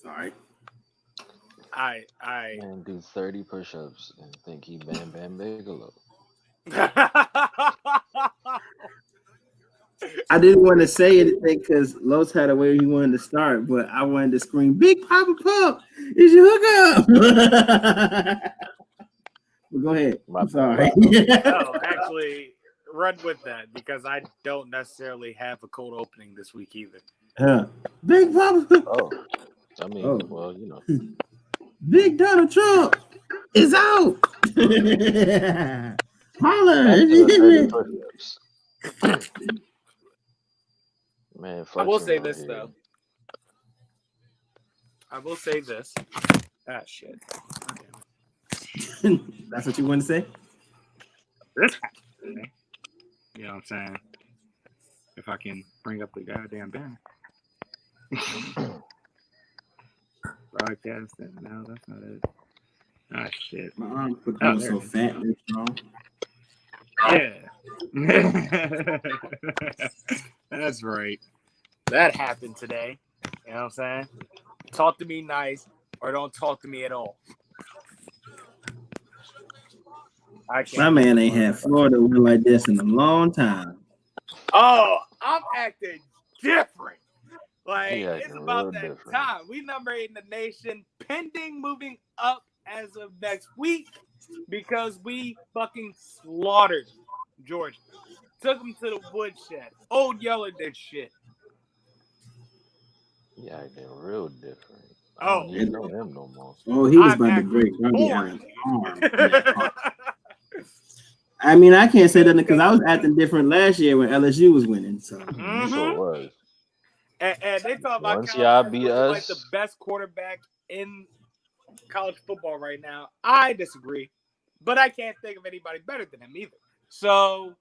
Sorry. I Man, do 30 push-ups and think he Bam Bam Bigelow. I didn't want to say anything because Los had a way he wanted to start, but I wanted to scream, "Big Papa Pump, is your hookup?" Well, go ahead. I'm sorry. No, actually, run with that because I don't necessarily have a cold opening this week either. Big Papa. Oh, I mean, well, you know. Big Donald Trump is out. Holler. Man, I will say this, though. I will say this. Ah, shit. That's what you want to say? This happened. You know what I'm saying? If I can bring up the goddamn banner. Broadcasting. No, that's not it. Ah, shit. My arms become so fat and strong. Yeah. That's right. That happened today. You know what I'm saying? Talk to me nice or don't talk to me at all. My man ain't had Florida win like this in a long time. Oh, I'm acting different. Like, Yeah, it's about that different. time. We number 8 in the nation, pending moving up as of next week because we fucking slaughtered Georgia. Took them to the woodshed. Old Yeller did shit. Yeah, acting real different. I Oh, don't even know him no more. Oh, he was about to break. I mean, I can't say that because I was acting different last year when LSU was winning. So You sure was. And they talk about Once y'all beat us, like the best quarterback in college football right now. I disagree, but I can't think of anybody better than him either. So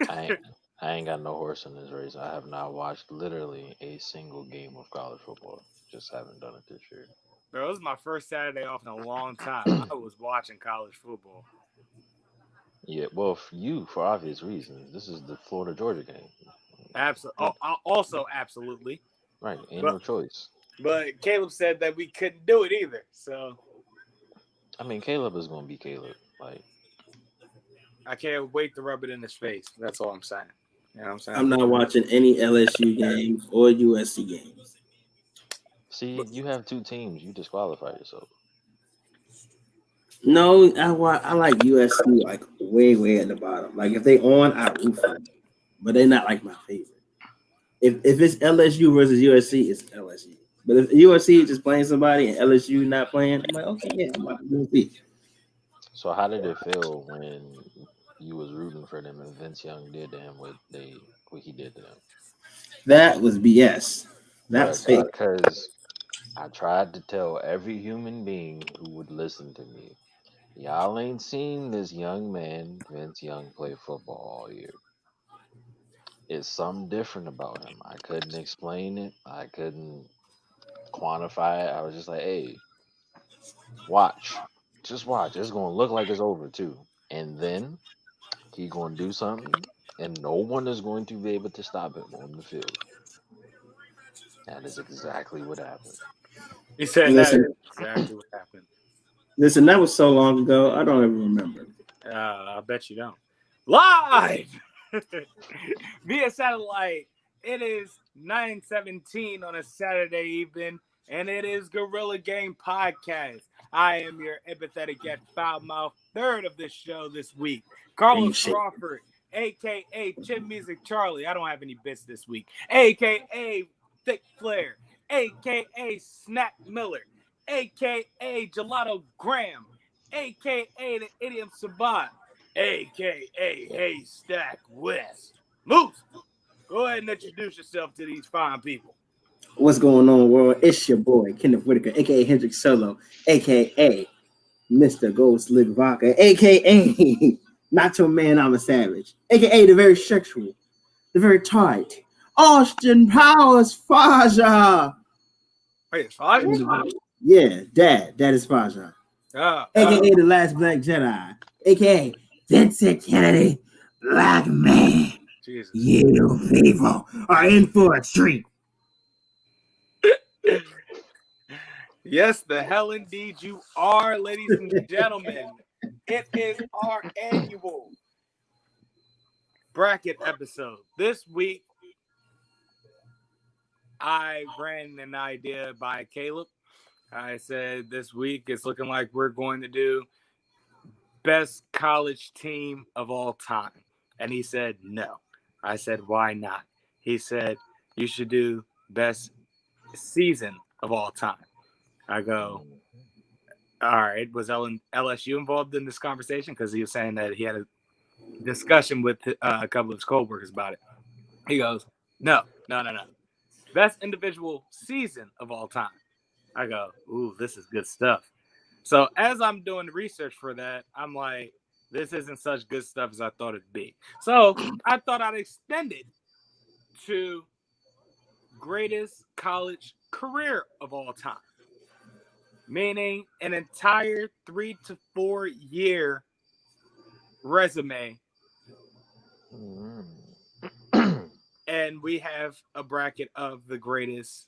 I ain't got no horse in this race. I have not watched literally a single game of college football. Just haven't done it this year. Bro, it was my first Saturday off in a long time. I was watching college football. Yeah, well, for obvious reasons. This is the Florida-Georgia game. Absolutely. Also, absolutely. Right, ain't no choice. But Caleb said that we couldn't do it either. So, I mean, Caleb is going to be Caleb. Like, I can't wait to rub it in his face. That's all I'm saying. You know what I'm saying? I'm not watching any LSU games or USC games. See, you have two teams. You disqualify yourself. No, I like USC like way at the bottom. Like if they on, I root for them, but they're not like my favorite. If it's LSU versus USC, it's LSU. But if USC is just playing somebody and LSU not playing, I'm like, okay, yeah, I'm about to USC. So how did it feel when you was rooting for them and Vince Young did to him what he did to them? That was BS. That's fake. Because I tried to tell every human being who would listen to me, y'all ain't seen this young man, Vince Young, play football all year. It's something different about him. I couldn't explain it. I couldn't quantify it. I was just like, hey, watch. Just watch. It's going to look like it's over, too. And then he going to do something, and no one is going to be able to stop him on the field. That is exactly what happened. He said that is exactly what happened. Listen, that was so long ago. I don't even remember. I bet you don't. Live via satellite. It is 9:17 on a Saturday evening, and it is Gorilla Game Podcast. I am your empathetic yet foul-mouthed third of this show this week, Carlos Crawford, a.k.a. Chip Music Charlie. I don't have any bits this week. A.k.a. Thick Flair, a.k.a. Snap Miller, a.k.a. Gelato Graham, a.k.a. the Idiom Sabat, a.k.a. Haystack West. Moose, go ahead and introduce yourself to these fine people. What's going on, world? It's your boy, Kenneth Whitaker, a.k.a. Hendrick Solo, a.k.a. Mr. Gold Slick Vodka, a.k.a. Nacho Man, I'm a Savage, a.k.a. the very sexual, the very tight, Austin Powers Faja. Wait, Faja? Yeah, Dad is Faja. A.k.a. the Last Black Jedi, a.k.a. Vincent Kennedy, Black Man. Jesus. You people are in for a treat. Yes, the hell indeed you are, ladies and gentlemen. It is our annual bracket episode. This week, I ran an idea by Caleb. I said this week it's looking like we're going to do best college team of all time. And he said no. I said, why not? He said, you should do best season of all time. I go, all right. Was LSU involved in this conversation? Because he was saying that he had a discussion with a couple of his coworkers about it. He goes, no. Best individual season of all time. I go, ooh, this is good stuff. So as I'm doing the research for that, I'm like, this isn't such good stuff as I thought it'd be. So I thought I'd extend it to greatest college career of all time, meaning an entire 3 to 4 year resume. And we have a bracket of the greatest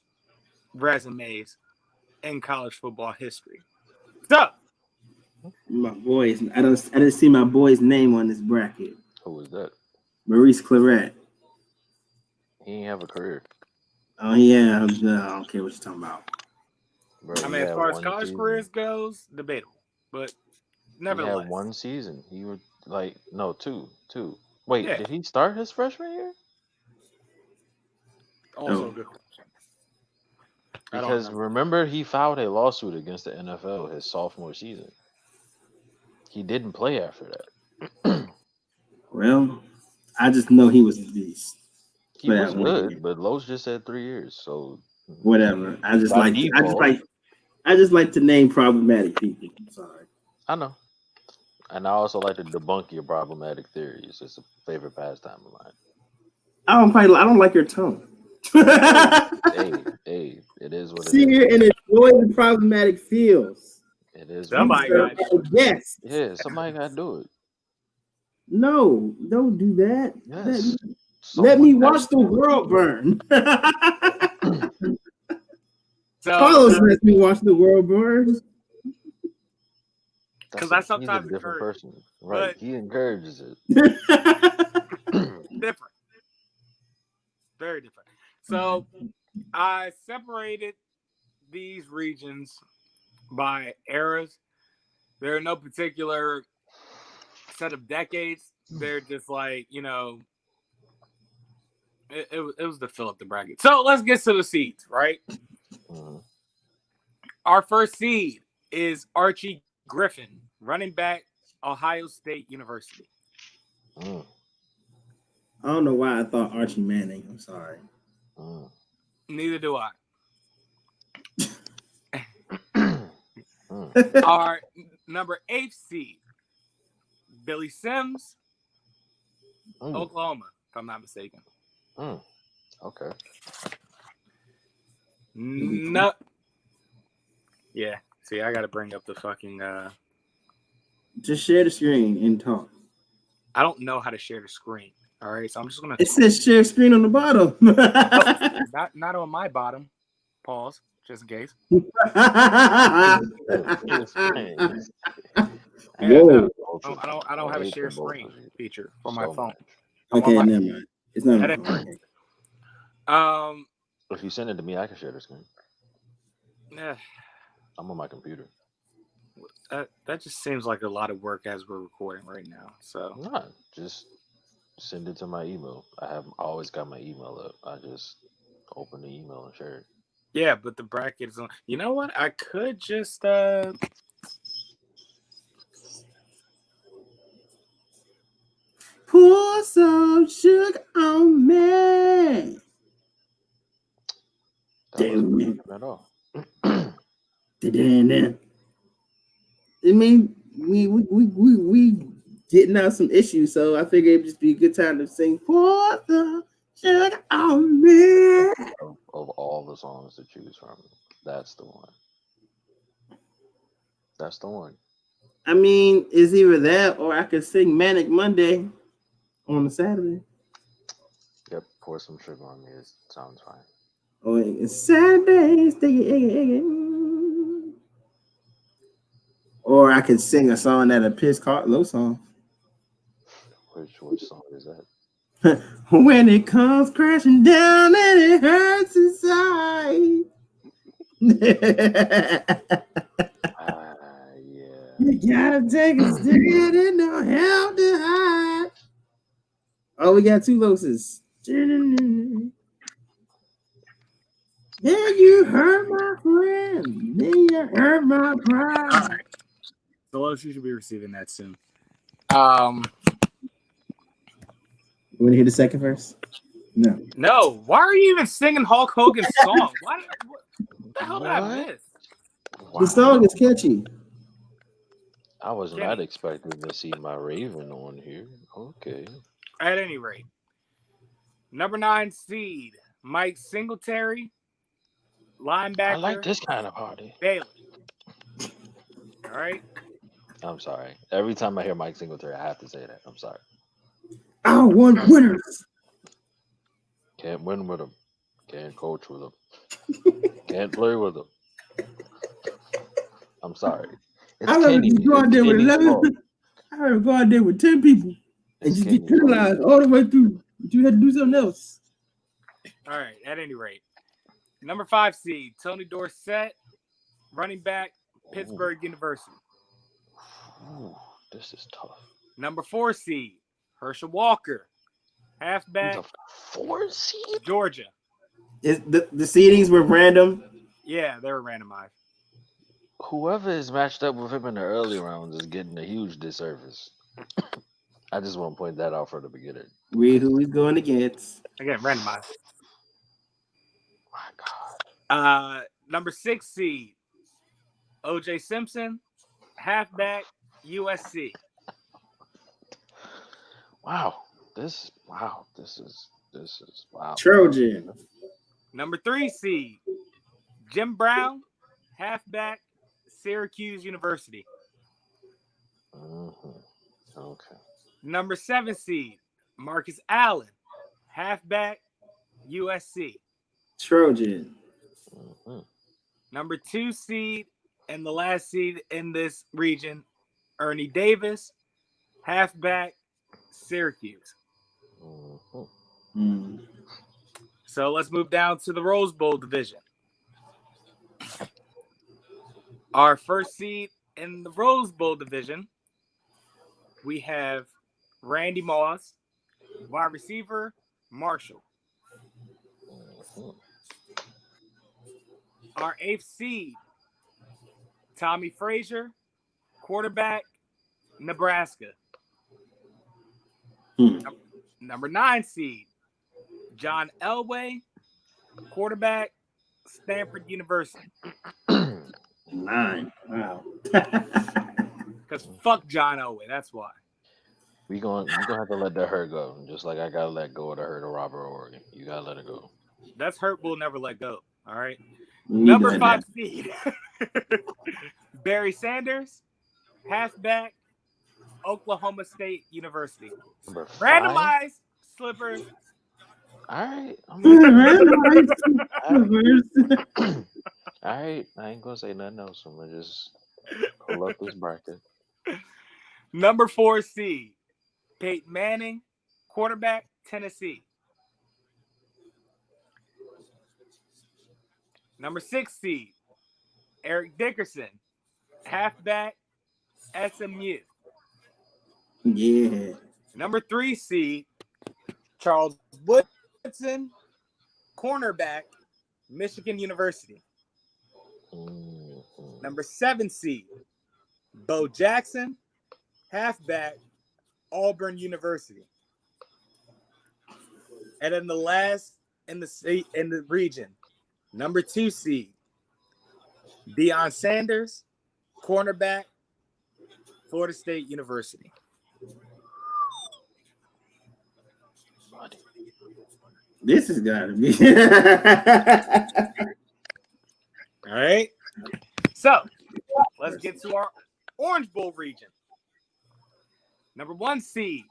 resumes in college football history. So, my boys, I didn't see my boy's name on this bracket. Who was that? Maurice Claret. He ain't have a career. Oh yeah, I don't care what you're talking about. Bro, I mean, as far as college careers goes, debatable, but nevertheless. He had one season. He would two. Wait, Did he start his freshman year? Also good question. Because remember, he filed a lawsuit against the NFL his sophomore season. He didn't play after that. Well, I just know he was a beast. He was good, but Lowe's just said 3 years, so whatever. I just like to name problematic people. I'm sorry. I know. And I also like to debunk your problematic theories. It's a favorite pastime of mine. I don't like your tone. hey, it is what it is. See here and enjoy the problematic feels. It is. Somebody got to yes. Yeah, somebody got to do it. No, don't do that. Yes. Let me watch the world burn. Carlos lets me watch the world burn. Because I sometimes he's a different person. Right. He encourages it. Different. Very different. So I separated these regions by eras. There are no particular set of decades. They're just like, it was to fill up the bracket. So let's get to the seeds, right? Mm-hmm. Our first seed is Archie Griffin, running back, Ohio State University. Mm. I don't know why I thought Archie Manning. I'm sorry. Neither do I. Our number 8 seed, Billy Sims, Oklahoma, if I'm not mistaken. Okay. No. Yeah. See, I got to bring up the fucking. Just share the screen and talk. I don't know how to share the screen. All right, so I'm just gonna. It says share screen on the bottom. not on my bottom. Pause, just in case. Whoa. No, I don't have a share screen feature for my phone. Okay, never mind. It's not. If you send it to me, I can share the screen. Yeah. I'm on my computer. That just seems like a lot of work as we're recording right now. So just send it to my email. I always got my email up. I just open the email and share it. Yeah, but the bracket is on. You know what? I could just pour some sugar on me. That wasn't at all. I mean, we getting out some issues, so I figured it'd just be a good time to sing "Pour the Sugar on Me." Of all the songs to choose from, that's the one. That's the one. I mean, it's either that or I could sing "Manic Monday" on a Saturday. Yep, pour some sugar on me. It sounds fine. Oh, it's Saturdays. Or I could sing a song that a piss Carlo song. Which song is that? When it comes crashing down and it hurts inside. Yeah. You gotta take a stand and no help to hide. Oh, we got two losses. Then you hurt my friend. Then you hurt my pride. Delos, you should be receiving that soon. You want to hear the second verse? No. No. Why are you even singing Hulk Hogan's song? What the hell did I miss? Wow. The song is catchy. I was not expecting to see my Raven on here. Okay. At any rate, number 9 seed, Mike Singletary, linebacker. I like this kind of party. Bailey. All right. I'm sorry. Every time I hear Mike Singletary, I have to say that. I'm sorry. I want winners. Can't win with him. Can't coach with him. Can't play with him. I'm sorry. It's I remember you go out there with 11. I remember go out there with 10 people and just get penalized all the way through. But you had to do something else. All right. At any rate, number 5 seed, Tony Dorsett, running back, Pittsburgh University. Ooh, this is tough. Number 4 seed, Herschel Walker, halfback, 4 seed, Georgia. Is the seedings were random? Yeah, they were randomized. Whoever is matched up with him in the early rounds is getting a huge disservice. I just want to point that out for the beginning. Read who he's going against. Again, randomized. My God. Number 6 seed, OJ Simpson, halfback, USC. Wow. This is wow. Trojan. Number 3 seed, Jim Brown, halfback, Syracuse University. Mm-hmm. Okay. Number 7 seed, Marcus Allen, halfback, USC. Trojan. Mm-hmm. Number 2 seed and the last seed in this region, Ernie Davis, halfback, Syracuse. Mm-hmm. Mm. So let's move down to the Rose Bowl division. Our first seed in the Rose Bowl division, we have Brandy Moss, wide receiver, Marshall. Mm-hmm. Our 8th seed, Tommy Frazier, quarterback, Nebraska. Number 9 seed, John Elway, quarterback, Stanford University. 9. Wow. Because fuck John Elway, that's why. You're gonna have to let that hurt go. Just like I gotta let go of the hurt of Robert Oregon. You gotta let it go. That's hurt we'll never let go. All right. Number 5 seed, Barry Sanders, halfback, Oklahoma State University. Number 5? Randomized slippers. All right. All right. I ain't gonna say nothing else. I'm gonna just pull up this bracket. Number 4 seed, Peyton Manning, quarterback, Tennessee. Number 6 seed, Eric Dickerson, halfback, SMU. Yeah. Number 3 seed, Charles Woodson, cornerback, Michigan University. Mm-hmm. Number 7 seed, Bo Jackson, halfback, Auburn University. And then the last in the region, number 2 seed, Deion Sanders, cornerback, Florida State University. This has got to be. All right. So let's get to our Orange Bowl region. Number 1 seed,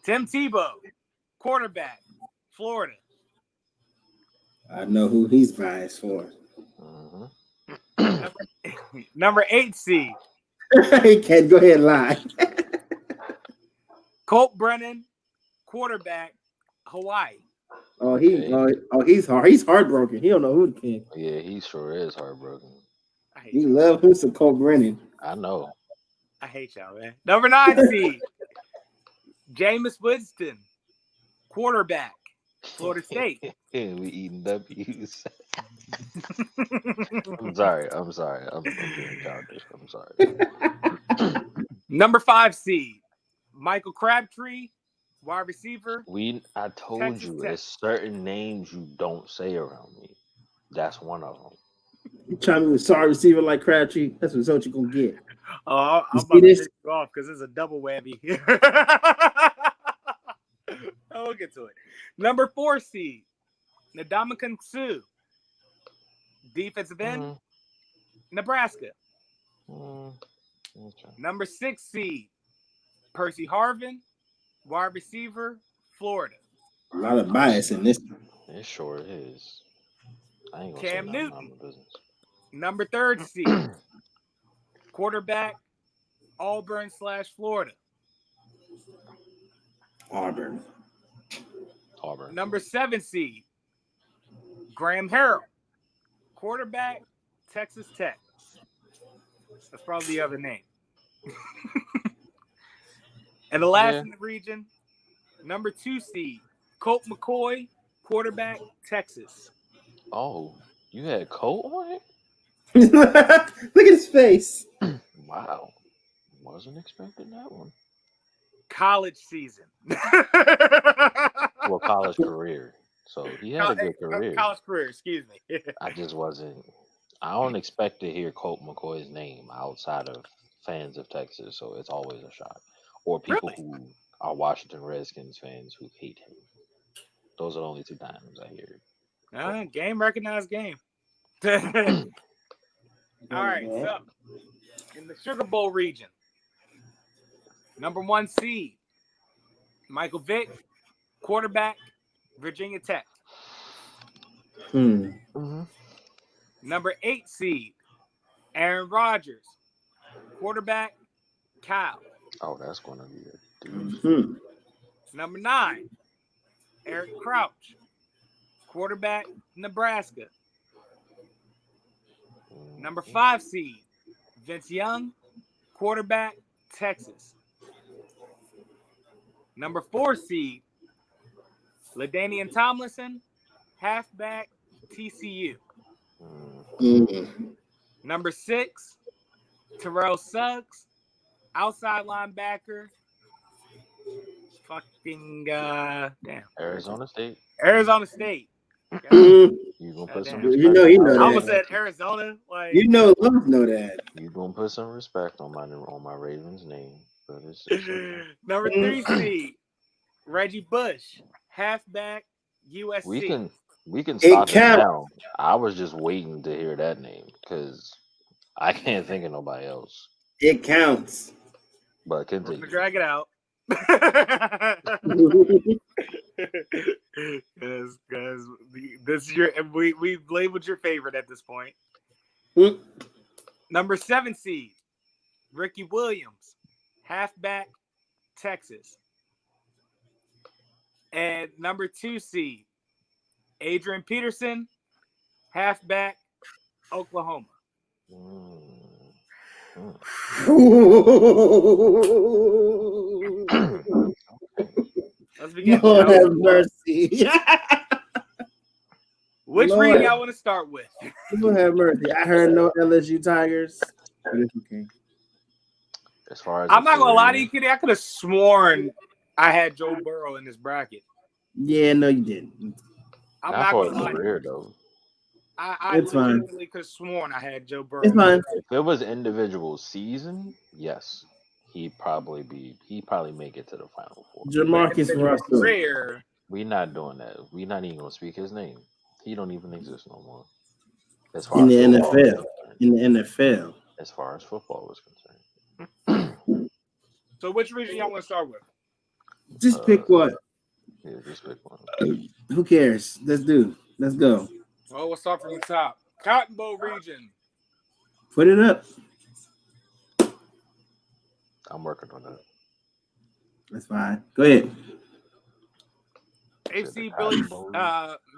Tim Tebow, quarterback, Florida. I know who he's biased for. Number 8 seed. He can't go ahead and lie. Colt Brennan, quarterback, Hawaii. He's heartbroken. He don't know who to pick. Yeah, he sure is heartbroken. He love him some Colt Brennan. I know. I hate y'all, man. Number 9 seed. Jameis Woodson, quarterback, Florida State. We eating W's. I'm sorry. I'm being childish. I'm sorry. Number 5 seed. Michael Crabtree, wide receiver. I told Texas you, Tech. there's certain names you don't say around me. That's one of them. You trying to be a sorry receiver like Crabtree? That's what you're gonna get. Oh, I'm about to pick you off because it's a double whammy. We'll get to it. Number 4 seed, Ndamukong Suh, defensive end, Nebraska. Okay. Number 6 seed, Percy Harvin, wide receiver, Florida. A lot of bias in this. It sure is. I ain't gonna Cam say Newton, business. number 3 seed, quarterback, Auburn/Florida. Auburn. Number 7 seed, Graham Harrell, quarterback, Texas Tech. That's probably the other name. And the last in the region, number 2 seed, Colt McCoy, quarterback, Texas. Oh, you had Colt on it? Look at his face. Wow. Wasn't expecting that one. College season. Well, college career. So he had a good career. College career, excuse me. I don't expect to hear Colt McCoy's name outside of fans of Texas, so it's always a shock. Or people who are Washington Redskins fans who hate him. Those are the only 2 times I hear it. Game recognized game. All right, so in the Sugar Bowl region, number 1 seed, Michael Vick, quarterback, Virginia Tech. Number 8 seed, Aaron Rodgers, quarterback, Cal. Oh, that's going to be a dude. Number 9, Eric Crouch, quarterback, Nebraska. Number 5 seed, Vince Young, quarterback, Texas. Number 4 seed, LaDainian Tomlinson, halfback, TCU. Number 6, Terrell Suggs, outside linebacker, Arizona State. You gonna put some you know I that. almost said Arizona. Like Love know that. You gonna put some respect on my Ravens name, but it's Number 3 seed, Reggie Bush, halfback, USC. We can stop it now. I was just waiting to hear that name because I can't think of nobody else. It counts. But continue. Drag it out. Because this is we've labeled your favorite at this point. Number 7 seed, Ricky Williams, halfback, Texas. And number 2 seed, Adrian Peterson, halfback, Oklahoma. Let's begin. Lord have mercy. Which reading y'all want to start with? Lord have mercy. I heard no LSU Tigers. But it's okay. As far as I'm not gonna lie to you, Kitty. I could have sworn I had Joe Burrow in this bracket. Yeah, no, you didn't. I'm not for gonna lie. career though. I legitimately could have sworn I had Joe Burrow. It's fine. If it was individual season, yes, he'd probably make it to the Final Four. Jamarcus Russell. Career. We not doing that. We not even gonna speak his name. He don't even exist no more. As In the NFL. In the NFL. As far as football is concerned. So which region y'all want to start with? Just pick one. Yeah, just pick one. Who cares? Let's do. Let's go. Well, we'll start from the top. Cotton Bowl region. Put it up. I'm working on that. That's fine. Go ahead. AFC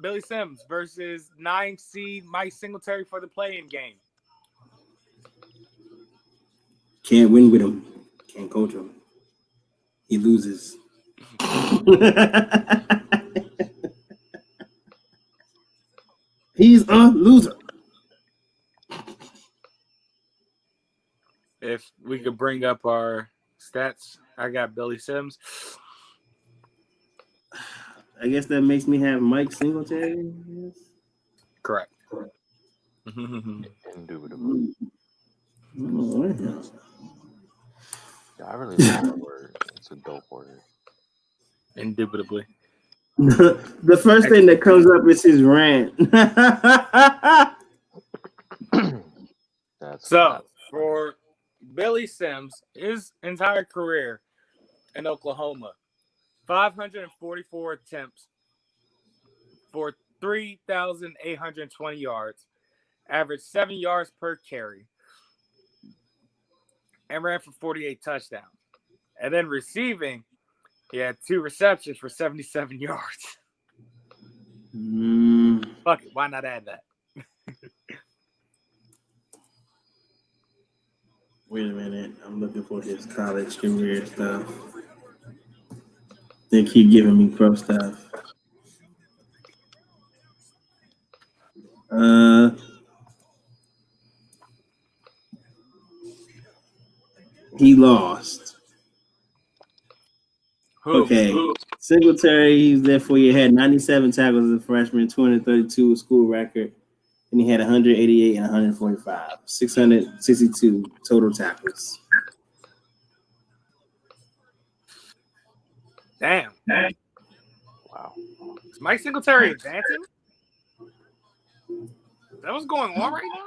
Billy Sims versus 9 seed Mike Singletary for the play-in game. Can't win with him. Can't coach him. He loses. He's a loser. If we could bring up our stats, I got Billy Sims. I guess that makes me have Mike Singletary. Correct. Indubitably. Oh, I really like that word. It's a dope word. Indubitably. The first thing that comes up is his rant. So, for Billy Sims, his entire career in Oklahoma, 544 attempts for 3,820 yards, averaged 7 yards per carry, and ran for 48 touchdowns. And then receiving, he had 2 receptions for 77 yards. Fuck it, why not add that? Wait a minute. I'm looking for his college career stuff. They keep giving me pro stuff. He lost. Who? Okay. Singletary, he's there for you. Had 97 tackles as a freshman, 232 school record, and he had 188 and 145, 662 total tackles. Damn. Wow. Is Mike Singletary advancing? Is that what's going on right now?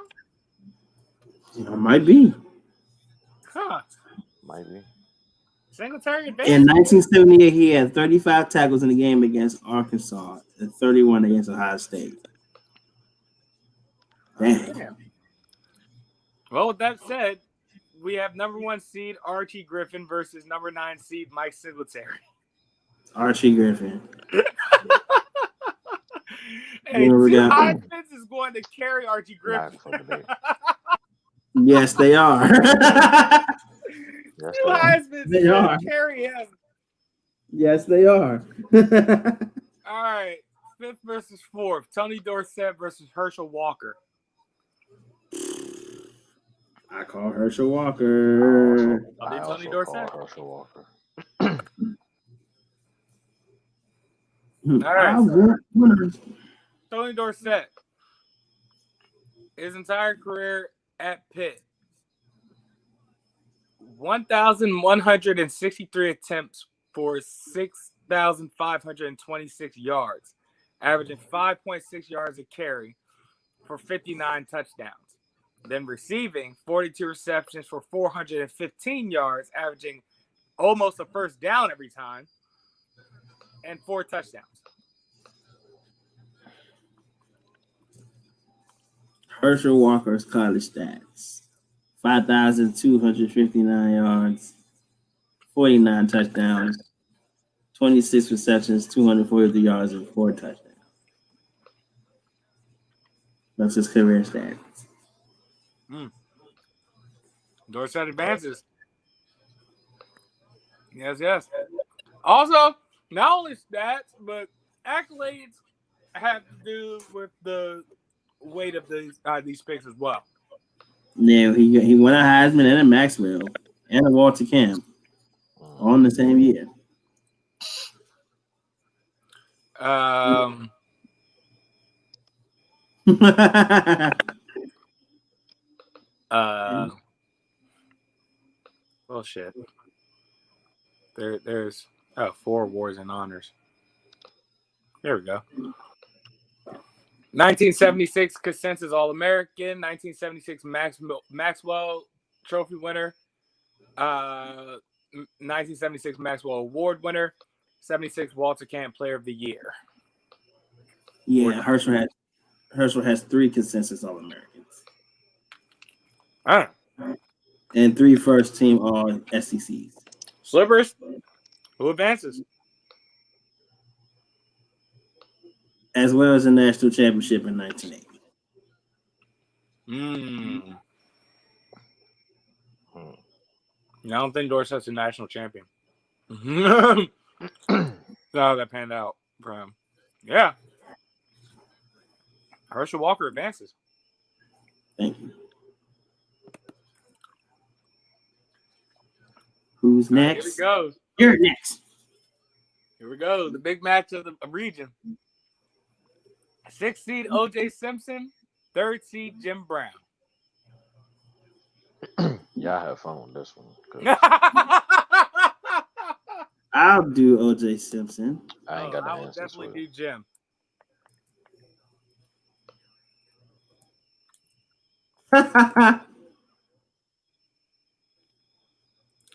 It might be. Huh. Might be. Singletary advancing? In 1978, he had 35 tackles in the game against Arkansas and 31 against Ohio State. Damn. Well, with that said, we have number 1 seed Archie Griffin versus number 9 seed Mike Singletary. Archie Griffin. Hey, two Heismans is going to carry Archie Griffin. Yes, they are. Two Heismans is going to carry him. Yes, they are. All right. 5th versus 4th. Tony Dorsett versus Herschel Walker. I call Herschel Walker. I'll do Tony Dorsett. Herschel Walker. All right. Tony Dorsett. His entire career at Pitt. 1,163 attempts for 6,526 yards, averaging 5.6 yards a carry for 59 touchdowns. Then receiving 42 receptions for 415 yards, averaging almost a first down every time, and 4 touchdowns. Herschel Walker's college stats: 5,259 yards, 49 touchdowns, 26 receptions, 243 yards, and 4 touchdowns. That's his career stats. Dorsett advances. Yes. Also, not only stats, but accolades have to do with the weight of these picks as well. Yeah, he won a Heisman and a Maxwell and a Walter Camp all in the same year. Bullshit. There's 4 awards and honors. There we go. 1976 consensus All-American, 1976 Maxwell Trophy winner, 1976 Maxwell Award winner, 76 Walter Camp Player of the Year. Yeah, Herschel has 3 consensus All-Americans. All right. And 3 first-team All-SECs. Slippers. Who advances? As well as a national championship in 1980. I don't think Dorsett's a national champion. No, that panned out for him. Yeah. Herschel Walker advances. Thank you. Who's next? Here we go. You're next. Here we go. The big match of the region. 6th seed O.J. Simpson. 3rd seed Jim Brown. Y'all have fun with this one. I'll do O.J. Simpson. I ain't got the I will answers. definitely do Jim.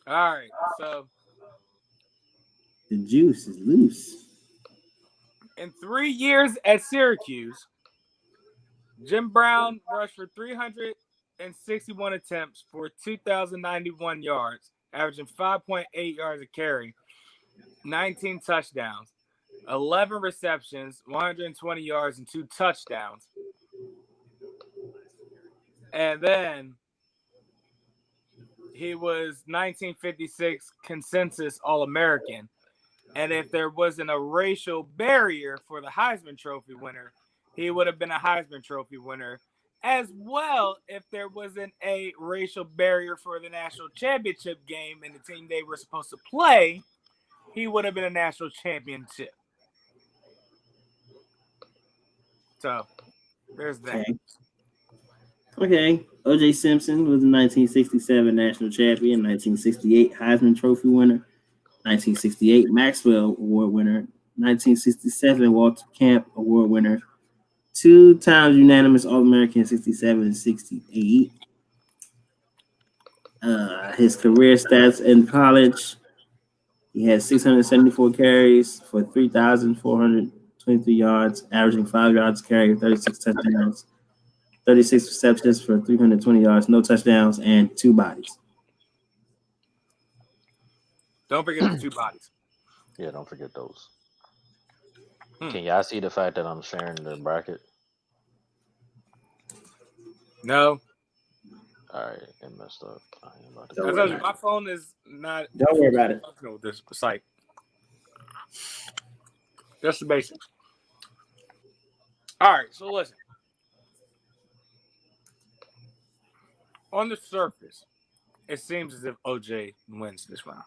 All right, so The juice is loose. in 3 years at Syracuse, Jim Brown rushed for 361 attempts for 2,091 yards, averaging 5.8 yards a carry, 19 touchdowns, 11 receptions, 120 yards, and 2 touchdowns. And then he was 1956 consensus All-American. And if there wasn't a racial barrier for the Heisman Trophy winner, he would have been a Heisman Trophy winner. As well, if there wasn't a racial barrier for the national championship game and the team they were supposed to play, he would have been a national champion too. So, there's that. Okay. O.J. Simpson was the 1967 national champion, 1968 Heisman Trophy winner, 1968 Maxwell Award winner, 1967 Walter Camp Award winner, 2 times unanimous All-American in 67 and 68. His career stats in college, he had 674 carries for 3,423 yards, averaging 5 yards carry, 36 touchdowns, 36 receptions for 320 yards, no touchdowns, and 2 bodies. Don't forget the 2 bodies. Yeah, don't forget those. Can y'all see the fact that I'm sharing the bracket? No. All right, it messed up. I ain't about to Don't do worry that. about My phone is not. Don't worry about it. With this site. That's the basics. All right, so listen. On the surface, it seems as if OJ wins this round.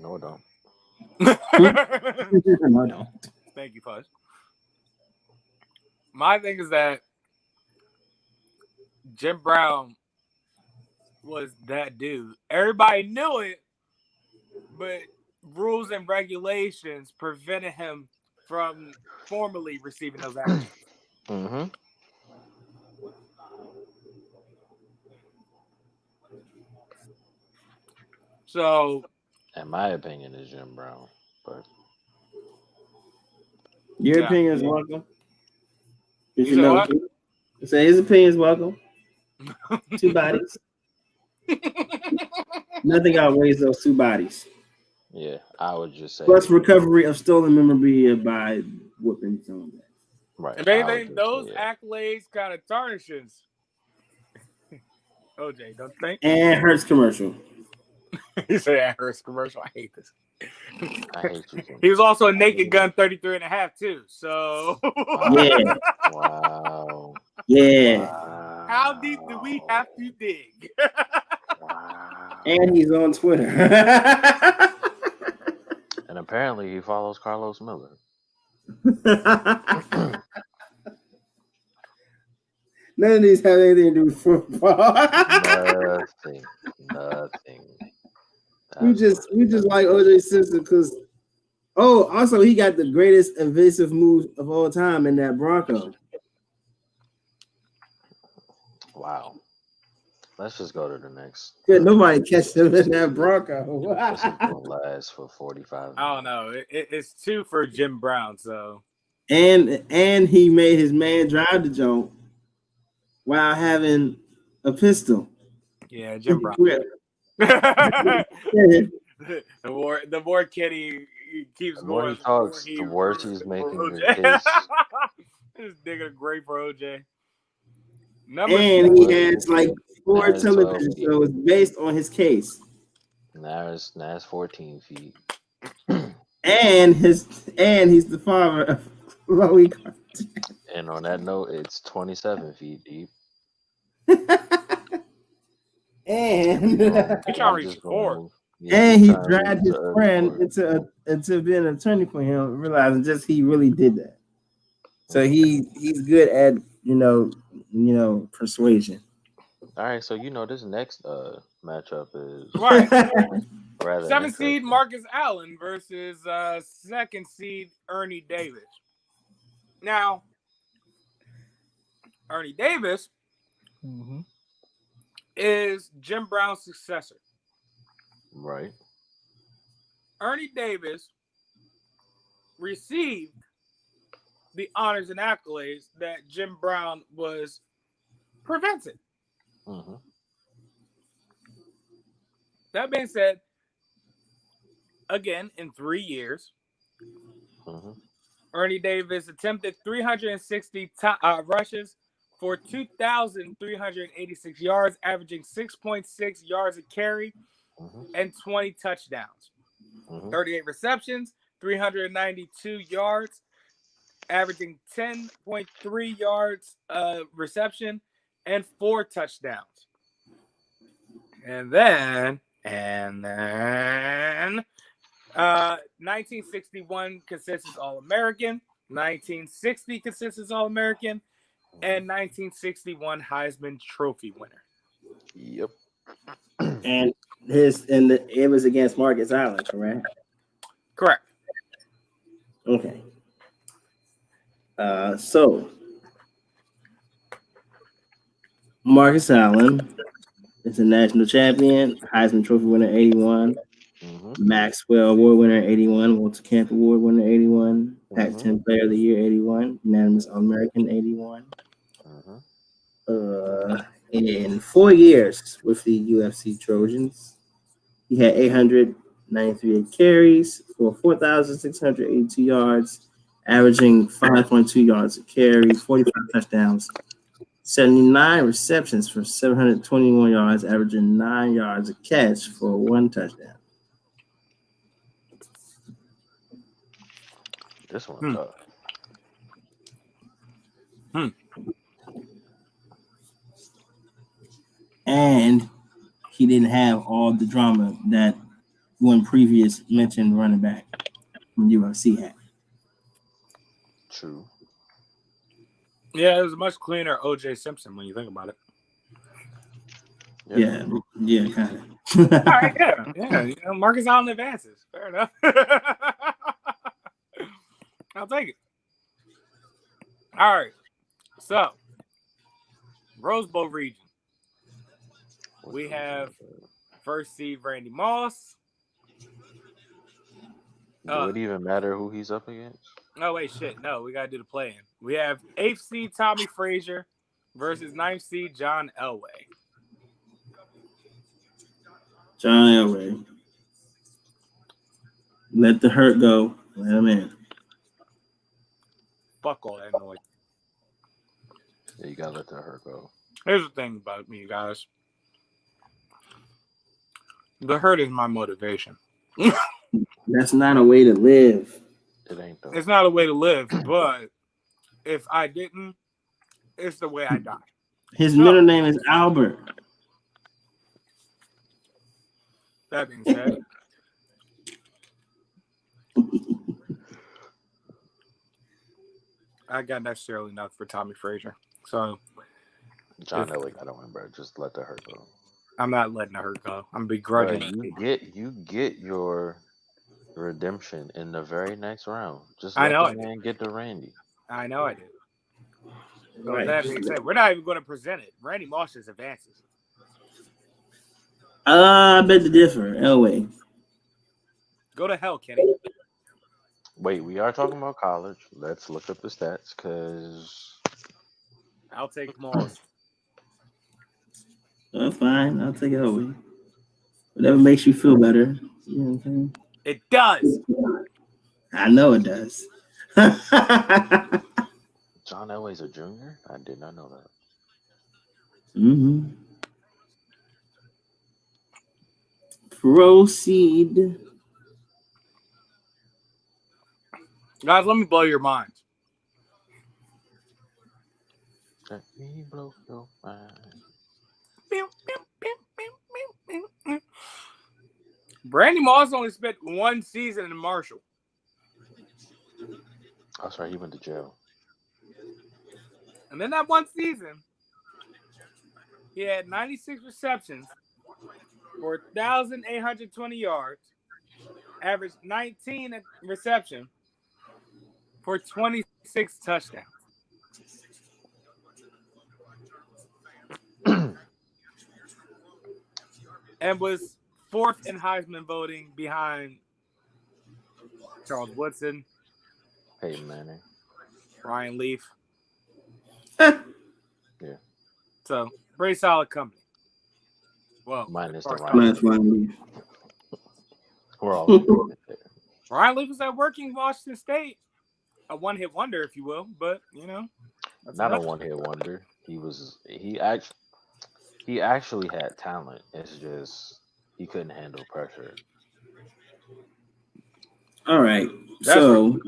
No, it don't. No, don't. Thank you, Fuzz. My thing is that Jim Brown was that dude. Everybody knew it, but rules and regulations prevented him from formally receiving those actions. Mm-hmm. So, in my opinion, is Jim Brown, but Your opinion is welcome. Did You you said know? what? Say his opinion is welcome. 2 bodies. Nothing outweighs those 2 bodies. yeah, I would just say Plus recovery of stolen memorabilia by whooping someone. right. If I would anything, just those say, yeah. accolades kind of tarnishes OJ, don't you think? And Hertz commercial. He said at Herschel commercial. I hate this. I hate you. Jim. He was also a Naked Gun 33 and a half too. So Yeah. Wow. Yeah. Wow. how deep do we have to dig? Wow. And he's on Twitter. And apparently he follows Carlos Miller. None of these have anything to do with football. Nothing. we just like OJ Simpson because also he got the greatest evasive move of all time in that Bronco. Wow. Let's just go to the next. Good, nobody catch him in that Bronco. This is gonna last for 45 minutes. I don't know. It's 2 for Jim Brown. So And he made his man drive the joint while having a pistol. Yeah, Jim Brown. Grip. The more Kenny keeps The more going, he talks, the worse he's making the case. This nigga great for OJ. And he has like 4 television shows based on his case. Now it's 14 feet. And he's the father of Chloe Kardashian. And on that note, it's 27 feet deep. And he's trying to reach 4. And he dragged his friend into being an attorney for him, realizing just he really did that. So he's good at persuasion. All right, so this next matchup is right. rather 7th seed Marcus Allen versus 2nd seed Ernie Davis. Now, Ernie Davis is Jim Brown's successor. Right. Ernie Davis received the honors and accolades that Jim Brown was prevented. Mm-hmm. That being said, again, in 3 years, Ernie Davis attempted 360 rushes for 2,386 yards, averaging 6.6 yards a carry and 20 touchdowns. 38 receptions, 392 yards, averaging 10.3 yards reception and 4 touchdowns. And then 1961 consensus All-American, 1960 consensus All-American, and 1961 Heisman Trophy winner. Yep. And it was against Marcus Allen, correct? Correct. Okay. So Marcus Allen is a national champion, Heisman Trophy winner 81, Maxwell Award winner 81, Walter Camp Award winner 81, Pac-10 Player of the Year 81, unanimous All-American 81. In 4 years with the UFC Trojans, he had 893 carries for 4,682 yards, averaging 5.2 yards a carry, 45 touchdowns, 79 receptions for 721 yards, averaging 9 yards a catch for 1 touchdown. This one's tough. And he didn't have all the drama that one previous mentioned running back from UFC had. True. Yeah, it was a much cleaner O.J. Simpson when you think about it. Yeah, kind of. All right, yeah. Marcus Allen advances. Fair enough. I'll take it. All right. So, Rose Bowl region. We have 1st seed Brandy Moss. Would it even matter who he's up against? Oh, wait, shit. No, we got to do the play-in. We have 8th seed Tommy Frazier versus 9th seed John Elway. John Elway. Let the hurt go. Let him in. Fuck all that noise. Yeah, you gotta let the hurt go. Here's the thing about me, guys. The hurt is my motivation. That's not a way to live. It ain't though. It's not a way to live, but if I didn't, it's the way I die. His middle name is Albert. That being said, I got necessarily enough for Tommy Frazier. So John Elway got to win, bro. Just let the hurt go. I'm not letting the hurt go. I'm begrudging. You get your redemption in the very next round. Just let the man get to Randy. I know I did. So Right. that being said, we're not even going to present it. Randy Moss just advances. I bet to differ. Elway. Go to hell, Kenny. Wait, we are talking about college. Let's look up the stats because I'll take Moss. That's fine. I'll take it away. Whatever makes you feel better. You know what I'm saying? It does. I know it does. John Elway's a junior. I did not know that. Mm-hmm. Proceed. Guys, let me blow your mind. Let me blow your mind. Brandy Moss only spent one season in Marshall. Oh, sorry, he went to jail. And then that one season, he had 96 receptions for 1,820 yards, averaged 19 reception for 26 touchdowns. And was fourth in Heisman voting behind Charles Woodson, Peyton Manning. Ryan Leaf. Yeah. So, pretty solid company. Well, Minus as the far Ryan. as Ryan. We're all there. Ryan Leaf was at working Washington State. A one-hit wonder, if you will, but that's Not a enough. one-hit wonder. He actually had talent. It's just he couldn't handle pressure. All right. That's So,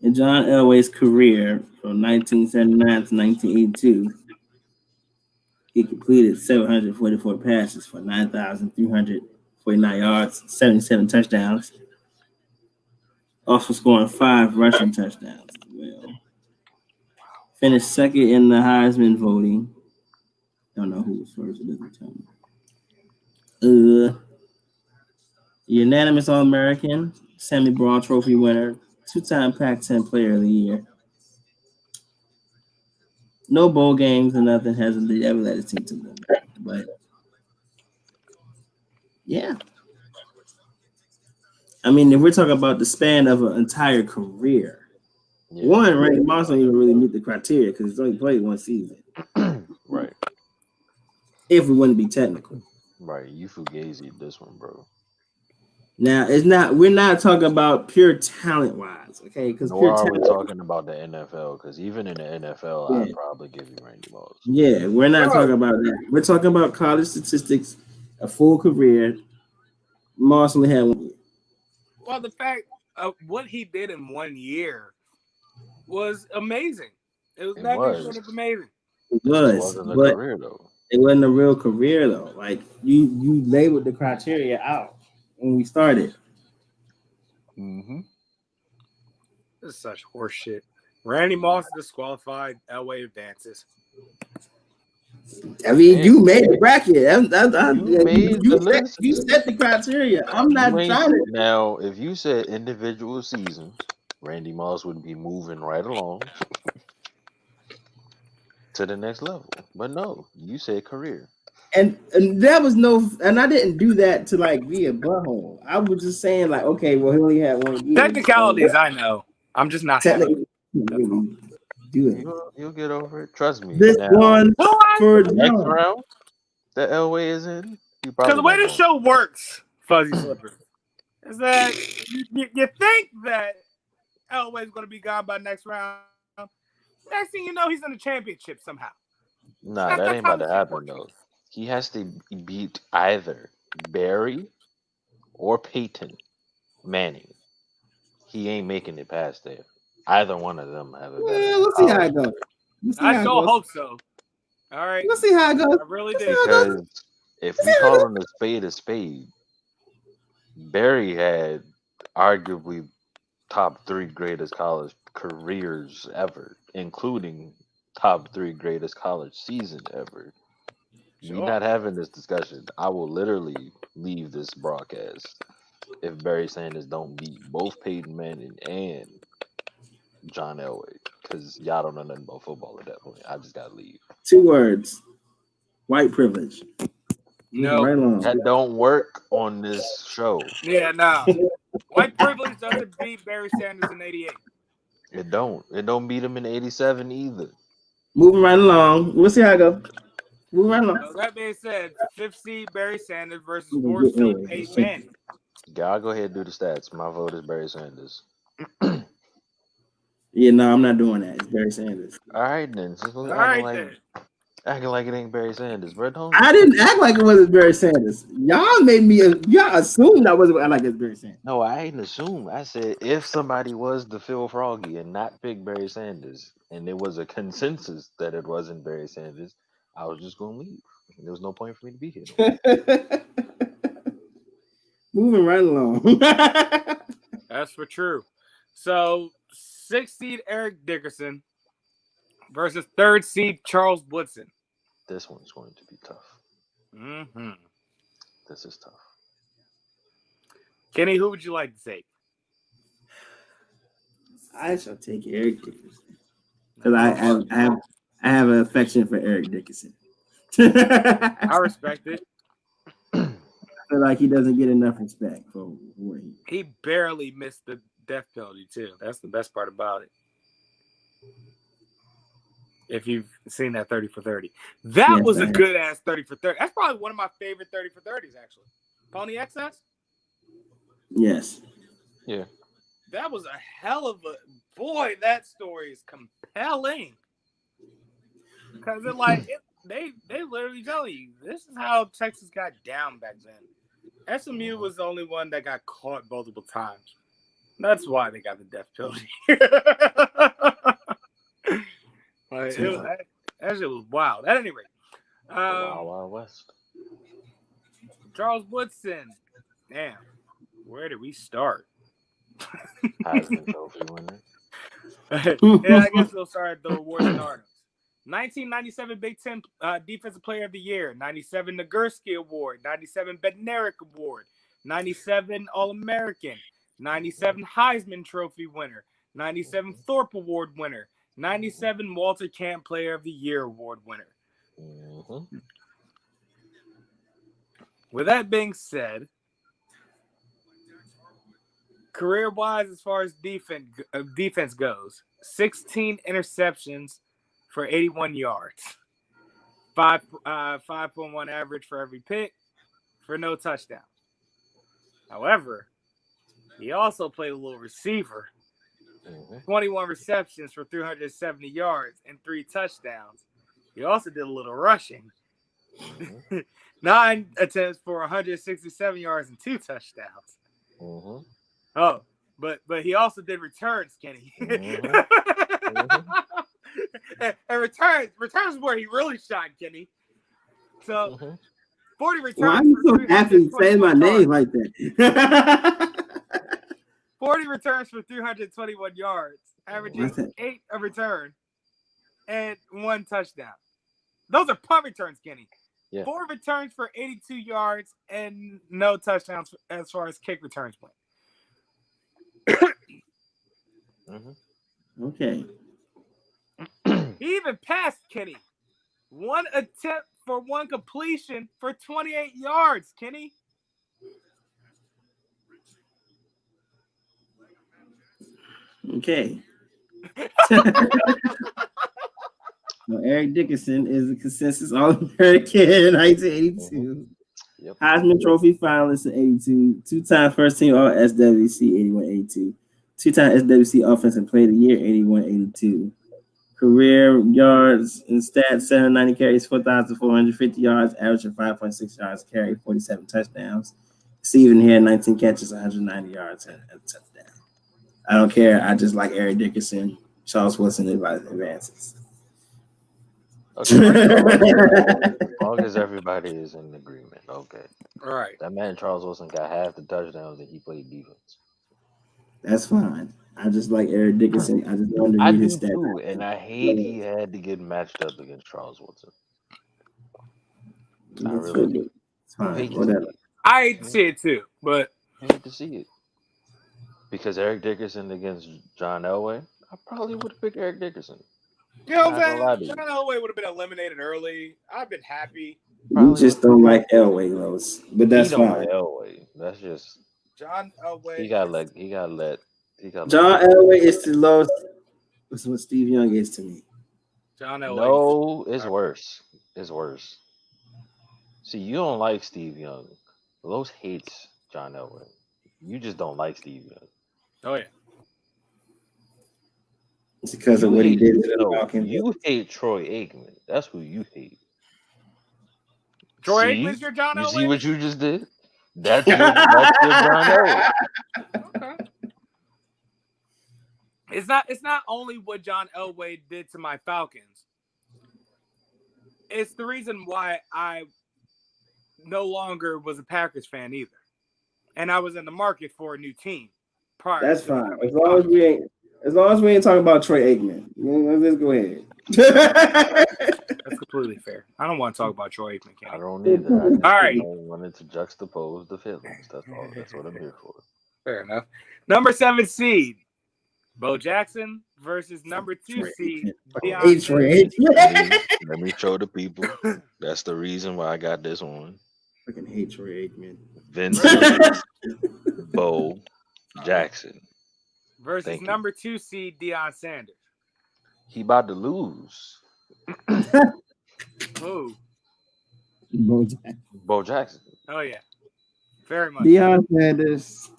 in John Elway's career from 1979 to 1982, he completed 744 passes for 9,349 yards, 77 touchdowns. Also scoring 5 rushing touchdowns as well. Finished second in the Heisman voting. Don't know who was first. It doesn't tell me. Unanimous All-American, Sammy Braun Trophy winner, 2-time Pac-10 Player of the Year. No bowl games or nothing. Hasn't ever led his team to win. But yeah. I mean, if we're talking about the span of an entire career, Randy Moss don't even really meet the criteria because he's only played one season. Right. If we wouldn't be technical. Right. You fugazi this one, bro. Now, we're not talking about pure talent wise, okay? Because Nor are we talking about the NFL, because even in the NFL, I'd probably give you Randy Moss. Yeah, we're not talking about that. We're talking about college statistics, a full career. Moss only had 1 year. Well, the fact of what he did in 1 year was amazing. It was nothing short of amazing. It was, wasn't a but career though. It wasn't a real career though. Like you labeled the criteria out when we started. Mm-hmm. This is such horseshit. Randy Moss disqualified. Elway advances. I mean, you made the bracket. You set the criteria. I'm not trying to. Now, if you said individual seasons, Randy Moss would be moving right along to the next level. But no, you said career. And that was and I didn't do that to like be a butthole. I was just saying like, okay, well, he only had 1 year. Technicalities, I know. I'm just not technically really do it. You'll get over it. Trust me. This one for the next round that Elway is in. Because the way the show works, Fuzzy Slipper, is that you think that Elway's going to be gone by next round. Next thing you know, he's in the championship somehow. Nah, that ain't about to happen though. He has to beat either Barry or Peyton Manning. He ain't making it past there. Either one of them have it. We'll see how it goes. I don't hope so. All right. We'll see how it goes. I really do. Because if we call him a spade, Barry had arguably top 3 greatest college careers ever, including top 3 greatest college season ever. Sure. We're not having this discussion. I will literally leave this broadcast if Barry Sanders don't beat both Peyton Manning and John Elway, because y'all don't know nothing about football at that point. I just gotta leave. 2 words: white privilege. No, right that don't work on this show. Yeah, no. White privilege doesn't beat Barry Sanders in '88. It don't. It don't beat him in '87 either. Moving right along. We'll see how it goes. Moving right along. So that being said, 5th seed Barry Sanders versus We're gonna 4th get seed Elway. Peyton Manning. I'll go ahead and do the stats. My vote is Barry Sanders. Yeah, no, I'm not doing that. It's Barry Sanders. All right, then. Just All right, then. acting like it ain't Barry Sanders, bro. Don't. I didn't act like it wasn't Barry Sanders. Y'all assumed I wasn't like it's Barry Sanders. No, I didn't assume. I said if somebody was to Phil Froggy and not pick Barry Sanders, and there was a consensus that it wasn't Barry Sanders, I was just gonna leave. There was no point for me to be here. Moving right along. That's for true. So 6th seed Eric Dickerson versus 3rd seed Charles Woodson. This one's going to be tough. Mm-hmm. This is tough. Kenny, who would you like to take? I shall take Eric Dickerson because I have an affection for Eric Dickinson. I respect it. I feel like he doesn't get enough respect for what he barely missed the death penalty too. That's the best part about it. If you've seen that 30 for 30, that was a good ass 30 for 30. That's probably one of my favorite 30 for 30s actually. Pony Excess. Yes. Yeah. That was a hell of a boy. That story is compelling because they literally tell you this is how Texas got down back then. SMU was the only one that got caught multiple times. That's why they got the death penalty. That shit was wild. At any rate, Wild West. Charles Woodson. Damn, where did we start? Heisman Trophy winner. Yeah, I guess we'll start at the awards and honors. 1997 Big Ten Defensive Player of the Year, 97 Nagurski Award, 97 Bednarik Award, 97 All-American, 97 Heisman Trophy winner, 97 Thorpe Award winner, 97 Walter Camp Player of the Year Award winner. Mm-hmm. With that being said, career-wise, as far as defense goes, 16 interceptions for 81 yards, 5.1 average for every pick, for no touchdown. However, he also played a little receiver. 21 receptions for 370 yards and 3 touchdowns. He also did a little rushing. 9 attempts for 167 yards and 2 touchdowns. Oh, but he also did returns, Kenny. And returns is where he really shot, Kenny. So 40 returns. Why are you so happy saying my name like that? 40 returns for 321 yards, averaging 8 a return and 1 touchdown. Those are punt returns, Kenny. Yeah. 4 returns for 82 yards and no touchdowns as far as kick returns went. Okay. He even passed, Kenny. 1 attempt for 1 completion for 28 yards, Kenny. Okay. Well, Eric Dickinson is a consensus All-American in 1982. Yep. Heisman Trophy finalist in 82. 2-time first-team All-SWC 81-82. 2-time SWC Offensive Player of the Year 81-82. Career yards and stats: 790 carries, 4,450 yards, averaging 5.6 yards carry, 47 touchdowns. Steven here, 19 catches, 190 yards and a touchdown. I don't care. I just like Eric Dickerson. Charles Woodson advances. Okay. As long as everybody is in agreement, okay. All right. That man Charles Woodson got half the touchdowns and he played defense. That's fine. I just like Eric Dickerson. I just wanted to read his stats. Too, and I hate he had to get matched up against Charles Woodson. I really do. It's fine. Whatever. I hate to see it too, but I hate to see it. Because Eric Dickerson against John Elway, I probably would have picked Eric Dickerson. You know what I'm saying? John Elway would have been eliminated early. I've been happy. You just don't like Elway, Lowe's. But that's fine. Like Elway. That's just John Elway. He got let. John Elway is the lowest. That's what Steve Young is to me. John Elway. No, it's worse. It's worse. See, you don't like Steve Young. Los hates John Elway. You just don't like Steve Young. Oh yeah. It's because of what he did to the Falcons. You hate Troy Aikman. That's who you hate. Troy Aikman's your John Elway? You see what you just did? That's your John Elway. Okay. It's not only what John Elway did to my Falcons. It's the reason why I no longer was a Packers fan either. And I was in the market for a new team prior. That's fine. As long as we ain't talking about Troy Aikman. Let's go ahead. That's completely fair. I don't want to talk about Troy Aikman. I don't either. All right. I wanted to juxtapose the feelings. That's all. That's what I'm here for. Fair enough. Number 7 seed, Bo Jackson versus number 2 seed, Deion Sanders. Let me show the people. That's the reason why I got this on. Fucking hate Troy Aikman. Vincent Bo Jackson versus number 2 seed, Deion Sanders. He about to lose. Who? Bo Jackson. Oh yeah, very much. Deion Sanders.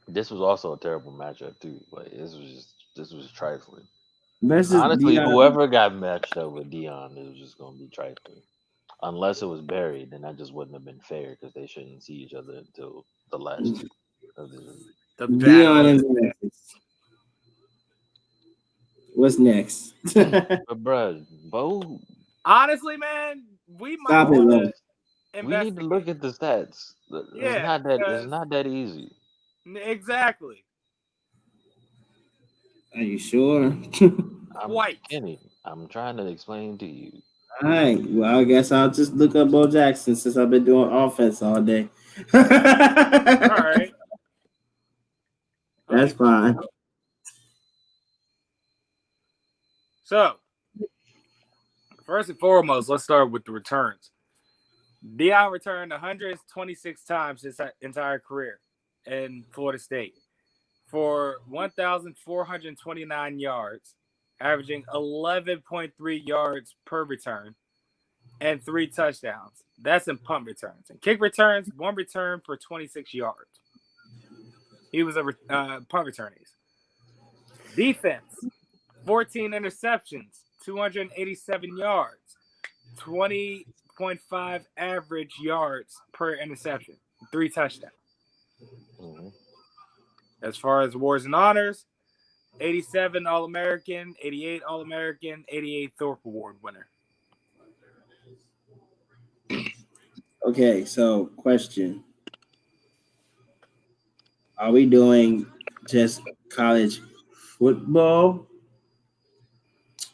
This was also a terrible matchup too. Like this was trifling. Honestly, Deion. Whoever got matched up with Deion, it was just gonna be trifling. Unless it was Barry, then that just wouldn't have been fair because they shouldn't see each other until the last two. Deion and Memphis. What's next? But bro, Bo. Honestly, man, we might Stop it, we need to look at the stats. Yeah, it's not that easy. Exactly. Are you sure? Kenny, I'm trying to explain to you. All right. Well, I guess I'll just look up Bo Jackson since I've been doing offense all day. All right. That's fine. So, first and foremost, let's start with the returns. Deion returned 126 times his entire career in Florida State for 1,429 yards, averaging 11.3 yards per return and 3 touchdowns. That's in punt returns. And kick returns, 1 return for 26 yards. He was a punt returnees. Defense, 14 interceptions, 287 yards, 20.5 average yards per interception, 3 touchdowns. Mm-hmm. As far as awards and honors, 87 All-American, 88 All-American, 88 Thorpe Award winner. Okay, so question. Are we doing just college football?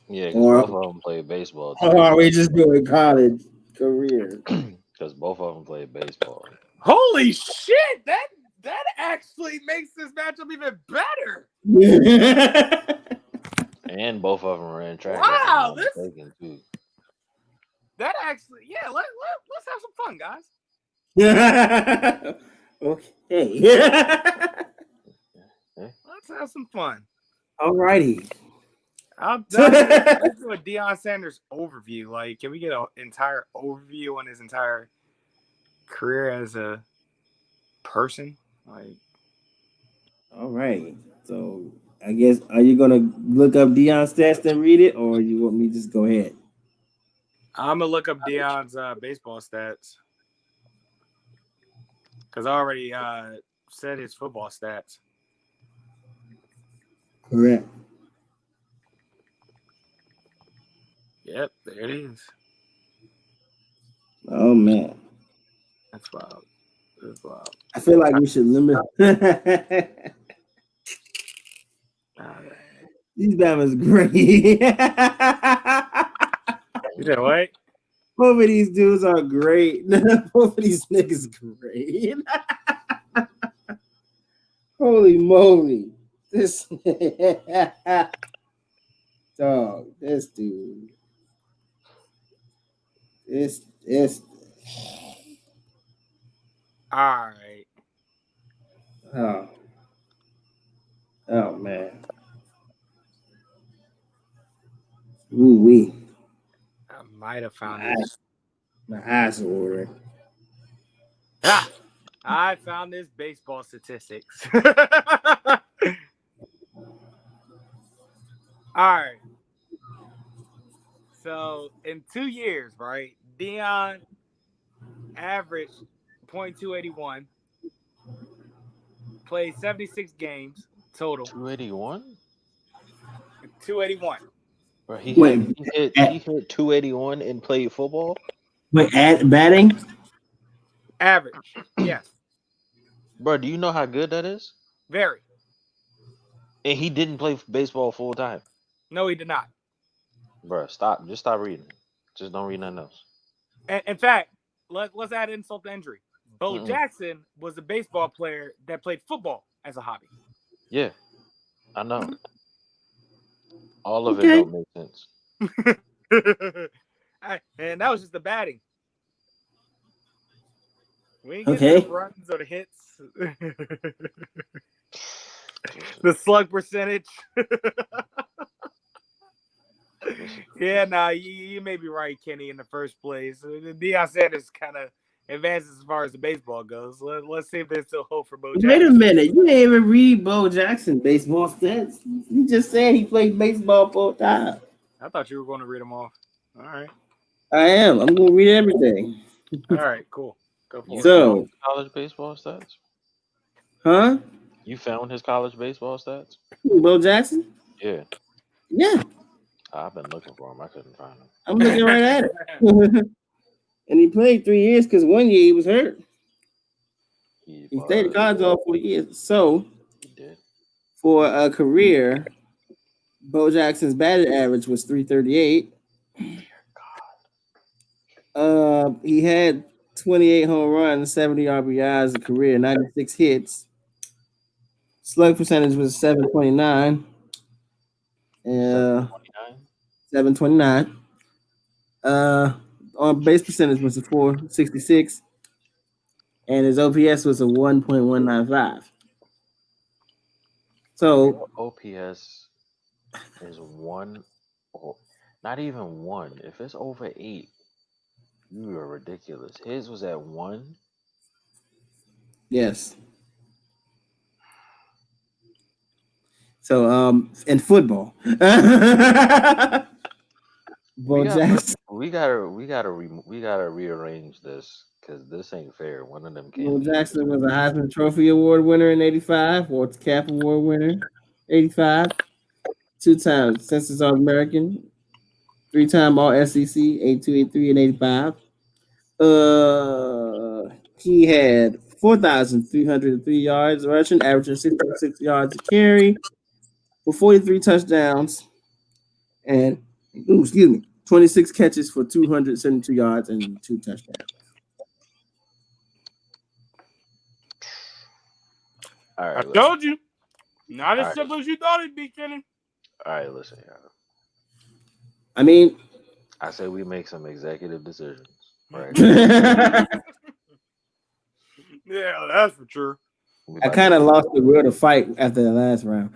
Yeah, because both of them played baseball. Or are we just doing college career? Because both of them played baseball. Holy shit! That actually makes this matchup even better. And both of them ran track. Wow, too. That actually, yeah. Let's have some fun, guys. Okay. Let's have some fun. Alrighty. Let's do a Deion Sanders overview. Like, can we get an entire overview on his entire career as a person? Like, all right. So I guess, are you gonna look up Deion's stats and read it, or you want me to just go ahead? I'm gonna look up Deion's baseball stats because I already said his football stats. Correct. Yep, there it is. Oh man, that's wild. That's wild. I feel like we should limit. These Bama's great. You said what? Both of these dudes are great. Both of these niggas great. Holy moly. This dog, this dude. This all right. Oh man. Ooh wee. I might have found My this. eyes, my eyes are watering. Ah, I found this baseball statistics. All right. So in 2 years, right? Deion averaged .281, played 76 games total. 281. 281. Bro, Wait, he hit 281 and played football. batting? Average. Yes. Bro, do you know how good that is? Very. And he didn't play baseball full time. No, he did not. Bro, stop. Just stop reading. Just don't read nothing else. And in fact, let's add insult to injury. Bo Mm-mm. Jackson was a baseball player that played football as a hobby. Yeah, I know. All of it Okay. don't make sense. And that was just the batting. We ain't Okay. getting the runs or the hits. The slug percentage. Yeah, nah, you may be right, Kenny, in the first place. Deion Sanders kind of advances as far as the baseball goes. Let's see if there's still hope for Bo Jackson. Wait a minute. You didn't even read Bo Jackson baseball stats. You just said he played baseball full time. I thought you were going to read them off. All right. I am. I'm going to read everything. All right, cool. Go for You it. So, found college baseball stats? huh? You found his college baseball stats? Bo Jackson? Yeah. Yeah. I've been looking for him. I couldn't find him. I'm looking right at it. And he played 3 years because 1 year he was hurt. He stayed in college all 4 years. So, He did. for a career, Bo Jackson's batting average was 338. He had 28 home runs, 70 RBIs a career, 96 hits. Slug percentage was 729. 729? 729. On base percentage was a 466. And his OPS was a 1.195. So OPS is 1, or not even 1. If it's over 8, you are ridiculous. His was at 1. yes. So in football. Bo Jackson. We gotta rearrange this because this ain't fair. One of them Bo can't. Jackson was a Heisman Trophy Award winner in 85, Ward's Cap Award winner 85, 2 times Census All-American, 3-time All-SEC, 82, 83, and 85. He had 4,303 yards rushing, averaging 66 yards a carry for 43 touchdowns, and 26 catches for 272 yards and 2 touchdowns. All right, I told you. Not as simple as you thought it'd be, Kenny. All right, listen, y'all. I mean, I say we make some executive decisions, right? Yeah, that's for sure. I kind of lost the will to fight after the last round.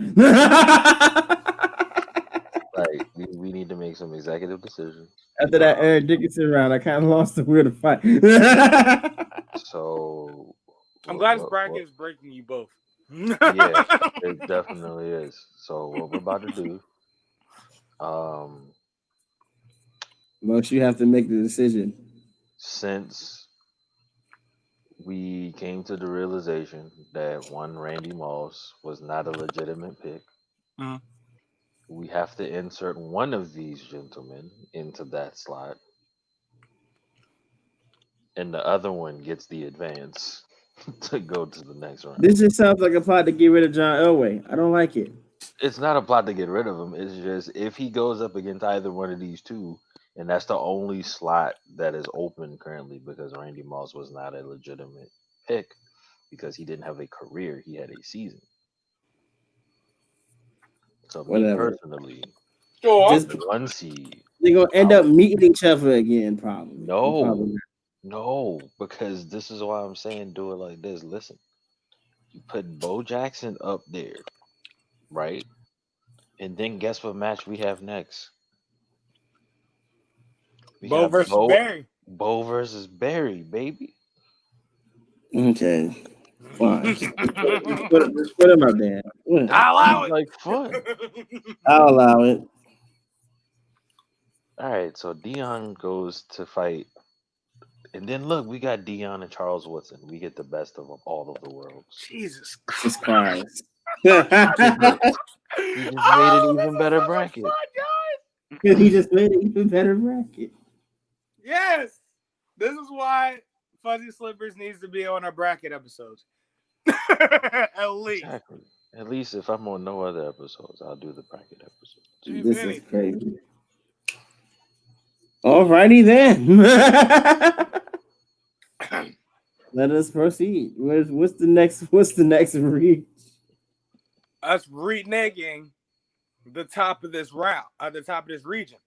Like, we need to make some executive decisions. After that Eric Dickinson round, I kind of lost the will to fight. So I'm glad this bracket is breaking you both. Yeah, it definitely is. So what we're about to do, Most you have to make the decision. since we came to the realization that one Randy Moss was not a legitimate pick, we have to insert one of these gentlemen into that slot, and the other one gets the advance to go to the next round. This just sounds like a plot to get rid of John Elway. I don't like it. It's not a plot to get rid of him. It's just if he goes up against either one of these two, and that's the only slot that is open currently because Randy Moss was not a legitimate pick because he didn't have a career, he had a season. So me personally, Just one seed. they're gonna end up meeting each other again, probably. No, because this is why I'm saying do it like this. Listen, You put Bo Jackson up there, right? And then guess what match we have next? We Bo got versus Barry. Bo versus Barry, baby. Okay, fine. Just put him up there. I allow Sounds it. like fun. I'll allow it. All right, so Deion goes to fight, and then look, we got Deion and Charles Woodson. We get the best of all of the worlds. Jesus Jesus Christ. He just made an even better bracket. Fun, guys. He just made an even better bracket. Yes, this is why Fuzzy Slippers needs to be on our bracket episodes. At least. Exactly. At least if I'm on no other episodes, I'll do the bracket episodes. This is crazy. Alrighty then. Let us proceed. What's the next read? Us reneging the top of this round, the top of this region.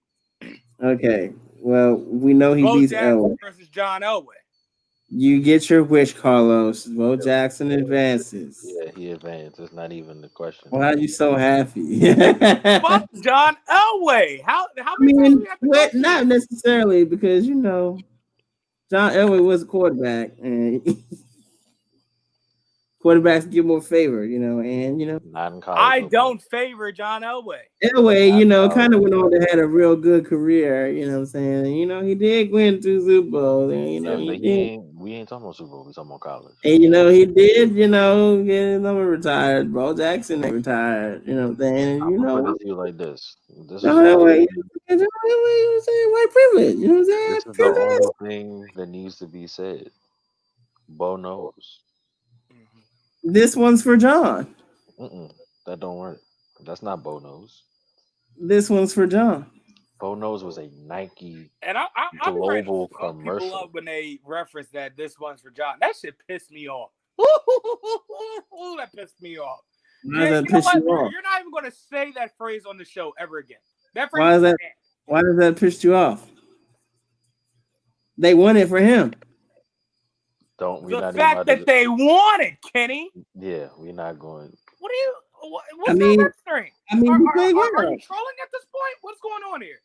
Okay. Well, we know he beats Elway versus John Elway. You get your wish, Carlos. Bo Jackson advances. Yeah, he advanced. It's not even the question. Why are you so happy? Fuck John Elway. How many times do we have to go through? Not necessarily, because John Elway was a quarterback, and quarterbacks get more favor, Not in college I football. don't favor John Elway. Elway, kind of went on to have a real good career. You know what I'm saying? He did win 2 Super Bowls. And, but he did. We ain't talking about Super Bowl. We talking about college. And he did. Get his number retired. Bo Jackson ain't retired. You know what I'm saying? I'm gonna put it to you like this. John Elway was saying white privilege. You know what I'm saying? This is the only thing that needs to be said. Bo knows. This one's for John. That don't work. That's not Bo knows. This one's for John. Bo knows was a Nike and I'm global fuck commercial. People up when they reference that this one's for John. That shit pissed me off. Ooh, that pissed me off. Why does that piss you off? You're not even going to say that phrase on the show ever again. That phrase Why does that piss you off? They won it for him. The fact that they won it, Kenny. Yeah, we're not going. What's that string? Are you trolling at this point? What's going on here?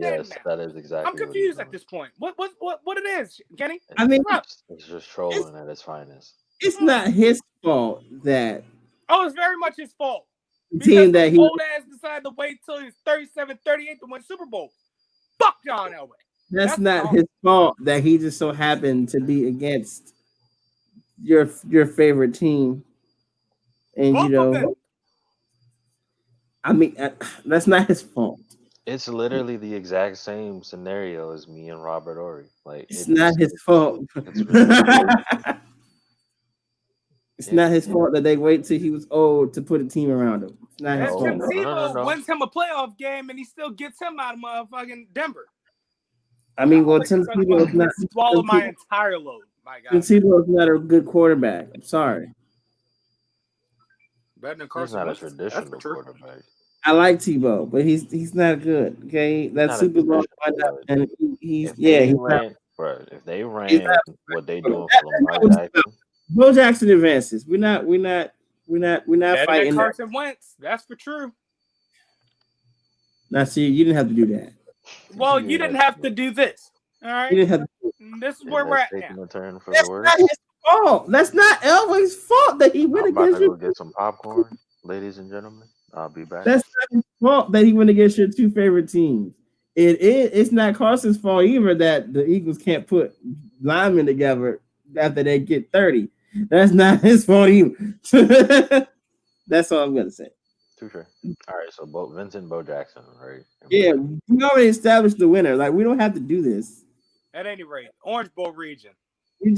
Yes, that is exactly. I'm confused at this point. What it is, Kenny? It's just trolling at its finest. It's not his fault that. Oh, it's very much his fault. Team that he old ass decided to wait till he's 37, 38 to win Super Bowl. Fuck John Elway. That's not his fault that he just so happened to be against your favorite team, and that's not his fault. It's literally the exact same scenario as me and Robert Ory. It's not his fault. It's not his fault that they wait till he was old to put a team around him. It's not his fault. Tim Tebow wins him a playoff game, and he still gets him out of motherfucking Denver. Tim Tebow is not swallow my entire load. My God, Tim Tebow is not a good quarterback. I'm sorry. Better than Carson. He's not a traditional quarterback. I like Tebow, but he's not good. Okay, that's Super Bowl, and he's not. Bro, if they ran what they doing for Lamar Jackson, Bo Jackson advances. We're not fighting Carson Wentz. That's for true. Now, see, you didn't have to do that. Well, you didn't have to do this. All right. You didn't have to. This is where we're at now. That's not his fault. That's not Elway's fault that he went against you. Go get some popcorn, ladies and gentlemen. I'll be back. That's not his fault that he went against your 2 favorite teams. It's not Carson's fault either that the Eagles can't put linemen together after they get 30. That's not his fault either. That's all I'm gonna say. Too sure. All right, so Vincent Bo Jackson, right? Yeah, we already established the winner. We don't have to do this. At any rate, Orange Bowl region. You're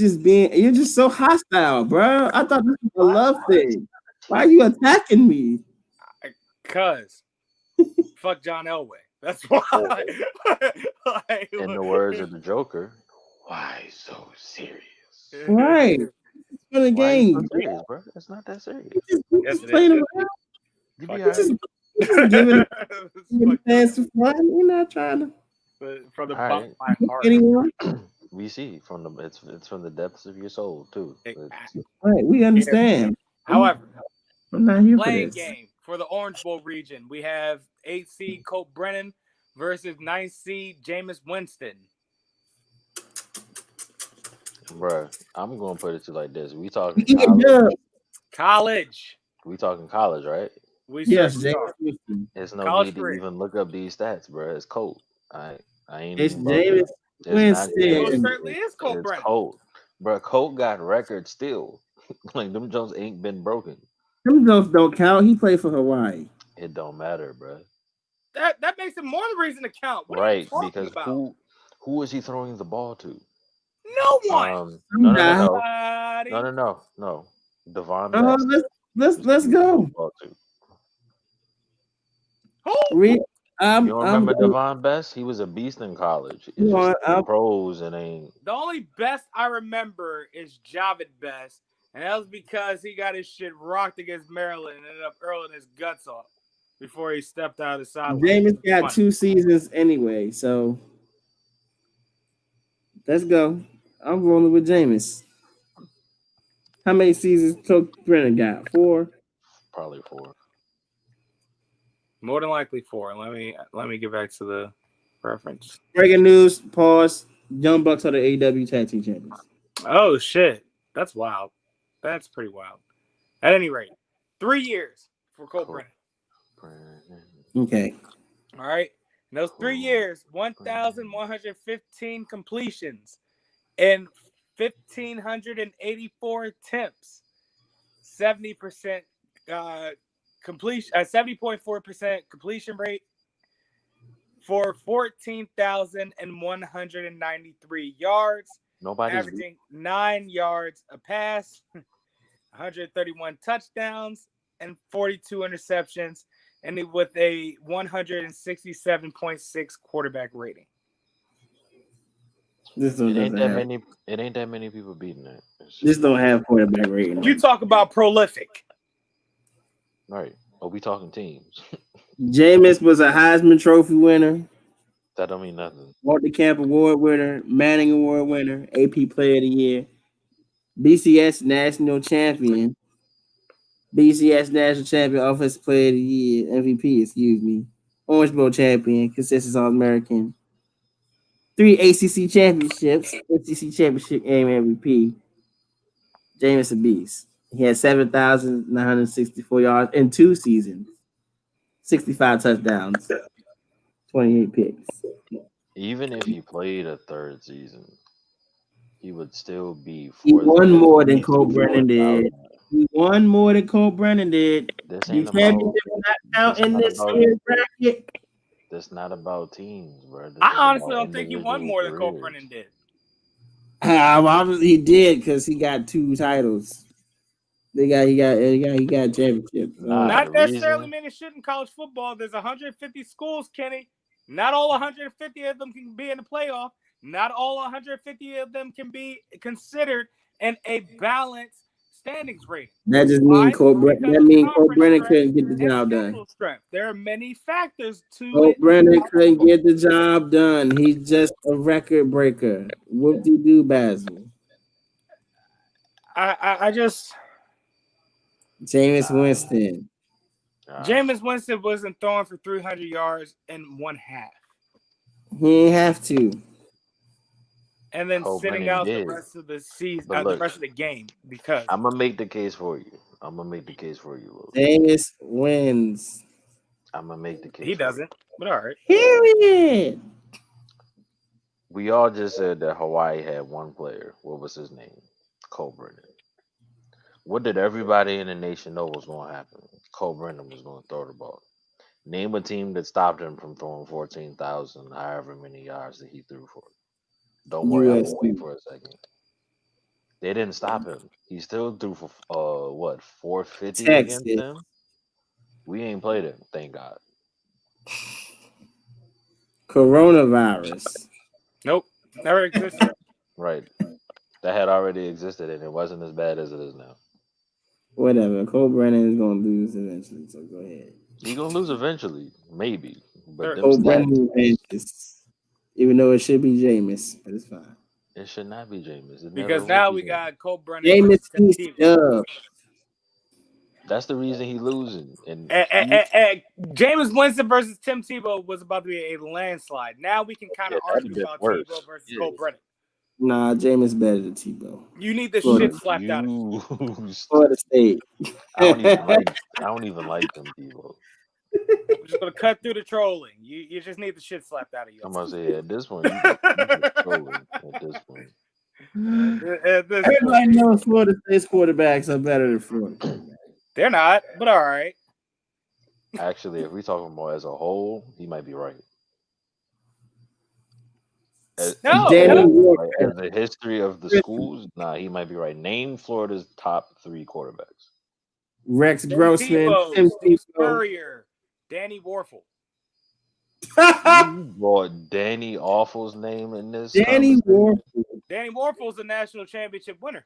just so hostile, bro. I thought this was a love thing. Why are you attacking me? Cause fuck John Elway. That's why. In the words of the Joker, why so serious? Right. It's for the game. So serious, bro? It's not that serious. Just playing around. Just giving fans to fun. We're not trying to. From the bottom of my heart. Anyone? We see from the it's from the depths of your soul too. All right, we understand. However, I'm not here for playing this. game for the Orange Bowl region, we have 8 seed Colt Brennan versus 9 seed Jameis Winston. Bruh, I'm gonna put it to you like this: we talking Yeah, college. yeah. College. We talking college, right? We Yes, certainly Jameis are. Winston. There's no College need to career. even look up these stats, bruh. It's cold. I ain't It's even bugging. Jameis It's not Winston. It most Jameis. certainly is Colt It's Brennan. cold, bruh. Colt got records still. Like them Jones ain't been broken. Them jokes don't count. He played for Hawaii. It don't matter, bruh. That makes it more the reason to count. What are you Right? talking Because about? who is he throwing the ball to? No one. No. Somebody. No. Devon Oh, Best. let's go. Who? You don't remember going- Devon Best? He was a beast in college. It's You know just what, pros and ain't. The only Best I remember is Javid Best, and that was because he got his shit rocked against Maryland and ended up earling his guts off before he stepped out of the sideline. Jameis got 2 seasons anyway, so let's go. I'm rolling with Jameis. How many seasons Coach Brennan got? 4? Probably 4. More than likely 4. Let me get back to the reference. Breaking news, pause. Young Bucks are the AEW Tag Team Champions. Oh shit. That's wild. That's pretty wild. At any rate, 3 years for Colt Brennan. Okay. All right. In those 3 years, 1,115 completions and 1,584 attempts, 70% completion, 70.4% completion rate for 14,193 yards, averaging 9 yards a pass, 131 touchdowns, and 42 interceptions, and with a 167.6 quarterback rating. It ain't that many people beating that. This don't have quarterback rating. You talk about prolific. Right. Are we talking teams? Jameis was a Heisman Trophy winner. That don't mean nothing. Walter Camp Award winner, Manning Award winner, AP Player of the Year, BCS National Champion, BCS National Champion, Offensive Player of the Year, MVP, excuse me, Orange Bowl Champion, Consensus All-American, 3 ACC Championships, ACC Championship Game MVP, Jameis a beast. He had 7,964 yards in 2 seasons, 65 touchdowns, 28 picks. Even if he played a 3rd season, he would still be. He won more than Colt Brennan did. He won more than Colt Brennan did. This The ain't championship is not out in this year's bracket. That's not about teams, bro. I honestly don't think he won more than Colt Brennan did. Obviously he did because he got 2 titles. He got championships. Not necessarily mean it should in college football. There's 150 schools, Kenny. Not all 150 of them can be in the playoff. Not all 150 of them can be considered in a balanced standings rating. That just means Colt Brennan couldn't get the job done. There are many factors to Colt Brennan couldn't get the job done. He's just a record breaker. What do you do, Basil? I just Jameis Winston. Jameis Winston wasn't throwing for 300 yards in 1 half. He didn't have to. And then sitting out the rest of the season, the rest of the game, because I'm gonna make the case for you. Jameis wins. I'm gonna make the case. He doesn't, but all right. Period. We all just said that Hawaii had one player. What was his name? Colt Brennan. What did everybody in the nation know was going to happen? Colt Brennan was going to throw the ball. Name a team that stopped him from throwing 14,000, however many yards that he threw for. Don't worry, I'm going to wait for a second. They didn't stop him. He still threw for, 450 against them? We ain't played him, thank God. Coronavirus. Nope, never existed. Right. That had already existed, and it wasn't as bad as it is now. Whatever. Colt Brennan is going to lose eventually, so go ahead. He's going to lose eventually, maybe. But Colt Brennan loses, even though it should be Jameis, but it's fine. It should not be Jameis. Because now we got Cole Brennan Jameis versus Tim East Tebow. That's the reason he's losing. And Jameis Winston versus Tim Tebow was about to be a landslide. Now we can kind of argue about Tebow versus Cole Brennan. Nah, Jameis better than Tebow. You need the shit slapped out of you. Florida State. I don't even like Tim Tebow. I'm just gonna cut through the trolling. You just need the shit slapped out of you. I'm gonna say at this point, you're trolling at this point. Everybody knows Florida State's quarterbacks are better than Florida. They're not, but all right. Actually, if we talking about as a whole, he might be right. As the history of the schools, he might be right. Name Florida's top 3 quarterbacks. Rex Grossman, Tim Spurrier, Danny Warfel. You brought Danny Awful's name in this. Danny Warfel. Danny Warfel's a national championship winner.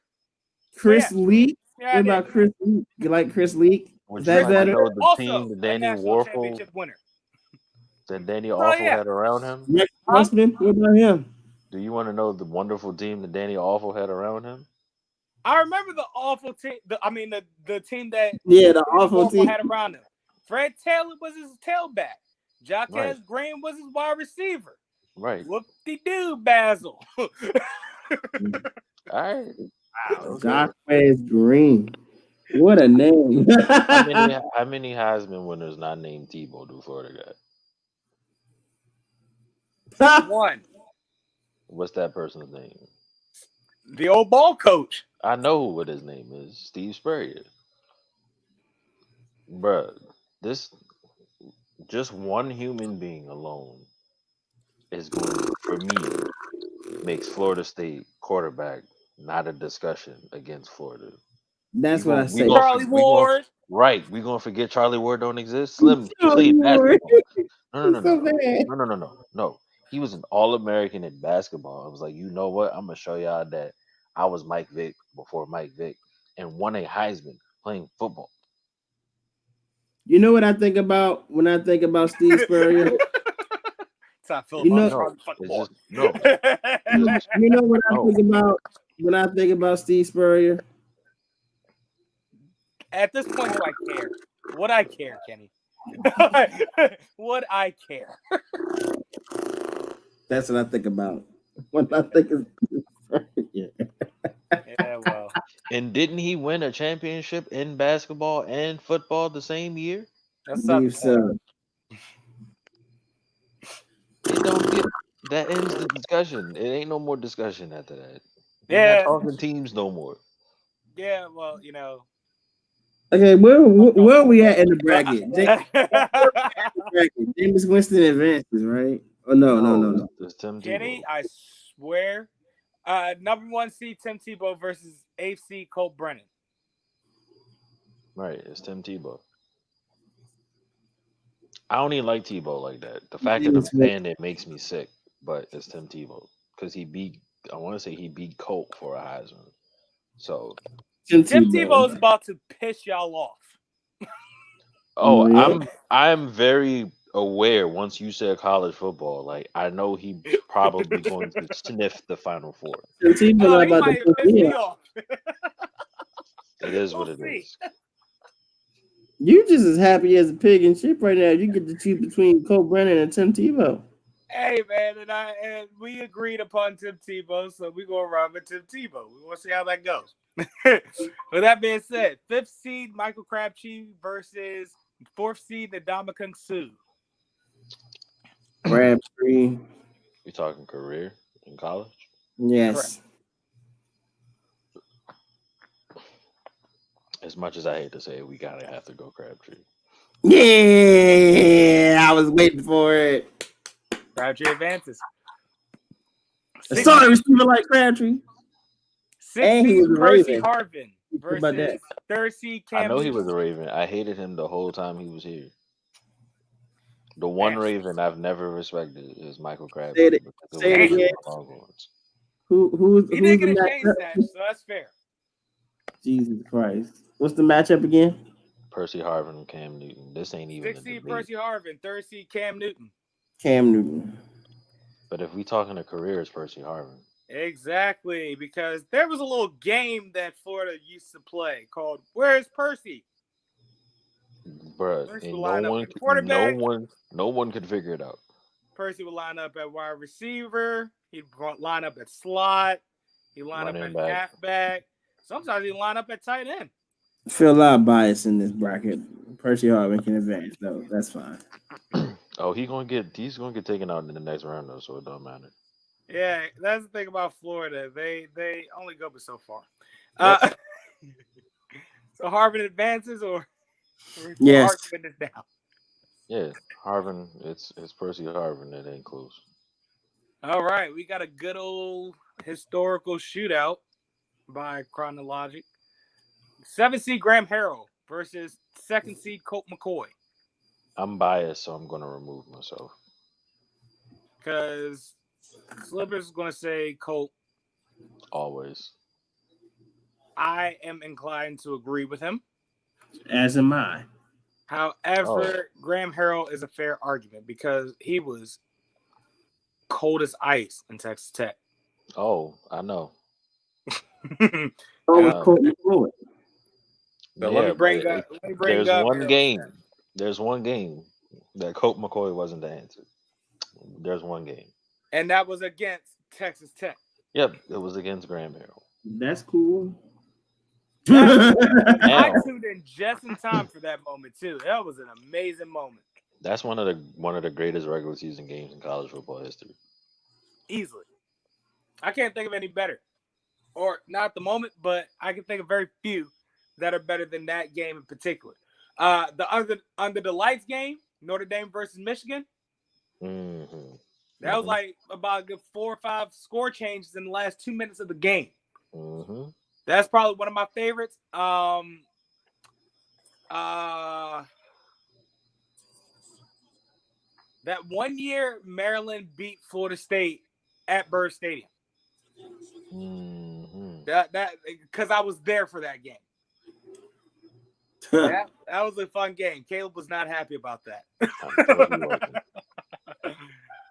Chris Leak. What about Chris Leak? You like Chris Leak? Is that better? Also, the Danny Warfel winner. That Danny Awful had around him. Rex Grossman. What about him? Do you want to know the wonderful team that Danny Awful had around him? I remember the awful team. The team that the awful team had around him. Fred Taylor was his tailback. Jaquez Green was his wide receiver. Right. Whoop-de-doo, Basil. All right. Jaquez Green. What a name. How many Heisman winners not named Tebow do Florida got? One. What's that person's name? The old ball coach. I know what his name is. Steve Spurrier. Bruh, this just one human being alone is going, for me, makes Florida State quarterback not a discussion against Florida. That's what I say. Charlie Ward. Right. We're going to forget Charlie Ward don't exist. Slim played basketball. No. He was an All-American in basketball. I was like, you know what? I'm going to show y'all that I was Mike Vick before Mike Vick and won a Heisman playing football. You know what I think about when I think about Steve Spurrier? You know what I think about when I think about Steve Spurrier? At this point, do I care? Would I care, Kenny? Would I care? That's what I think about when I think of Steve Spurrier. Yeah, well. And didn't he win a championship in basketball and football the same year? That's not so. That ends the discussion. It ain't no more discussion after that. We're not talking teams no more. Yeah, well, you know. Okay, where are we at in the bracket? Jameis Winston advances, right? Oh no. It's Tim Tebow. Kenny, I swear. Number 1 seed Tim Tebow versus 8th seed Cole Brennan. Right, it's Tim Tebow. I don't even like Tebow like that. The fact that I'm saying it makes me sick, but it's Tim Tebow because he beat Colt for a Heisman. So Tim Tebow is about to piss y'all off. I'm very aware once you said college football, like I know he probably going to sniff the Final Four. Tim Tebow about to piss me off. It is what it is. You just as happy as a pig in shit right now. You get to choose between Cole Brennan and Tim Tebow. Hey man, and we agreed upon Tim Tebow, so we're gonna run with Tim Tebow. We want to see how that goes. With that being said, 5th seed Michael Crabtree versus 4th seed Ndamukong Suh. Crabtree. You talking career in college? Yes. Correct. As much as I hate to say it, we gotta have to go Crabtree. Yeah, I was waiting for it. Crabtree advances. Sorry, receiver like Crabtree. 6th seed Percy Harvin versus 3rd seed Cam. I know he was a Raven. I hated him the whole time he was here. The one Raven I've never respected is Michael Crabtree. Say it again. Who's he didn't get a chain snatch, so that's fair. Jesus Christ. What's the matchup again? Percy Harvin and Cam Newton. This ain't even 6th seed Percy Harvin, 3rd seed Cam Newton. Cam Newton. But if we talking a career, it's Percy Harvin. Exactly, because there was a little game that Florida used to play called "Where's Percy?" Bruh, Percy would and line up at quarterback. no one could figure it out. Percy would line up at wide receiver. He'd line up at slot. He'd line up Running at back. halfback. Sometimes he'd line up at tight end. I feel a lot of bias in this bracket. Percy Harvin can advance, though. That's fine. Oh, he's gonna get taken out in the next round though, so it don't matter. Yeah, that's the thing about Florida. They only go but so far. Yep. So Harvin advances, or Yes. Harvin is down. Yeah, Harvin. It's Percy Harvin. It ain't close. All right, we got a good old historical shootout by chronologic. 7th seed Graham Harrell versus 2nd seed Colt McCoy. I'm biased, so I'm gonna remove myself. Because Slipper's going to say Colt. Always. I am inclined to agree with him. As am I. However, Graham Harrell is a fair argument because he was cold as ice in Texas Tech. Oh, I know. Colt McCoy. So let me bring up. There's one game that Colt McCoy wasn't the answer. There's one game. And that was against Texas Tech. Yep, it was against Graham Harrell. That's cool. I tuned in just in time for that moment too. That was an amazing moment. That's one of the greatest regular season games in college football history. Easily. I can't think of any better. Or not at the moment, but I can think of very few that are better than that game in particular. The under the lights game, Notre Dame versus Michigan. Mm-hmm. That was like about a good 4 or 5 score changes in the last 2 minutes of the game. Mm-hmm. That's probably one of my favorites. That one year Maryland beat Florida State at Bird Stadium. Mm-hmm. That because I was there for that game. that was a fun game. Caleb was not happy about that.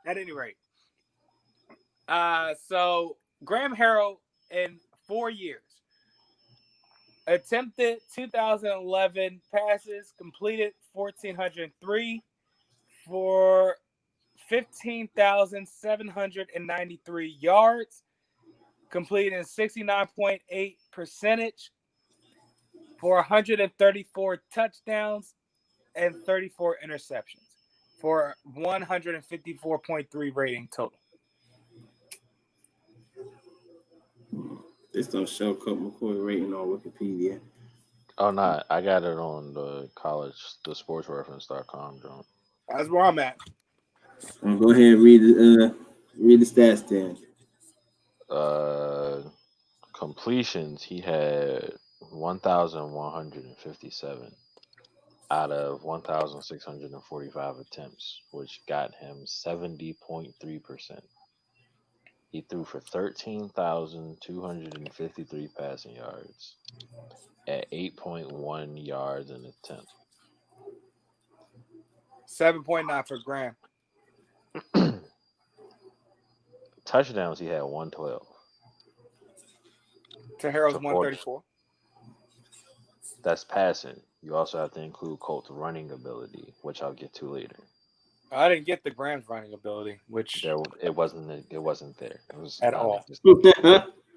At any rate. So Graham Harrell in 4 years attempted 2011 passes, completed 1,403 for 15,793 yards, completing 69.8% for 134 touchdowns and 34 interceptions for 154.3 rating total. This don't show Colt McCoy rating on Wikipedia. Oh, no, I got it on the sportsreference.com, John. That's where I'm at. Go ahead and read the stats then. Completions, he had 1,157 out of 1,645 attempts, which got him 70.3%. He threw for 13,253 passing yards at 8.1 yards an attempt. 7.9 for Graham. Touchdowns, he had 112. To Harrell's 134. That's passing. You also have to include Colt's running ability, which I'll get to later. I didn't get the Graham's running ability, which it wasn't there. It was at all.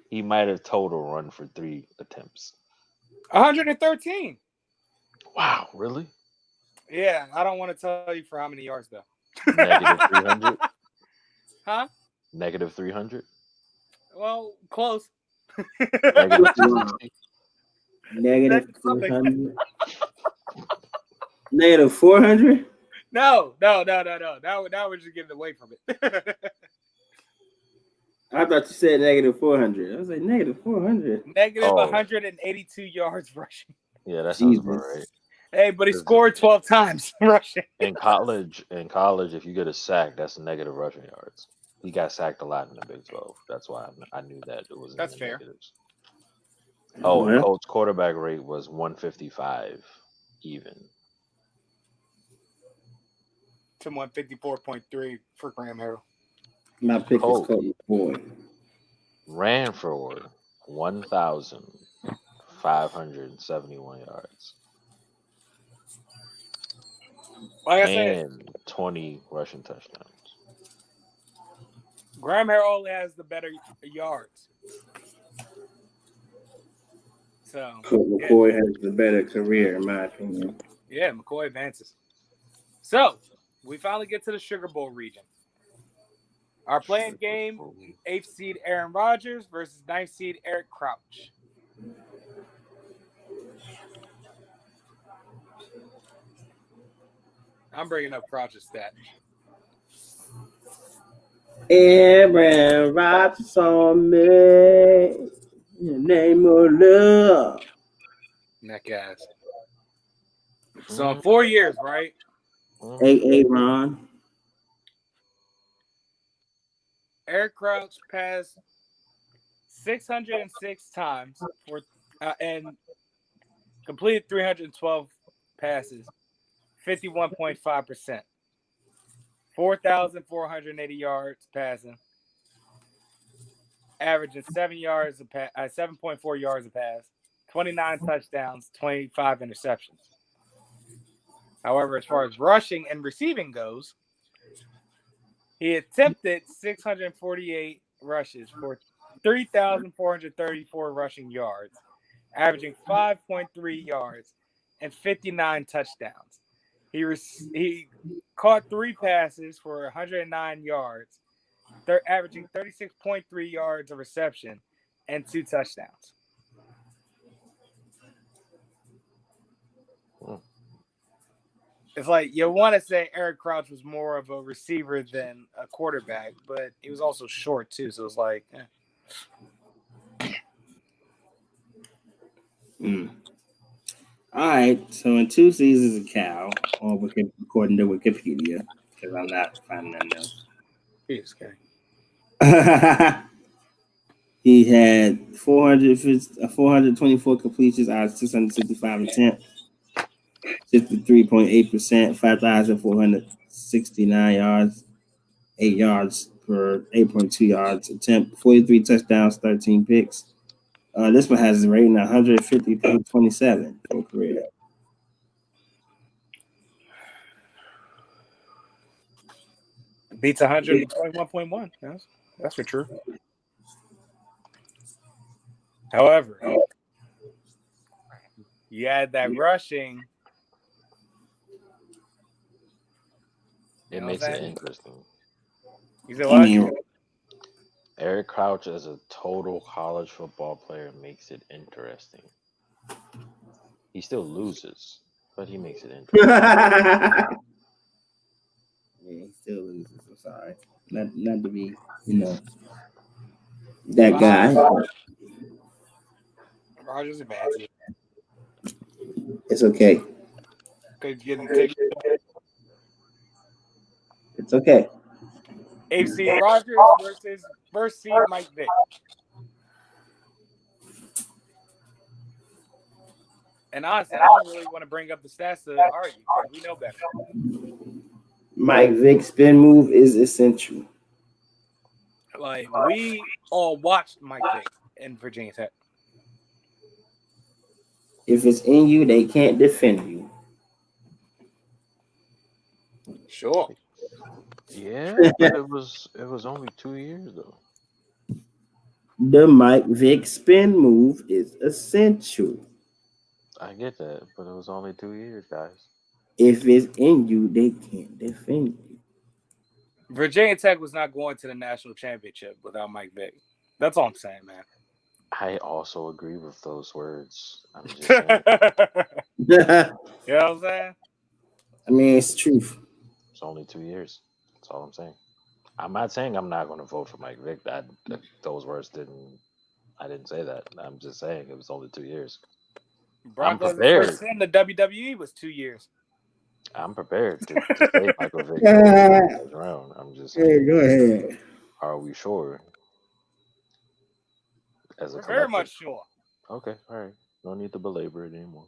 He might have total run for 3 attempts. 113. Wow, really? Yeah, I don't want to tell you for how many yards though. Negative 300. Huh? Negative 300. Well, close. Negative 200. Negative 400. Negative 400. No. Now we're just getting away from it. I thought you said negative 400. I was like, negative 400. Negative 182 yards rushing. Yeah, that sounds about right. Hey, but he scored 12 times rushing. In college, if you get a sack, that's negative rushing yards. He got sacked a lot in the Big 12. That's why I knew that it was. That's fair. Negatives. Oh, and Colt's quarterback rate was 155 even. To 154.3 for Graham Harrell. My pick is Colt McCoy. ran for 1,571 yards Like I said, and 20 rushing touchdowns. Graham Harrell only has the better yards. So McCoy has the better career, in my opinion. yeah, McCoy advances. So we finally get to the Sugar Bowl region. Our playing game: 8th seed Aaron Rodgers versus 9th seed Eric Crouch. I'm bringing up Crouch's stat. Aaron Rodgers on me. Name of love. Neck ass. So in 4 years, right? Hey, Ron. Eric Crouch passed 606 times and completed 312 passes, 51.5%. 4,480 yards passing, averaging 7.4 yards a pass, 29 touchdowns, 25 interceptions. However, as far as rushing and receiving goes, he attempted 648 rushes for 3,434 rushing yards, averaging 5.3 yards and 59 touchdowns. He caught 3 passes for 109 yards, averaging 36.3 yards of reception and 2 touchdowns. It's like you want to say Eric Crouch was more of a receiver than a quarterback, but he was also short too. So it's like, All right. So in 2 seasons of Cal, according to Wikipedia, because I'm not finding nothing else. he's okay. He had 424 completions out of 665 attempts, 53.8%, 5,469 yards, 8 yards per 8.2 yards attempt, 43 touchdowns, 13 picks. This one has a rating 150.27 for career. Beats 121.1. That's for true. However, you add that rushing. It makes it interesting. Eric Crouch as a total college football player makes it interesting. He still loses, but he makes it interesting. Yeah, he still loses. I'm sorry. Not to be, that guy. Rodgers advances. It's okay. It's okay. AFC Rodgers versus first seed Mike Vick. And honestly, I don't really want to bring up the stats to argue because we know better. Mike Vick's spin move is essential. Like, we all watched Mike Vick in Virginia Tech. If it's in you, they can't defend you. Sure. Yeah, but it was only 2 years though. The Mike Vick spin move is essential. I get that, but it was only 2 years, guys. If it's in you, they can't defend you. Virginia Tech was not going to the national championship without Mike Vick. That's all I'm saying, man. I also agree with those words. I'm just saying. You know what I'm saying? I mean, it's truth. It's only 2 years. That's all I'm saying. I'm not saying I'm not going to vote for Mike Vick. Those words I didn't say that. I'm just saying it was only 2 years. Broncos first in the WWE was 2 years. I'm prepared to say Michael Vick goes around. I'm just saying. Hey, go ahead. Are we sure? We're very much sure. Okay, all right. No need to belabor it anymore.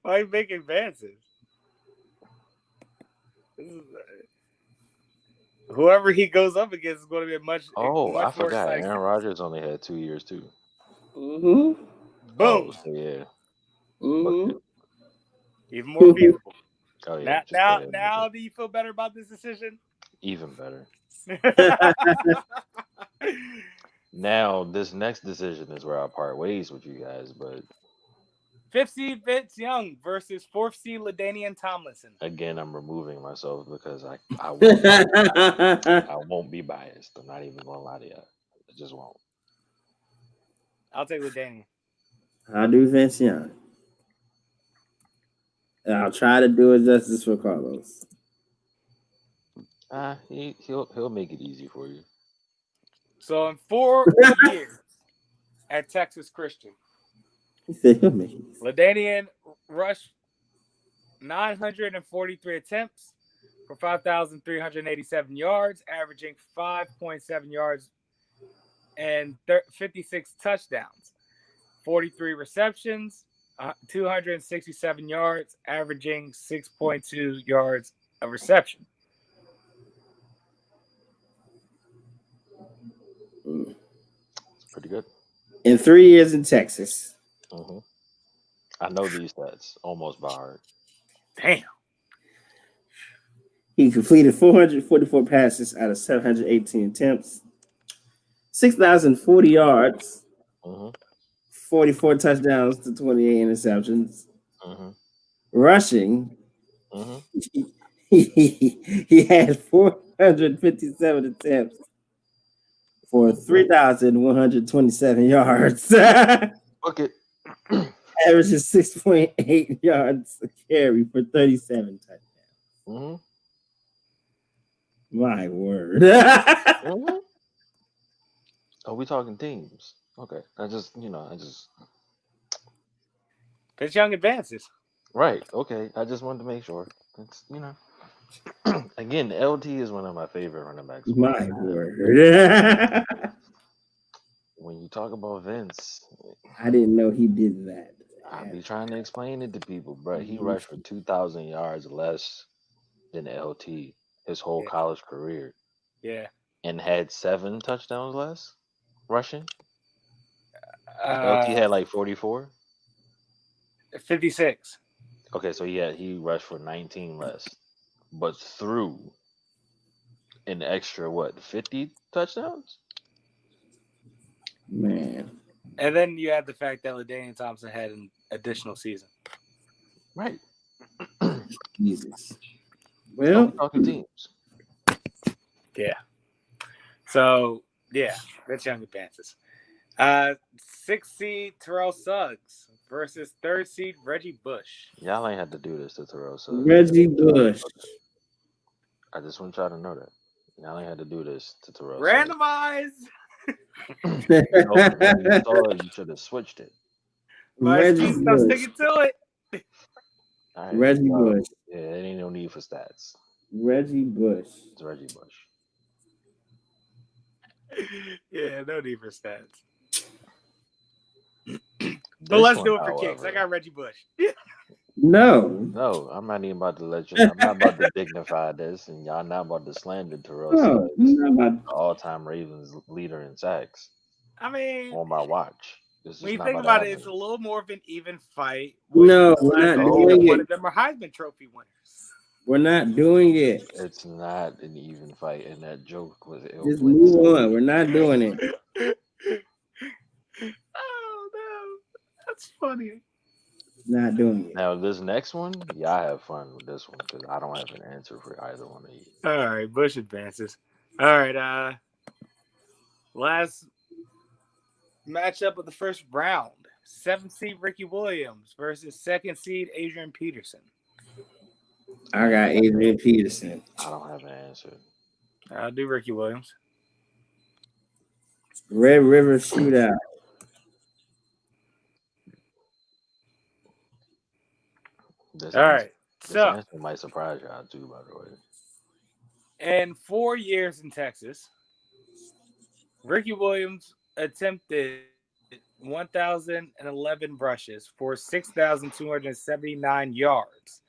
Why are you making advances? Whoever he goes up against is going to be much I more forgot. exciting. Aaron Rodgers only had 2 years too. Mm-hmm. Boom. So yeah. Mm-hmm. Even more feasible. Oh yeah. Now, do you feel better about this decision? Even better. Now, this next decision is where I part ways with you guys, but 5th seed Vince Young versus 4th seed LaDainian Tomlinson. again, I'm removing myself because I won't be biased. I'm not even gonna lie to you. I just won't. I'll take LaDainian. I'll do Vince Young. And I'll try to do it justice for Carlos. He'll make it easy for you. So in 4 years at Texas Christian, He said he'll make it. LaDainian rushed 943 attempts for 5,387 yards, averaging 5.7 yards and 56 touchdowns. 43 receptions, 267 yards, averaging 6.2 yards a reception. It's pretty good. In 3 years in Texas. Mm-hmm. I know these stats almost by heart. Damn. He completed 444 passes out of 718 attempts, 6,040 yards, 44 touchdowns to 28 interceptions. Rushing, he had 457 attempts for 3,127 yards. Bucket. Averages 6.8 yards a carry for 37 touchdowns. My word. Are we talking teams? Okay. I just Vince Young advances. Right. Okay. I just wanted to make sure. It's again, LT is one of my favorite running backs. My word. When you talk about Vince, I didn't know he did that. I be trying to explain it to people, bro. He rushed for 2,000 yards less than LT his whole college career. Yeah. And had 7 touchdowns less rushing. LT had like 44. 56. Okay, so he rushed for 19 less, but threw an extra 50 touchdowns? Man. And then you add the fact that LaDainian Thompson had an additional season. Right. Jesus. Well, talking teams. Yeah. So, Vince Young advances. 6th seed Terrell Suggs versus 3rd seed Reggie Bush. Y'all ain't had to do this to Terrell Suggs. Reggie Bush. I just want y'all to know that. Y'all ain't had to do this to Terrell Randomize. Suggs. You should have switched it. Reggie Bush. Sticking to it. Right, Reggie Bush. Yeah, there ain't no need for stats. Reggie Bush. It's Reggie Bush. Yeah, no need for stats. But let's do it for kicks. I got Reggie Bush. No, I'm not even about to let you. I'm not about to dignify this, and y'all not about to slander Terrell Suggs, all-time Ravens leader in sacks. I mean, on my watch. When you think about it, it's a little more of an even fight. No, we're not doing it. One of them are Heisman Trophy winners. We're not doing it. It's not an even fight, and that joke was ill. Just move on. We're not doing it. Oh no, that's funny. Not doing it. Now this next one, y'all have fun with this one because I don't have an answer for either one of you. All right, Bush advances. All right, last matchup of the first round: 7th seed Ricky Williams versus 2nd seed Adrian Peterson. I got Adrian Peterson. I don't have an answer. I'll do Ricky Williams. Red River Shootout. This All right. This answer might surprise y'all too, by the way. In 4 years in Texas, Ricky Williams attempted 1,011 rushes for 6,279 yards,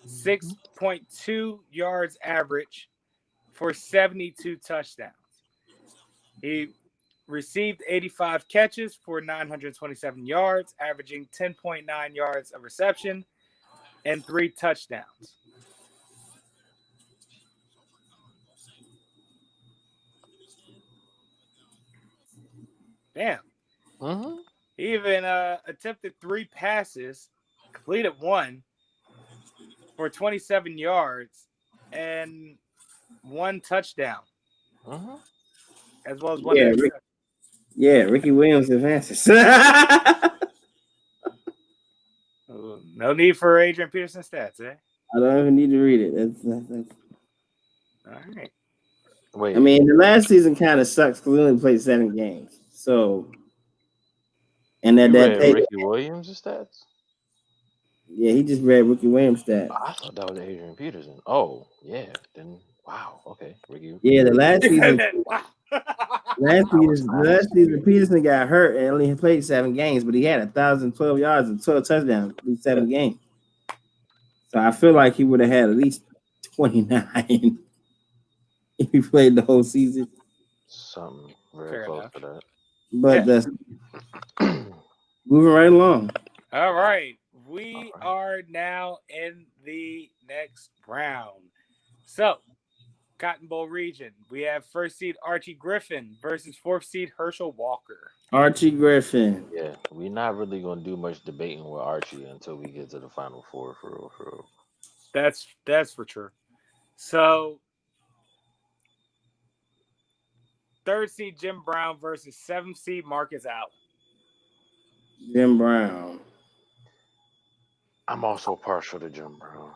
6.2 yards average, for 72 touchdowns. He received 85 catches for 927 yards, averaging 10.9 yards of reception and 3 touchdowns. Damn. Mm-hmm. He even attempted 3 passes, completed 1 for 27 yards and 1 touchdown, as well as 1 interception. Yeah, Ricky Williams advances. No need for Adrian Peterson stats, eh? I don't even need to read it. That's... All right. Wait. I mean, the last season kind of sucks because we only played 7 games. So, and that Ricky Williams' stats? Yeah, he just read Ricky Williams' stats. I thought that was Adrian Peterson. Oh, yeah. Then wow. Okay, Ricky. Yeah, the last season. Wow. last season, Peterson got hurt and only played 7 games, but he had 1,012 yards and 12 touchdowns in 7 games. So I feel like he would have had at least 29 if he played the whole season. Something very close to that. But that's moving right along. All right. We are now in the next round. So, Cotton Bowl region, we have first seed Archie Griffin versus 4th seed Herschel Walker. Archie Griffin. Yeah, we're not really going to do much debating with Archie until we get to the Final Four, for real. That's for sure. So, 3rd seed Jim Brown versus 7th seed Marcus Allen. Jim Brown. I'm also partial to Jim Brown.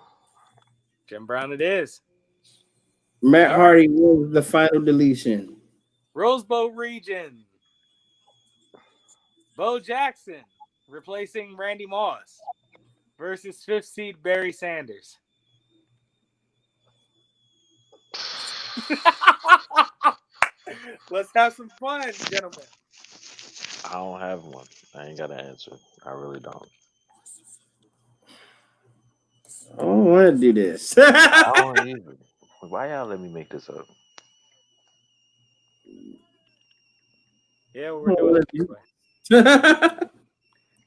Jim Brown it is. Matt Hardy was the final deletion. Rose Bowl region. Bo Jackson replacing Brandy Moss versus 5th seed Barry Sanders. Let's have some fun, gentlemen. I don't have one. I ain't got an answer. I really don't. I don't want to do this. I don't either. Why y'all let me make this up? Yeah, we're doing it this way.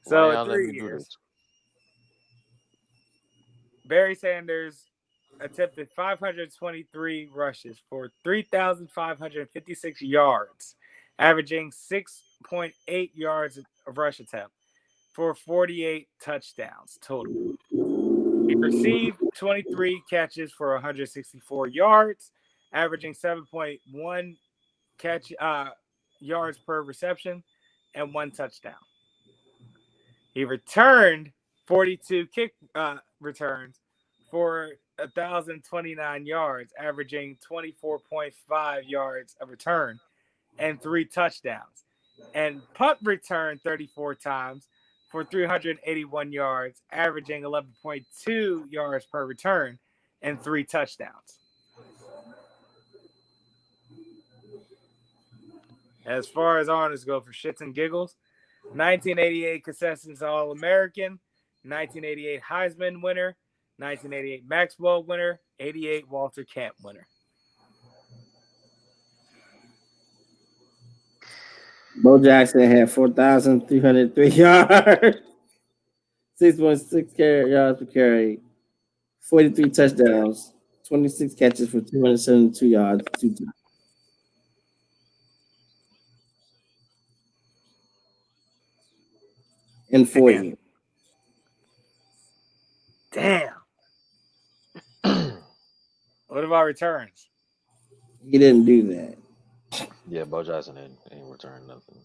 So 3 years. Barry Sanders attempted 523 rushes for 3,556 yards, averaging 6.8 yards of rush attempt for 48 touchdowns total. He received 23 catches for 164 yards, averaging 7.1 yards per reception and 1 touchdown. He returned 42 kick returns for 1,029 yards, averaging 24.5 yards of return and 3 touchdowns. And punt returned 34 times for 381 yards, averaging 11.2 yards per return and 3 touchdowns. As far as honors go for shits and giggles, 1988 Concessions All-American, 1988 Heisman winner, 1988 Maxwell winner, 88 Walter Camp winner. Bo Jackson had 4,303 yards, 6.6 yards per carry, 43 touchdowns, 26 catches for 272 yards, 2 touchdowns. In 4 years. Damn. What about returns? He didn't do that. Yeah, Bo Jackson ain't returned nothing.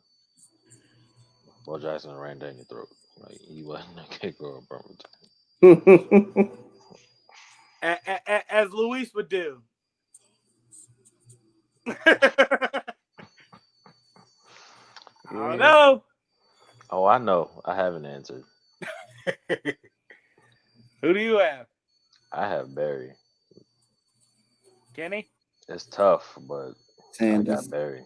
Bo Jackson ran down your throat. Like, he wasn't a kicker or a return. As Luis would do. I don't know. Oh, I know. I have an answer. Who do you have? I have Barry. Kenny? It's tough, but Sanders. I got Barry.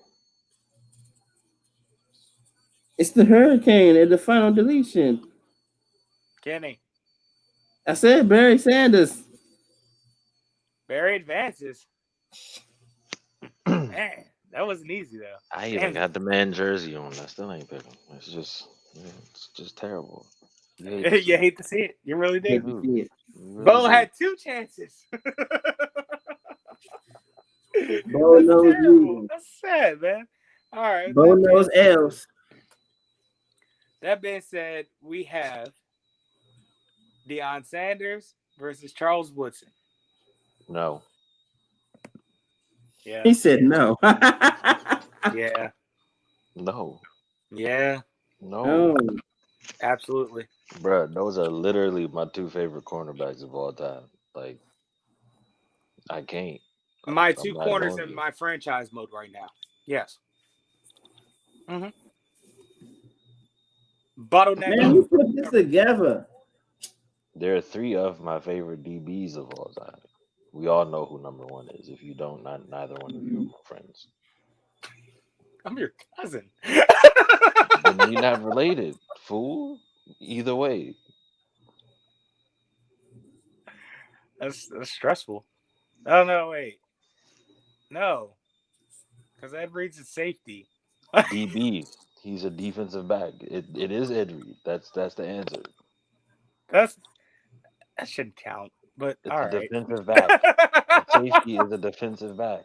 It's the Hurricane at the final deletion. Kenny. I said Barry Sanders. Barry advances. Man, that wasn't easy though. I even got the man jersey on. I still ain't pick him. It's just terrible. You hate to see it. You really do. Hate to see it. Bo had 2 chances. Bo knows you. That's sad, man. All right. Bo knows L's. That being said, we have Deion Sanders versus Charles Woodson. No. Yeah. He said no. Yeah. No. Yeah. No. Absolutely. Bruh, those are literally my 2 favorite cornerbacks of all time. Like, I can't. My I'm 2 not corners going in to. my franchise mode right now. Yes. Bottleneck. Man, who put this together? There are 3 of my favorite DBs of all time. We all know who number 1 is. If you don't, neither one of you are my friends. I'm your cousin. Then you're not related, fool. Either way. That's stressful. Oh, no, wait. No. Because Ed Reed's a safety. DB. He's a defensive back. It is Ed Reed. That's the answer. That shouldn't count. But It's all a right. defensive back. A safety is a defensive back.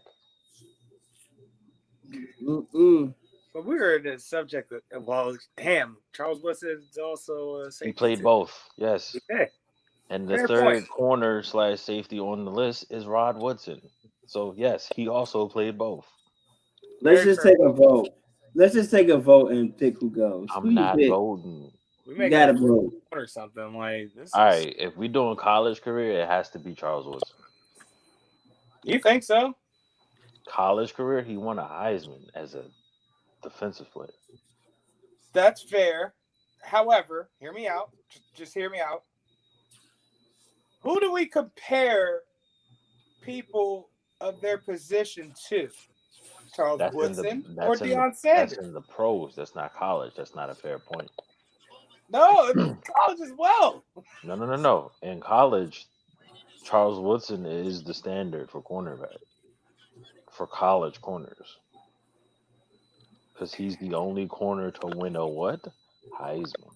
But we were the subject of, well, damn, Charles Woodson is also a safety. He played both, yes. Yeah. And the Fair third point. corner / safety on the list is Rod Woodson. So yes, he also played both. Let's just take a vote. Let's just take a vote and pick who goes. I'm not voting. We gotta vote or something like this. All right, if we're doing college career, it has to be Charles Woodson. You think so? College career, he won a Heisman as a defensive player. That's fair. However, hear me out. Just hear me out. Who do we compare people of their position to? Charles Woodson or Deion Sanders? That's in the pros. That's not college. That's not a fair point. No, it's college as well. No. In college, Charles Woodson is the standard for cornerback for college corners. Because he's the only corner to win a what? Heisman.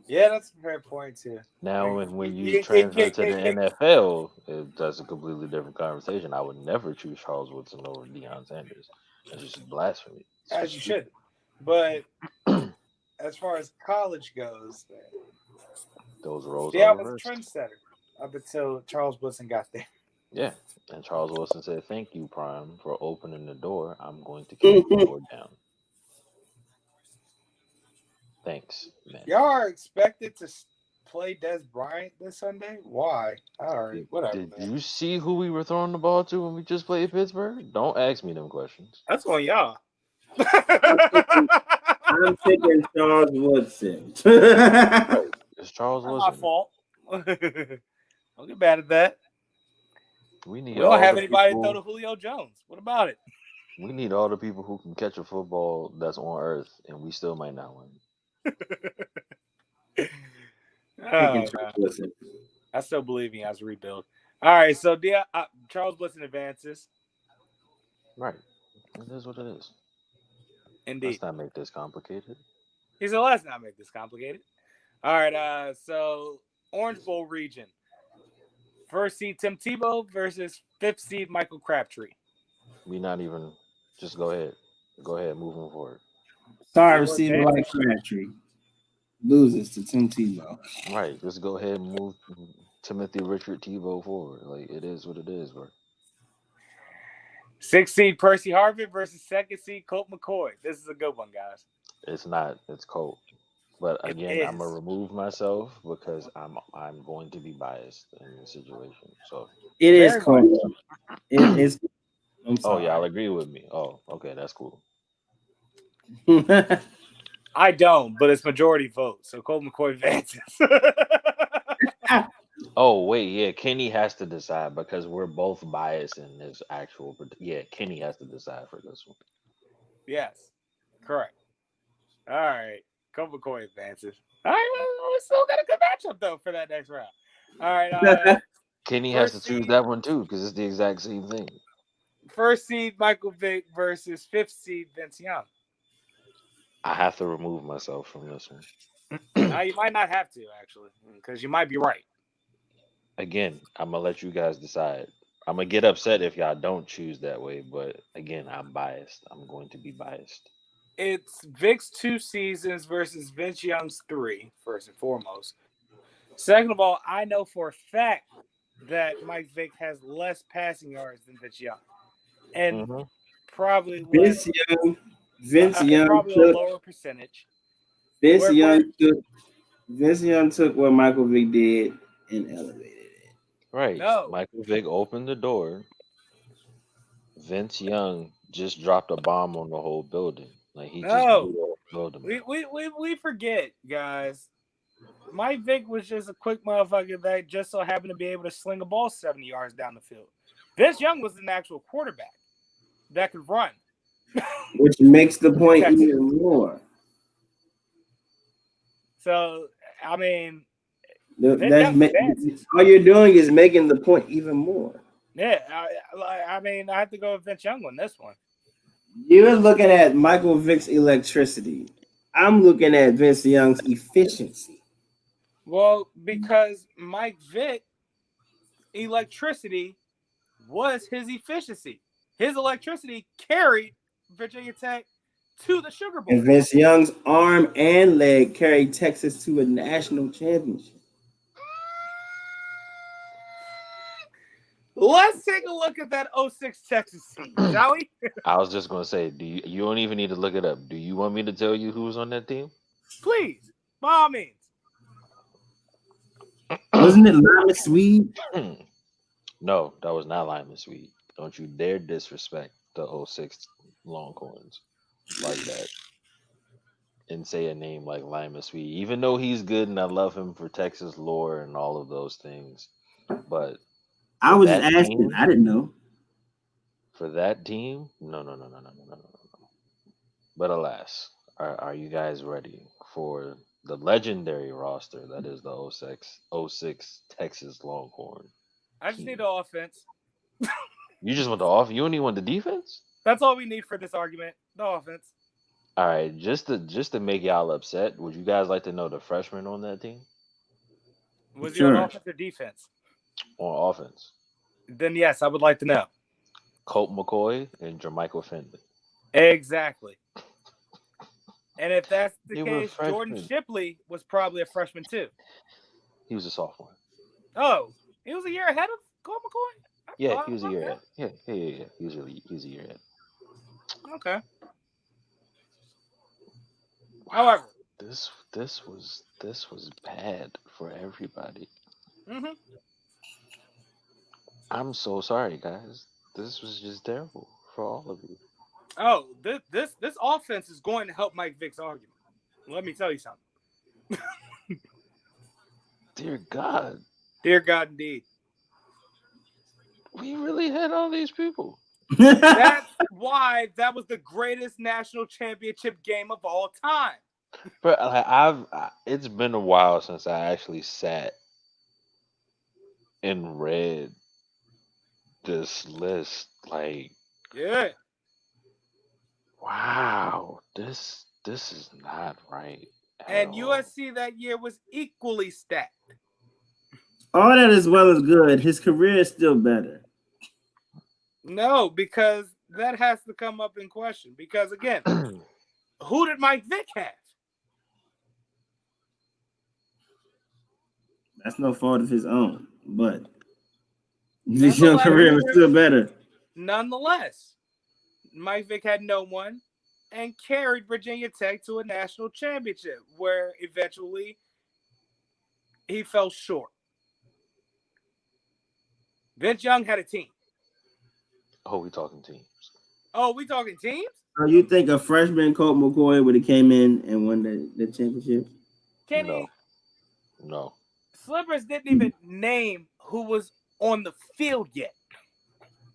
Yeah, that's a fair point too. Now, when you transfer to the NFL, that's a completely different conversation. I would never choose Charles Woodson over Deion Sanders. That's just blasphemy. As you should. But as far as college goes, those roles I are was a reversed. trendsetter up until Charles Woodson got there. Yeah, and Charles Woodson said, "Thank you, Prime, for opening the door. I'm going to keep the door down." Thanks, man. Y'all are expected to play Des Bryant this Sunday? Why? All right, whatever. Did you see who we were throwing the ball to when we just played Pittsburgh? Don't ask me them questions. That's on y'all. I'm picking Charles Woodson. Right. It's Charles Woodson. My fault. Don't get mad at that. We don't have anybody to throw to Julio Jones. What about it? We need all the people who can catch a football that's on earth, and we still might not win. I still believe he has to rebuild. All right, so Charles Woodson advances. Right. It is what it is. Indeed. Let's not make this complicated. He said, let's not make this complicated. All right, so Orange Bowl region. First seed Tim Tebow versus 5th seed Michael Crabtree. We not even. Just go ahead. Go ahead. Moving forward. Sorry, receiver like Crabtree loses to Tim Tebow. Right. Just go ahead and move Timothy Richard Tebow forward. Like, it is what it is, bro. 6th seed Percy Harvin versus 2nd seed Colt McCoy. This is a good one, guys. It's not. It's Colt. But again, I'm gonna remove myself because I'm going to be biased in the situation. So it is Colt. It is. Oh, y'all agree with me? Oh, okay, that's cool. I don't, but it's majority vote, so Colt McCoy advances. Oh wait, yeah, Kenny has to decide because we're both biased in this actual. Yeah, Kenny has to decide for this one. Yes, correct. All right. Colt McCoy advances. All right, we still got a good matchup, though, for that next round. All right. Kenny has to choose that one, too, because it's the exact same thing. First seed Michael Vick versus fifth seed Vince Young. I have to remove myself from this one. Now you might not have to actually, because you might be right. Again, I'm gonna let you guys decide. I'm gonna get upset if y'all don't choose that way, but again, I'm biased. I'm going to be biased. It's Vick's 2 seasons versus Vince Young's 3, first and foremost. Second of all, I know for a fact that Mike Vick has less passing yards than Vince Young. And probably less, Vince Young probably took, a lower percentage. Vince Young took what Michael Vick did and elevated it. Right. No. Michael Vick opened the door. Vince Young just dropped a bomb on the whole building. Like he just blew up the building. We forget, guys. Mike Vick was just a quick motherfucker that just so happened to be able to sling a ball 70 yards down the field. Vince Young was an actual quarterback that could run. Which makes the point even more. So, I mean, all you're doing is making the point even more. Yeah, I mean, I have to go with Vince Young on this one. You're looking at Michael Vick's electricity. I'm looking at Vince Young's efficiency. Well, because Mike Vick, electricity was his efficiency. His electricity carried Virginia Tech to the Sugar Bowl. And Vince Young's arm and leg carried Texas to a national championship. Let's take a look at that 06 Texas team, shall we? I was just gonna say, you don't even need to look it up. Do you want me to tell you who was on that team? Please, by all means. Wasn't it Lyman Swede? No, that was not Lyman Swede. Don't you dare disrespect the 06 Longhorns like that and say a name like Lyman Swede, even though he's good and I love him for Texas lore and all of those things. But I was just asking. I didn't know. For that team, no. But alas, are you guys ready for the legendary roster that is the 06 Texas Longhorn? I just need the offense. You just want the offense? You don't even want the defense? That's all we need for this argument. The offense. All right, just to make y'all upset, would you guys like to know the freshman on that team? Was he on offense or defense? On offense. Then yes, I would like to know. Colt McCoy and Jermichael Finley. Exactly. And if that's the case, Jordan Shipley was probably a freshman too. He was a sophomore. Oh, he was a year ahead of Colt McCoy? Yeah, he was a year ahead. Yeah. He was a year ahead. Okay. However, this was bad for everybody. Mm-hmm. I'm so sorry, guys. This was just terrible for all of you. Oh, this offense is going to help Mike Vick's argument. Let me tell you something. Dear God. Dear God, indeed. We really had all these people. That's why that was the greatest national championship game of all time. But it's been a while since I actually sat and read this list. Like, yeah. Wow, this is not right. And USC that year was equally stacked. All that as well as good. His career is still better. No, because that has to come up in question. Because again, who did Mike Vick have? That's no fault of his own, but his young career was still better. Nonetheless, Mike Vick had no one and carried Virginia Tech to a national championship where eventually he fell short. Vince Young had a team. Oh, we talking teams. Oh, we talking teams? So you think a freshman Colt McCoy would have came in and won the championship? No. Slippers didn't even name who was on the field yet.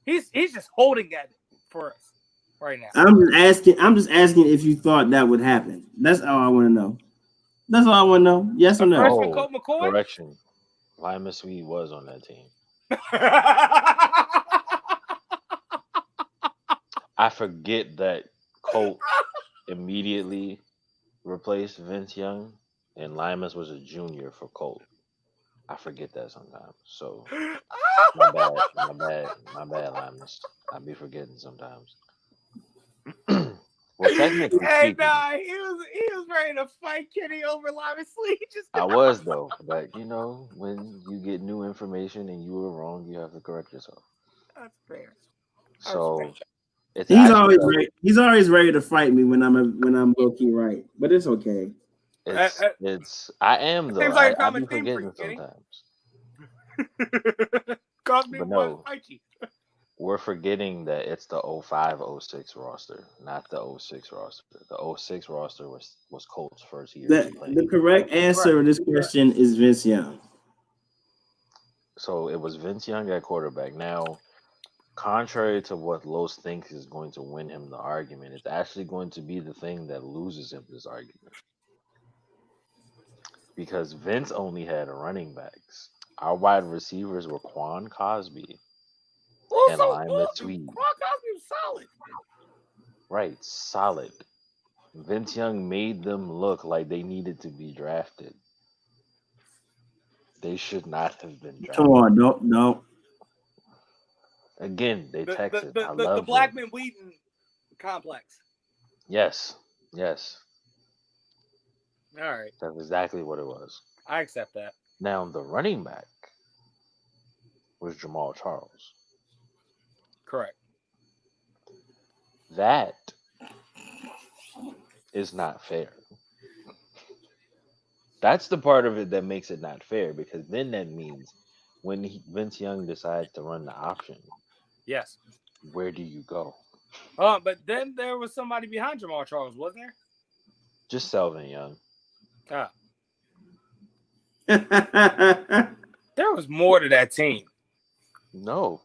He's just holding that for us right now. I'm just asking if you thought that would happen. That's all I want to know. That's all I want to know. Yes or no? Freshman Colt McCoy? Correction. Lyman Swede was on that team. I forget that Colt immediately replaced Vince Young, and Limas was a junior for Colt. I forget that sometimes. So my bad, Limas. I be forgetting sometimes. Well, technically Hey, speaking, nah, he was ready to fight Kenny over Lima Sleep. I was though. But when you get new information and you were wrong, you have to correct yourself. That's fair. So it's He's actually always ready. He's always ready to fight me when I'm low key right, but it's okay. I am though. Seems like a I common be theme for you, forgetting Kenny. sometimes. Cause me But one no, fight you. we're forgetting that it's the 05-06 roster, not the 06 roster. The 06 roster was Colt's first year playing. The correct answer to this question is Vince Young. So it was Vince Young at quarterback. Now, contrary to what Los thinks is going to win him the argument, it's actually going to be the thing that loses him this argument. Because Vince only had running backs. Our wide receivers were Quan Cosby and Lima Tweed. Quan Cosby was solid. Right, solid. Vince Young made them look like they needed to be drafted. They should not have been drafted. Come on, don't. Again, they Texas. I love the Blackman Wheaton complex. Yes. All right. That's exactly what it was. I accept that. Now, the running back was Jamal Charles. Correct. That is not fair. That's the part of it that makes it not fair, because then that means when Vince Young decides to run the option, yes, where do you go? But then there was somebody behind Jamal Charles, wasn't there? Just Selvin Young. There was more to that team. No.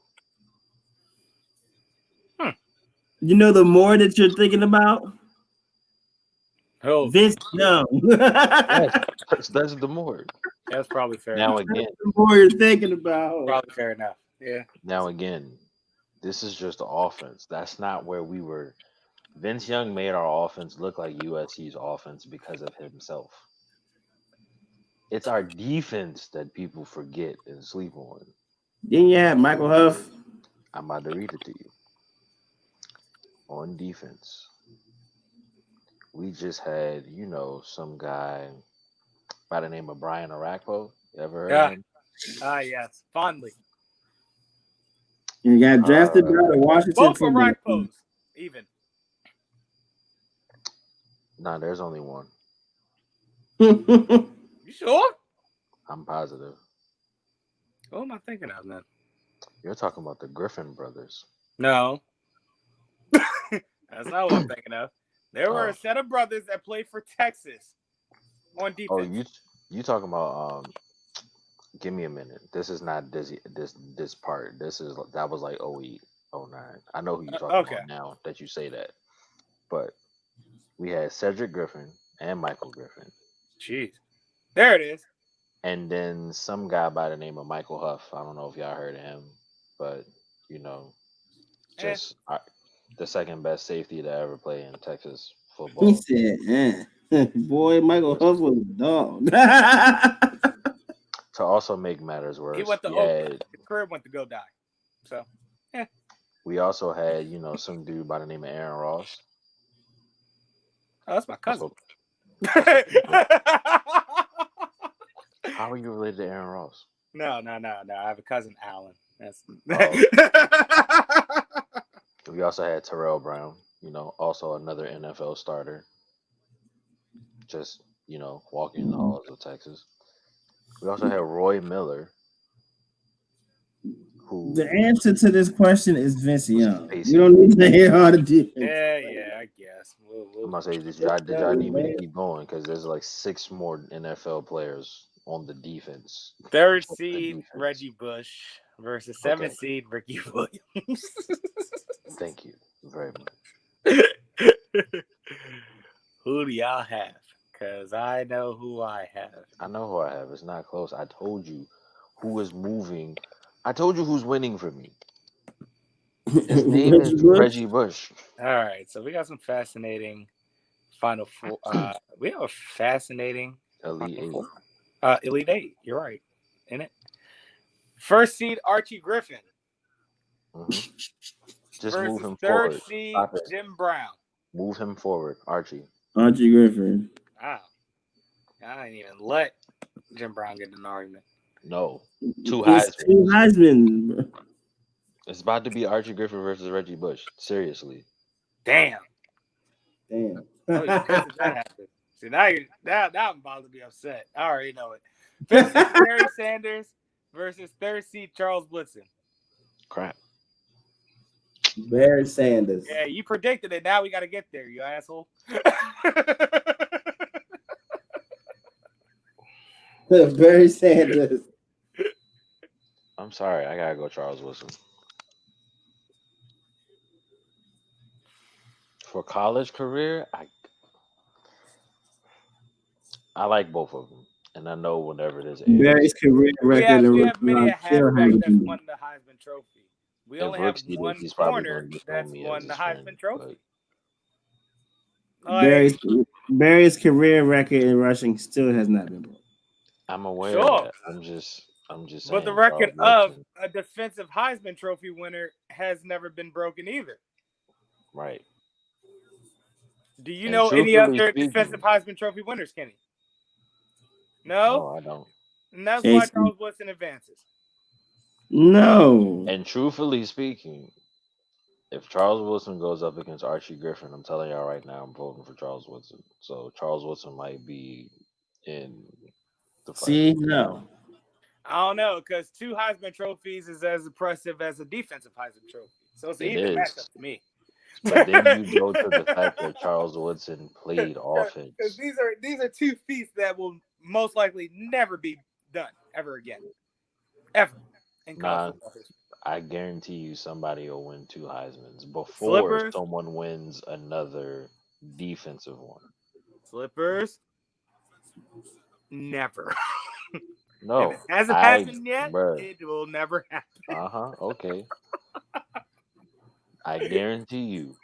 You know the more that you're thinking about? Oh, Vince Young. That's the more. That's probably fair. Now enough. again, the more you're thinking about. Probably fair enough. Yeah. Now again, this is just the offense. That's not where we were. Vince Young made our offense look like USC's offense because of himself. It's our defense that people forget and sleep on. Then you have Michael Huff. I'm about to read it to you. On defense, we just had, some guy by the name of Brian Arakpo. You ever heard of him? Yes, fondly. You got drafted by the Washington both Arakpos, even. Nah, there's only one. You sure? I'm positive. What am I thinking of, man? You're talking about the Griffin brothers. No. That's not what I'm thinking of. There were a set of brothers that played for Texas on defense. Oh, you talking about give me a minute. This is not this part. That was like 08, 09. I know who you're talking about now that you say that. But we had Cedric Griffin and Michael Griffin. Jeez. There it is. And then some guy by the name of Michael Huff. I don't know if y'all heard of him, but the second best safety to ever play in Texas football. He said, boy, Michael Huff was a dog. To also make matters worse, he went to Oakland. His career went to go die. So, we also had, some dude by the name of Aaron Ross. Oh, that's my cousin. How are you related to Aaron Ross? No. I have a cousin, Alan. That's. We also had Terrell Brown, also another NFL starter. Just, walking in the halls of Texas. We also had Roy Miller. Who the answer to this question is Vince Young. You don't need to hear all the defense. Yeah, I guess. I'm going to say, did y'all need me to keep going? Because there's like 6 more NFL players on the defense. 3rd seed, Reggie Bush versus 7th seed, Ricky Williams. Thank you very much. Who do y'all have? Because I know who I have. I know who I have. It's not close. I told you who is moving. I told you who's winning for me. His name Reggie is Bush? Reggie Bush. All right, so we got some fascinating Final Four. We have a fascinating Elite Final Eight. Four. Elite Eight. You're right, in it. First seed Archie Griffin Mhm. Just versus move him third forward. seed Stop it. Jim Brown. Move him forward, Archie. Archie Griffin. Wow, I didn't even let Jim Brown get an argument. No. Two It's Heisman. two Heisman. Bro. It's about to be Archie Griffin versus Reggie Bush. Seriously. Damn. Damn. I was pissed if that happened. See, now I'm about to be upset. I already know it. Fifth seed Barry Sanders versus third seed Charles Woodson. Crap. Barry Sanders. Yeah, you predicted it. Now we got to get there, you asshole. Barry Sanders. I'm sorry. I gotta go Charles Woodson. For college career, I like both of them. And I know whenever there's Barry's career we record. have many a halfback that's won the Heisman Trophy. We only have one he's probably corner going to that's me won as the his Heisman friend, Trophy. Barry's career record in rushing still has not been broken. I'm aware Sure. of that. I'm just saying. But the record of a defensive Heisman Trophy winner has never been broken either. Right. Do you know any other defensive Heisman Trophy winners, Kenny? No, I don't. And that's why Charles Woodson advances. No. And truthfully speaking, if Charles Woodson goes up against Archie Griffin, I'm telling y'all right now, I'm voting for Charles Woodson. So Charles Woodson might be in the fight. See, no. I don't know, because 2 Heisman trophies is as impressive as a defensive Heisman trophy. So it's an even matchup to me. But then you go to the fact that Charles Woodson played offense. Because these are 2 feats that will most likely never be done ever again. Ever. In college football history. I guarantee you somebody will win 2 Heismans before someone wins another defensive one. Slippers? Never. No. If it hasn't happened yet, it will never happen. Okay. I guarantee you.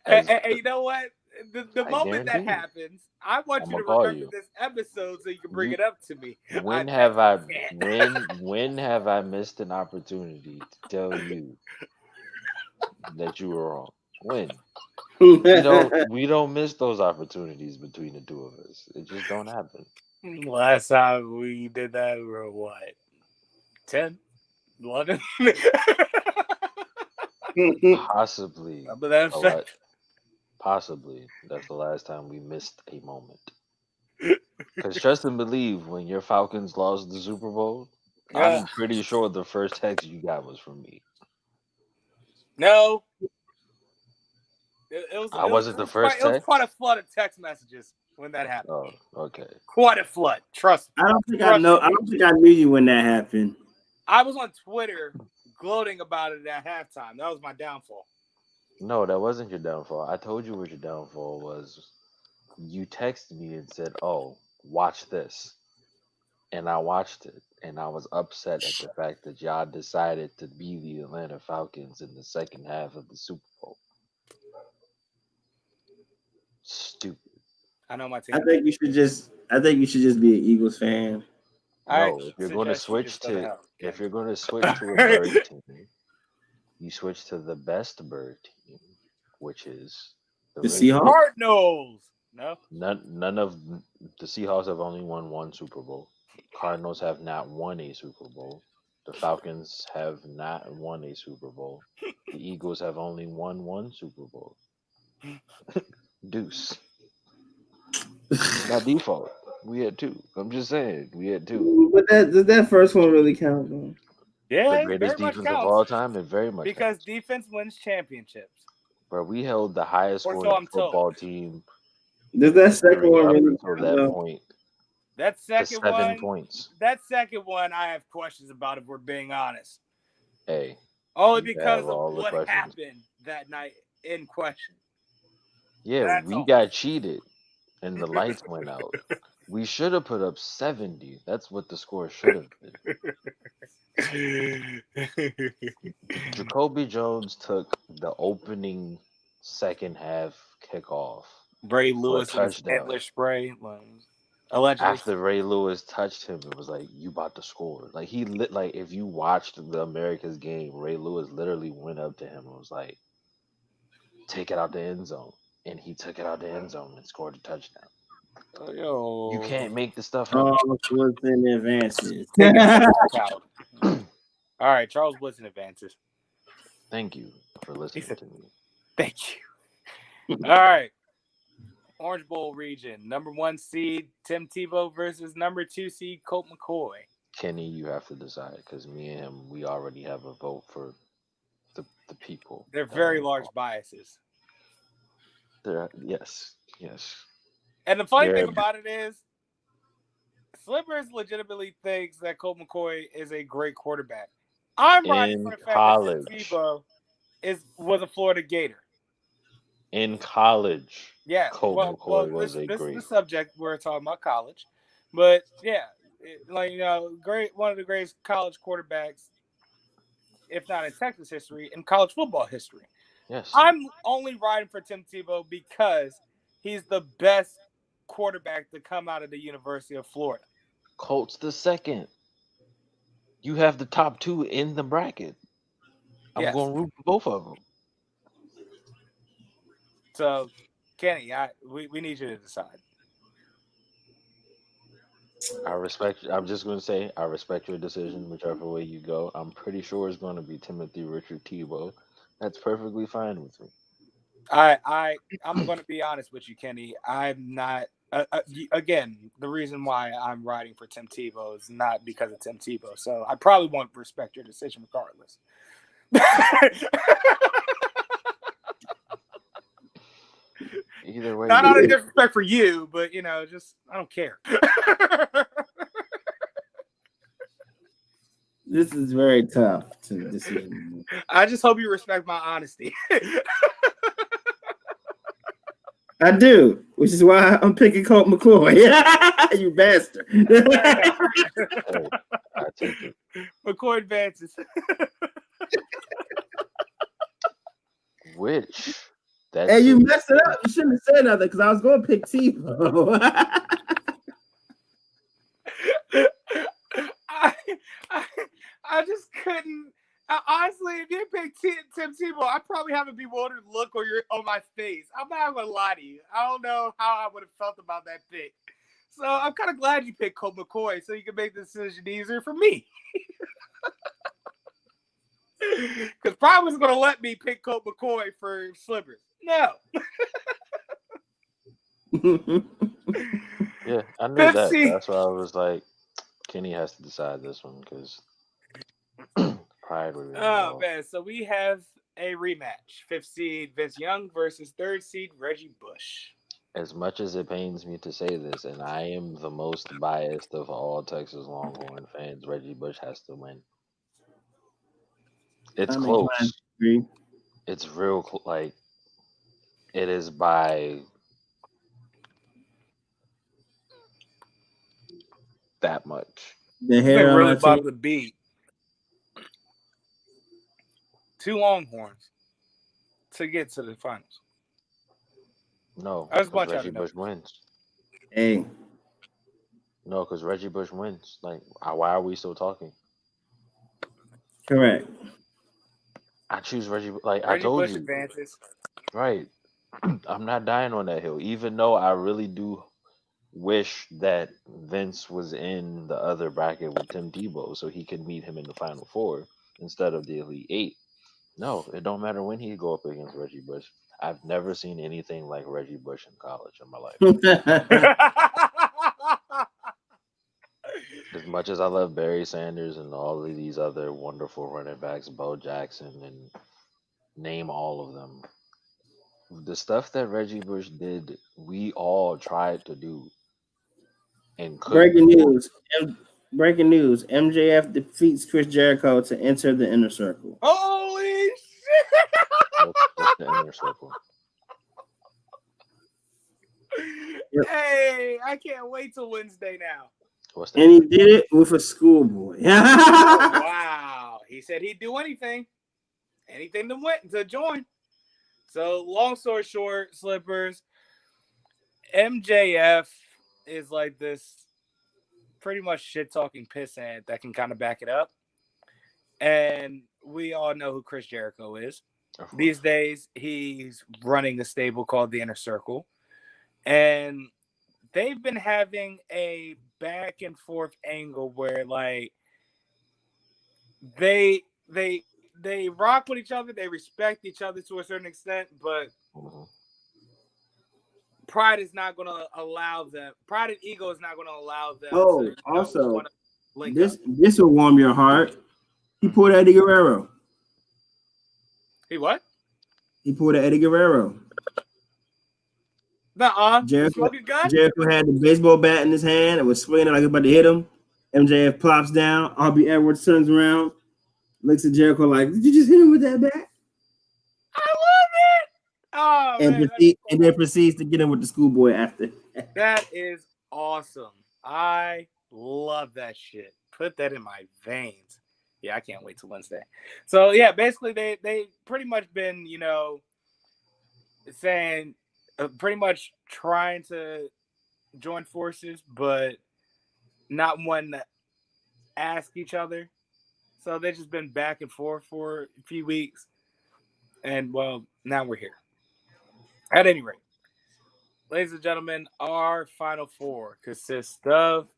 Hey, you know what? The moment that happens, I want you to remember this episode so you can bring it up to me. When have I missed an opportunity to tell you that you were wrong? When? We don't miss those opportunities between the two of us. It just don't happen. Last time we did that, we were what? 10? 11? Possibly. Possibly. That's the last time we missed a moment. Because trust and believe, when your Falcons lost the Super Bowl, I'm pretty sure the first text you got was from me. No. I wasn't the first text? It was quite a flood of text messages when that happened. Oh, okay. Quite a flood. Trust me. I don't think I knew you when that happened. I was on Twitter gloating about it at halftime. That was my downfall. No, that wasn't your downfall. I told you what your downfall was. You texted me and said, "Oh, watch this." And I watched it, and I was upset at the fact that y'all decided to be the Atlanta Falcons in the second half of the Super Bowl. Stupid. I know my team. I think you should just be an Eagles fan. No, if you're going to switch to a bird team, you switch to the best bird team, which is the Seahawks. Cardinals. No. None of the Seahawks have only won 1 Super Bowl. Cardinals have not won a Super Bowl. The Falcons have not won a Super Bowl. The Eagles have only won 1 Super Bowl. Deuce. By default, we had 2. I'm just saying, we had 2. But does that first one really count, though? Yeah, the greatest defense of all time, it very much because counts. Defense wins championships. But we held the highest scoring football team. Does that second one really until that point? That second 7 points. That second one, I have questions about. If we're being honest, hey, only because of what happened that night in question. Yeah, we got cheated, and the lights went out. We should have put up 70. That's what the score should have been. Jacoby Jones took the opening second half kickoff Ray for a Lewis and his touchdown. Hitler spray, allegedly. After Ray Lewis touched him, it was like, you about to score. Like he lit like if you watched the America's game, Ray Lewis literally went up to him and was like, take it out the end zone. And he took it out the end zone and scored a touchdown. You can't make this stuff up. Charles Woodson advances. All right, Charles Woodson advances. Thank you for listening to me. Thank you. All right. Orange Bowl region. Number 1 seed, Tim Tebow versus number 2 seed, Colt McCoy. Kenny, you have to decide because me and him, we already have a vote for the people. They're very large biases. Yes. And the funny thing about it is, Slippers legitimately thinks that Colt McCoy is a great quarterback. I'm riding for the fact that Tim Tebow was a Florida Gator. In college, yeah. Colt McCoy was a great. This is the subject we're talking about, college. But yeah, one of the greatest college quarterbacks, if not in Texas history, in college football history. Yes. I'm only riding for Tim Tebow because he's the best quarterback to come out of the University of Florida. Colt's the second. You have the top 2 in the bracket. I'm going to root for both of them. So, Kenny, we need you to decide. I respect. I'm just going to say I respect your decision, whichever way you go. I'm pretty sure it's going to be Timothy Richard Tebow. That's perfectly fine with me. I'm going to be honest with you, Kenny. I'm not. Again, the reason why I'm riding for Tim Tebow is not because of Tim Tebow. So I probably won't respect your decision regardless. Either way, not out of disrespect for you, but just I don't care. This is very tough to decide. I just hope you respect my honesty. I do, which is why I'm picking Colt McCoy. You bastard. I take it. McCoy advances. Which? Hey, you messed it up. You shouldn't have said nothing because I was going to pick Tebow. I just couldn't. Honestly, if you picked Tim Tebow, I'd probably have a bewildered look on my face. I'm not going to lie to you. I don't know how I would have felt about that pick. So I'm kind of glad you picked Colt McCoy so you can make the decision easier for me. Because probably was going to let me pick Colt McCoy for Slippers. No. Yeah, I knew that. That's why I was like, Kenny has to decide this one because pride would be involved. Man, so we have a rematch. 5th seed Vince Young versus 3rd seed Reggie Bush. As much as it pains me to say this, and I am the most biased of all Texas Longhorn fans, Reggie Bush has to win. It's close. It's real like it is by that much. The hair really about to beat 2 Longhorns to get to the finals. No, because Reggie Bush wins. Hey. No, because Reggie Bush wins. Like, why are we still talking? Correct. I choose Reggie. Like Reggie I told Bush you, advances. Right. I'm not dying on that hill, even though I really do wish that Vince was in the other bracket with Tim Tebow so he could meet him in the Final Four instead of the Elite Eight. No, it don't matter when he go up against Reggie Bush. I've never seen anything like Reggie Bush in college in my life. As much as I love Barry Sanders and all of these other wonderful running backs, Bo Jackson, and name all of them, the stuff that Reggie Bush did, we all tried to do. And Breaking news. MJF defeats Chris Jericho to enter the inner circle. Holy shit! What's the inner circle? Yep. Hey, I can't wait till Wednesday now. What's that? And he did it with a schoolboy. Oh, wow. He said he'd do anything to join. So, long story short, Slippers, MJF is like this pretty much shit-talking pissant that can kind of back it up. And we all know who Chris Jericho is. These days, he's running a stable called the Inner Circle. And they've been having a back and forth angle where, like, they rock with each other, they respect each other to a certain extent, but pride is not going to allow them. Pride and ego is not going to allow them. Oh, to, also, this will warm your heart. He pulled Eddie Guerrero. He what? He pulled Eddie Guerrero. Jericho had the baseball bat in his hand and was swinging it like he was about to hit him. MJF plops down. R.B. Edwards turns around, looks at Jericho like, "Did you just hit him with that bat?" I love it. Oh, and then proceeds to get him with the schoolboy after. That is awesome. I love that shit. Put that in my veins. Yeah, I can't wait till Wednesday. So yeah, basically they pretty much been, saying pretty much trying to join forces, but not wanting to ask each other. So they've just been back and forth for a few weeks. And well, now we're here. At any rate, ladies and gentlemen, our final four consists of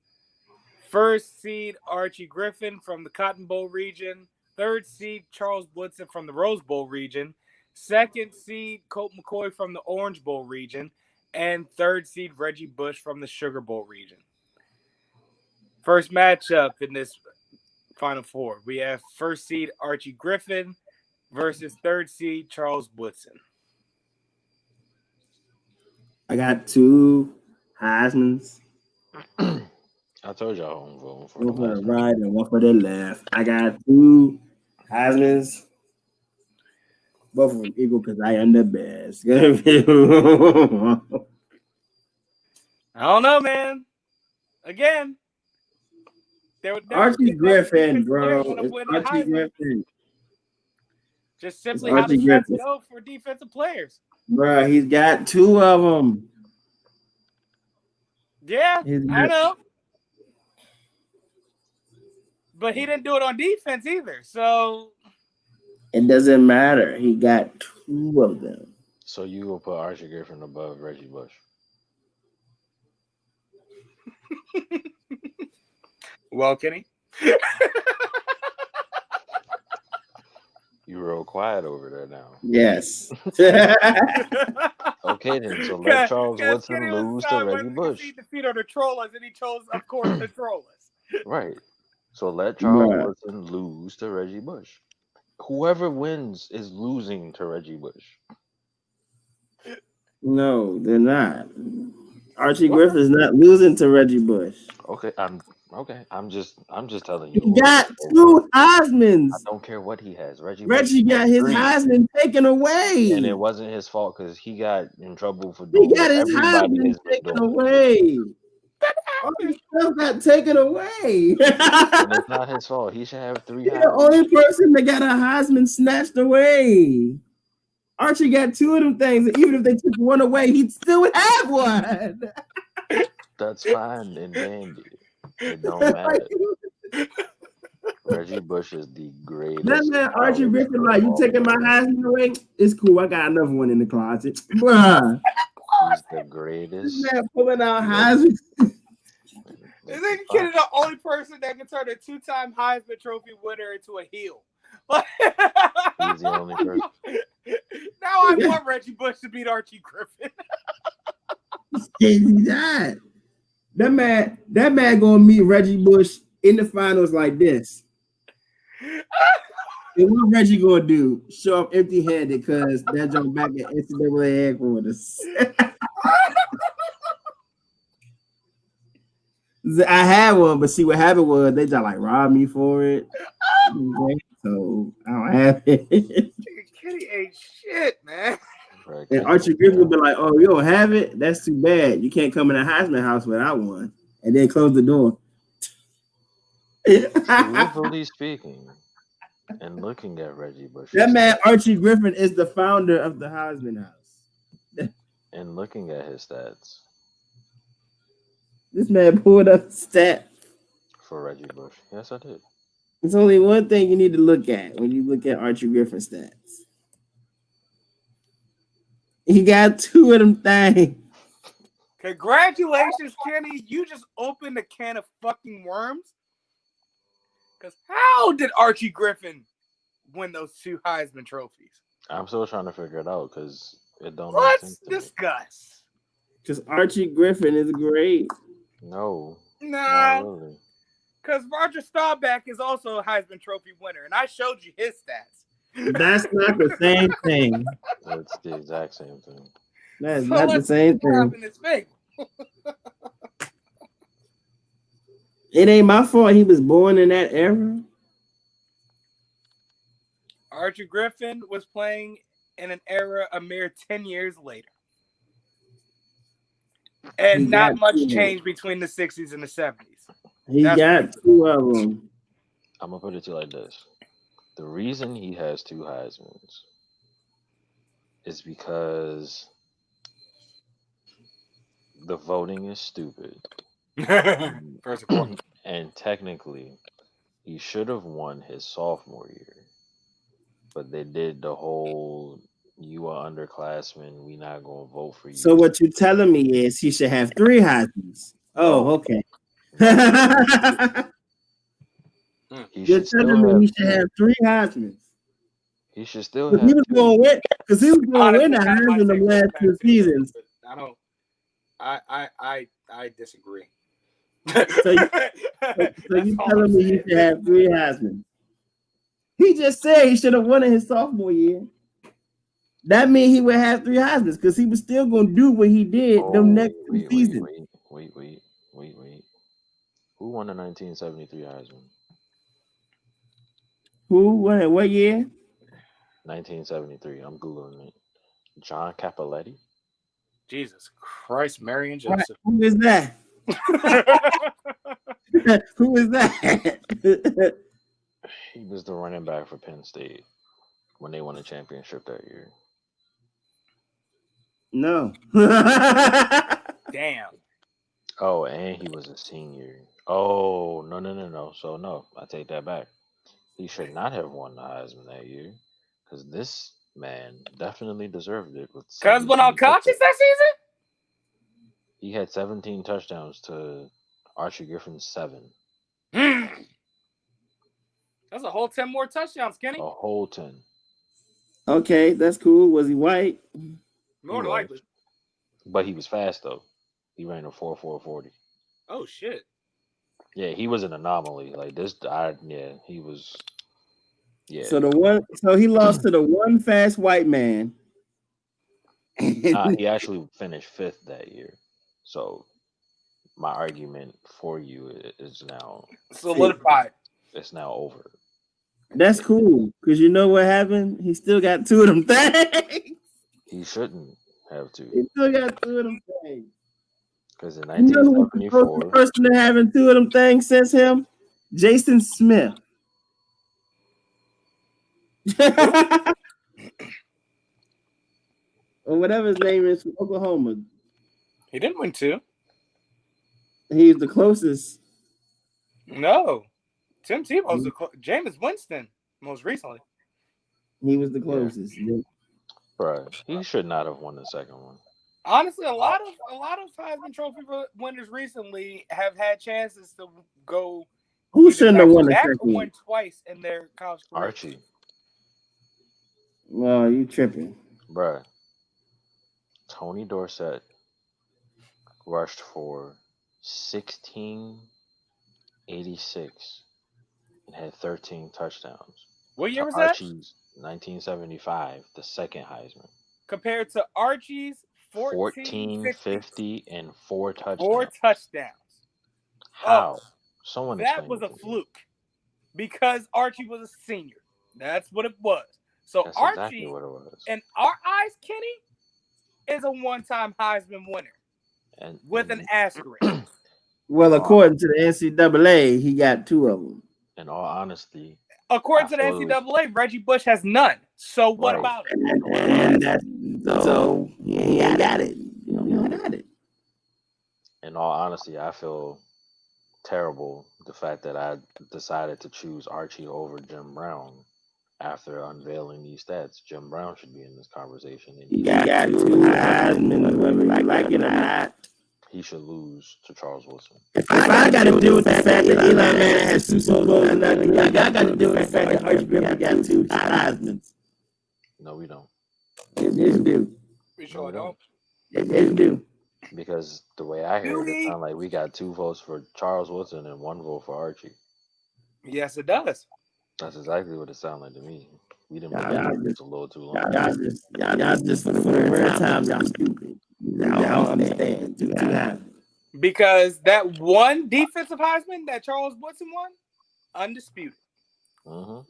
first seed Archie Griffin from the Cotton Bowl region, third seed Charles Woodson from the Rose Bowl region, second seed Colt McCoy from the Orange Bowl region, and third seed Reggie Bush from the Sugar Bowl region. First matchup in this final four, we have first seed Archie Griffin versus third seed Charles Woodson. I got two Heismans. I told y'all I'm voting for one for the right and one for the left. I got two Heismans. Both of them equal because I am the best. I don't know, man. Again, Archie Griffin, bro. Archie Griffin. Just simply how the stats go for defensive players. Bro, he's got two of them. Yeah, I know. But he didn't do it on defense either, so it doesn't matter. He got two of them. So you will put Archie Griffin above Reggie Bush? Well, Kenny? You real quiet over there now. Yes. Okay, then. So let Charles Woodson lose to Reggie Bush. He defeated the Trollers, and he chose, of course, the Trollers. Right. So let Charles Woodson lose to Reggie Bush. Whoever wins is losing to Reggie Bush. No, they're not. Archie Griffin is not losing to Reggie Bush. Okay, I'm just telling you. He got two Heismans. I don't care what he has. Reggie got his Heisman taken away, and it wasn't his fault because he got in trouble for doing. He got his Heisman taken away. All his stuff got taken away. And it's not his fault. He should have three. He's the only person that got a Heisman snatched away. Archie got two of them things, and even if they took one away, he'd still have one. That's fine and dandy. It don't matter. Reggie Bush is the greatest. That man Archie Griffin, like, you taking my Heisman away? It's cool. I got another one in the closet. Bruh. He's the greatest. This man pulling out Heisman. This kid is the only person that can turn a two-time Heisman Trophy winner into a heel. He's the only person. Now I want Reggie Bush to beat Archie Griffin. That man gonna meet Reggie Bush in the finals like this. And what Reggie gonna do? Show up empty-handed because that jump back at NCAA headquarters. I had one, but see what happened was they just like robbed me for it. So I don't have it. Kenny ain't shit, man. And And Archie Griffin would be like, "Oh, you don't have it? That's too bad. You can't come in a Heisman house without one." And then close the door. Truthfully speaking, and looking at Reggie Bush, That man Archie Griffin is the founder of the Heisman house. and looking at his stats This man pulled up stat. for Reggie Bush, yes, I did. There's only one thing you need to look at when you look at Archie Griffin stats. He got 2 of them things. Congratulations, Kenny. You just opened a can of fucking worms. Because how did Archie Griffin win those 2 Heisman trophies? I'm still trying to figure it out because it don't make Let's sense to me. discuss. Because Archie Griffin is great. No, No, not really. because Roger Staubach is also a Heisman Trophy winner, and I showed you his stats. That's not the same thing. It's the exact same thing. That's So not the let's same see what thing. happened in his favor. It ain't my fault he was born in that era. Archie Griffin was playing in an era a mere 10 years later. And He not got much 2. change between the 60s and the 70s. He That's got 2 of them. I'm gonna put it to you like this: the reason he has 2 Heismans is because the voting is stupid. First and foremost. And technically, he should have won his sophomore year, but they did the whole "you are underclassmen, we not gonna vote for you." So what you're telling me is he should have 3 Heismans. Oh, okay. You're telling me he should have 3 Heismans. He should still Because have he was 2. going to win. Because he was going to win the Honestly, Heisman the last 2 seasons. I disagree. So you telling me he should have 3 Heisman? He just said he should have won in his sophomore year. That means he would have 3 Heismans because he was still going to do what he did the next 2 seasons. Wait. Who won the 1973 Heisman? Who? What year? 1973. I'm Googling it. John Cappelletti? Jesus Christ, Mary and Right. Joseph. Who is that? Who is that? He was the running back for Penn State when they won the championship that year. No. Damn. Oh, and he was a senior. Oh, no. So, no, I take that back. He should not have won the Heisman that year because this man definitely deserved it. Because went unconscious that season? He had 17 touchdowns to Archie Griffin's 7. That's a whole 10 more touchdowns, Kenny. A whole 10. Okay, that's cool. Was he white? More than likely. But he was fast, though. He ran a 4.40. Oh, shit. Yeah, he was an anomaly. Like this, he was. Yeah. So he lost to the one fast white man. He actually finished 5th that year. So my argument for you is now solidified. It's now over. That's cool because you know what happened. He still got 2 of them things. He shouldn't have to. He still got 2 of them things. Because in 1974, the person to having 2 of them things since him, Jason Smith. Or whatever his name is from Oklahoma. He didn't win 2. He's the closest. No. Tim Tebow's Jameis Winston most recently. He was the closest. Yeah. Right. He should not have won the second one. Honestly, a lot of Heisman Trophy winners recently have had chances to go. Who shouldn't have won the second one? one? Twice in their college career. Archie. Well, you tripping. Bruh. Tony Dorsett rushed for 1686 and had 13 touchdowns. What year was Archie's 1975, the second Heisman. Compared to Archie's 1450 and 4 touchdowns. 4 touchdowns. How? Someone that was a fluke because Archie was a senior. That's what it was. So That's Archie, exactly what it was. in our eyes, Kenny, is a one-time Heisman winner And with an asterisk. Well, according to the NCAA, he got 2 of them. In all honesty, According to the NCAA, Reggie Bush has none. So what about it? And so he got it. You got it. in all honesty, I feel terrible the fact that I decided to choose Archie over Jim Brown after unveiling these stats. Jim Brown should be in this conversation. And He got 2 Heisman, whether you like it or not. he should lose to Charles Woodson. If I got to deal with the fact that Eli Manning has 2 Super Bowls, I got to deal with the fact that Archie Griffin got 2 Heismans. No, we don't. Yes, do. We sure don't. Yes, do. Because the way I hear it, it sounds like we got 2 votes for Charles Woodson and 1 vote for Archie. Yes, it does. That's exactly what it sounded like to me. We didn't Y'all believe it a little too long. Y'all just for the first time, y'all stupid. Y'all don't understand. 2 Heisman. Because that one defensive Heisman that Charles Woodson won, undisputed. Mm-hmm.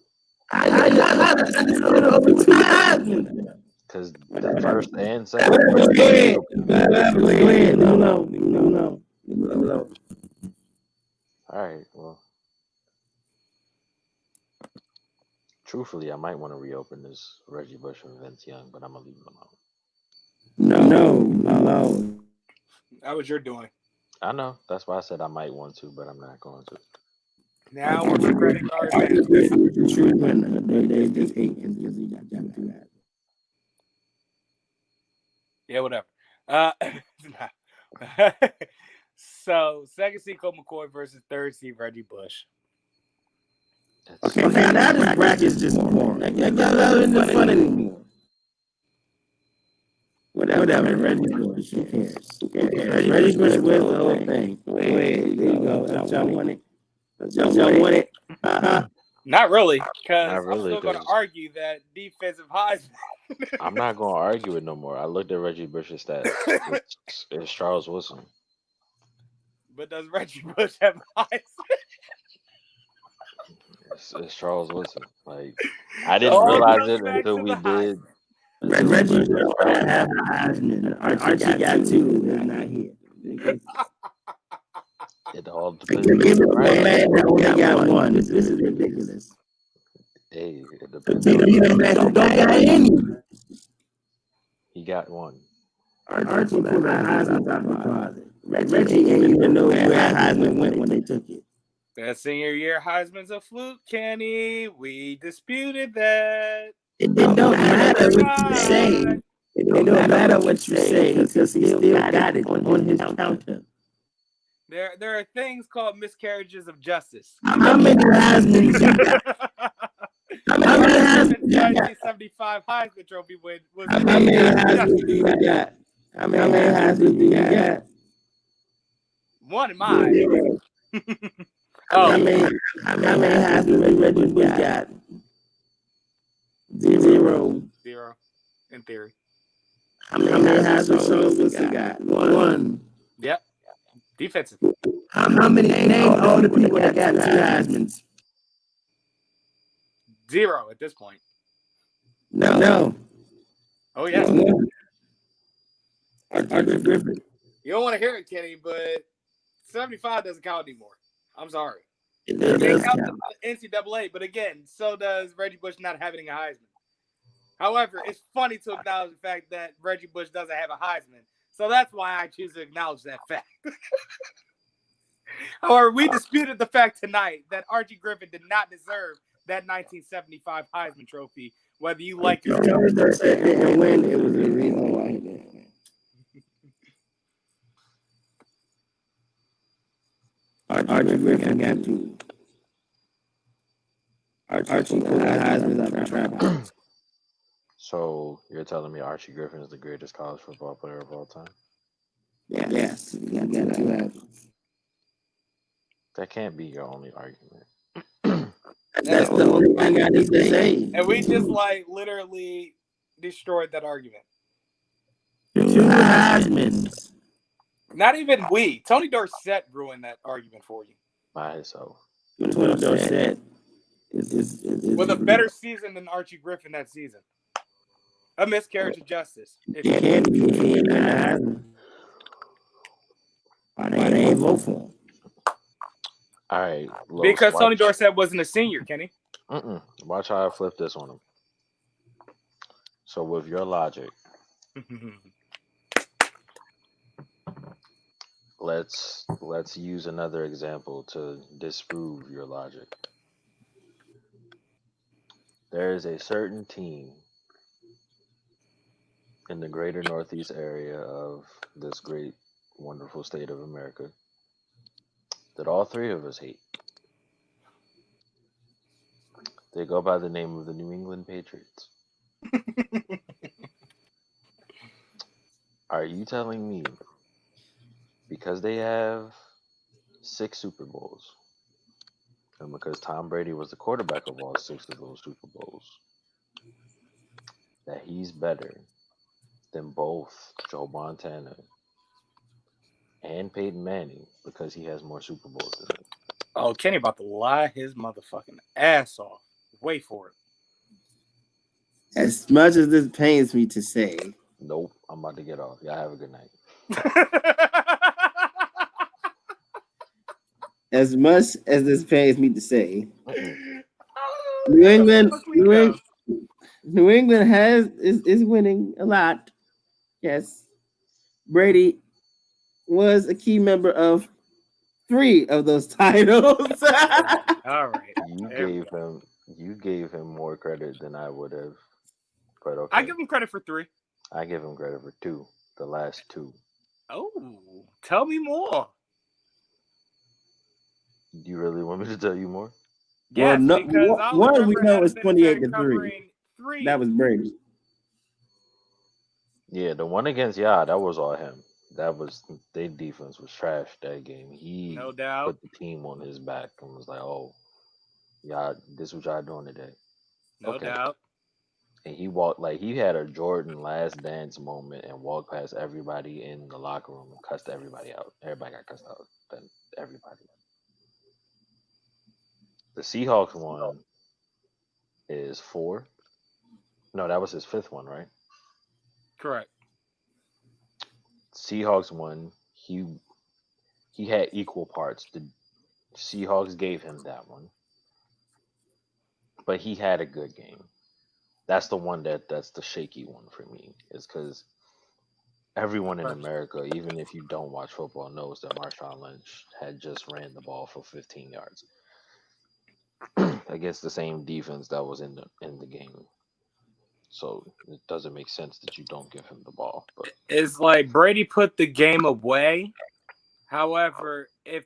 Because the first and second. No. All right, well. Truthfully, I might want to reopen this Reggie Bush and Vince Young, but I'm going to leave them alone. No. That was your doing. I know. That's why I said I might want to, but I'm not going to. Now we're regretting our advantage. Yeah, whatever. So, second seed Colt McCoy versus third seed Reggie Bush. Okay, now this bracket is just boring. Y'all isn't fun anymore. Whatever, Reggie Bush, who cares? Reggie Bush wins the whole thing. Wait, there you go. Y'all won it. Y'all won it. Not really, because Not really, I'm still going to argue that defensive Heisman. I'm not going to argue it no more. I looked at Reggie Bush's stats. It's Charles Woodson. But does Reggie Bush have Heisman? It's Charles Woodson. Like, I didn't realize it until we did. Reggie Bush don't have a Heisman. Archie got 2. They're not here. It all depends. Give it man that only got 1. This is ridiculous. Hey, it depends. Don't got any. He got 1. Archie pulled that Heisman out of the closet. Reggie didn't even know where Heisman went when they took it. That senior year Heisman's a fluke, Kenny. We disputed that. It don't matter what you say. It don't matter what you say because he still got it on his counter. There are things called miscarriages of justice. How many Heisman you got? How many Heisman you got? 1975 Heisman Trophy win was. How many Heisman you got? How many Heisman you got? 1 in mine. How many Heisman Reggie Bush got? 0. 0, in theory. How many Heisman Charles Woodson got? 1. Yep. Defensive. How many name all the people that got 2 Heismans? 0 at this point. No. Oh, yes. Archie Griffin. You don't want to hear it, Kenny, but 75 doesn't count anymore. I'm sorry. It does count. The NCAA, but again, so does Reggie Bush not having a Heisman. However, it's funny to acknowledge the fact that Reggie Bush doesn't have a Heisman. So that's why I choose to acknowledge that fact. However, we disputed the fact tonight that Archie Griffin did not deserve that 1975 Heisman Trophy, whether you like it or not. Dorsett didn't win. It was the reason why he didn't win. Archie Griffin got 2. Archie pulled the Heisman out of the trap. So you're telling me Archie Griffin is the greatest college football player of all time? Yes. He got 2 Heismans. That can't be your only argument. That's the only thing I need to say. And we just literally destroyed that argument. 2 Heismans. Not even we. Tony Dorsett ruined that argument for you. By himself. Tony Dorsett is with a better season than Archie Griffin that season. A miscarriage of justice. Yeah, why they ain't vote for him? All right, Los, Because watch. Tony Dorsett wasn't a senior, Kenny. Watch how I flip this on him. So with your logic, let's use another example to disprove your logic. There is a certain team in the greater Northeast area of this great, wonderful state of America that all three of us hate. They go by the name of the New England Patriots. Are you telling me because they have 6 Super Bowls and because Tom Brady was the quarterback of all 6 of those Super Bowls that he's better than both Joe Montana and Peyton Manning because he has more Super Bowls than them? Oh, Kenny about to lie his motherfucking ass off. Wait for it. As much as this pains me to say, Nope, I'm about to get off. Y'all have a good night. as much as this pains me to say, New England is winning a lot. Yes, Brady was a key member of 3 of those titles. All right. You gave him more credit than I would have. But okay. I give him credit for 3. I give him credit for 2. The last 2. Oh, tell me more. Do you really want me to tell you more? Yes, well, because one we know is 28-3. That was Brady. Yeah, the one against that was all him. Their defense was trash that game. He no doubt put the team on his back and was like, "Oh, y'all, this is what y'all doing today." No doubt. And he walked like he had a Jordan last dance moment and walked past everybody in the locker room and cussed everybody out. Everybody got cussed out. Then everybody. The Seahawks one is 4. No, that was his 5th one, right? Correct. Seahawks one, he had equal parts. The Seahawks gave him that one, but he had a good game. That's the one that's the shaky one for me, is because everyone in America, even if you don't watch football, knows that Marshawn Lynch had just ran the ball for 15 yards against the same defense that was in the game. So it doesn't make sense that you don't give him the ball. But it's like Brady put the game away. However, if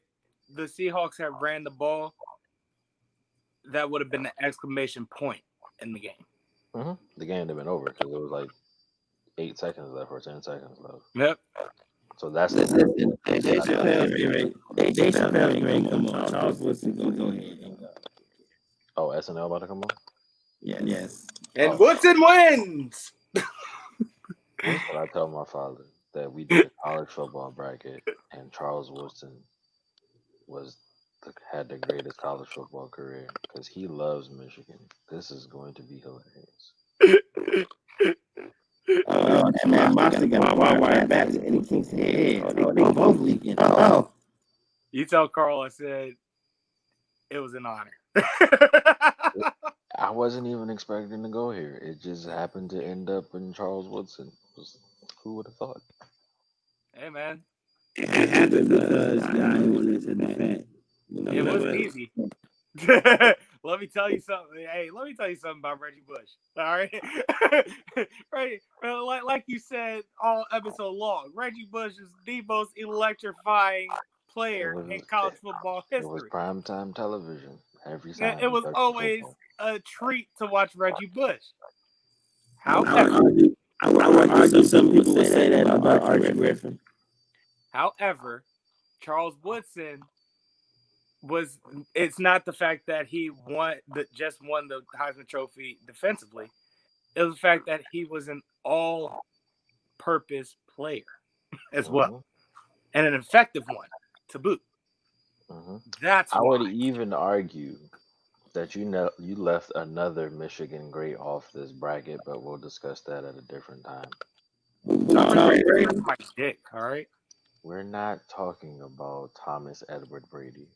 the Seahawks had ran the ball, that would have been the exclamation point in the game. Mm-hmm. The game would have been over because it was like 8 seconds left or 10 seconds left. Yep. So that's Dave Chappelle, come on. Charles Woodson, go ahead. Oh, SNL about to come on? Yes. And Woodson wins. That's what I tell my father, that we did a college football bracket and Charles Woodson had the greatest college football career because he loves Michigan. This is going to be hilarious. And man, Moxley got my wire back to any king's head. Oh, they both leaking. Oh. You tell Carl I said it was an honor. I wasn't even expecting to go here. It just happened to end up in Charles Woodson. Who would have thought? Hey, man. It happened because guy was in the fan. It wasn't easy. Let me tell you something. Hey, let me tell you something about Reggie Bush. All right, right. Like you said all episode long, Reggie Bush is the most electrifying player in college football history. It was primetime television every time. It was always a treat to watch Reggie Bush. However, I would argue some people would say that about Archie Griffin. However, Charles Woodson it's not the fact that he just won the Heisman Trophy defensively. It was the fact that he was an all-purpose player as well, and an effective one to boot. Mm-hmm. That's I would even argue that you left another Michigan great off this bracket, but we'll discuss that at a different time. That's my dick. All right. We're not talking about Thomas Edward Brady.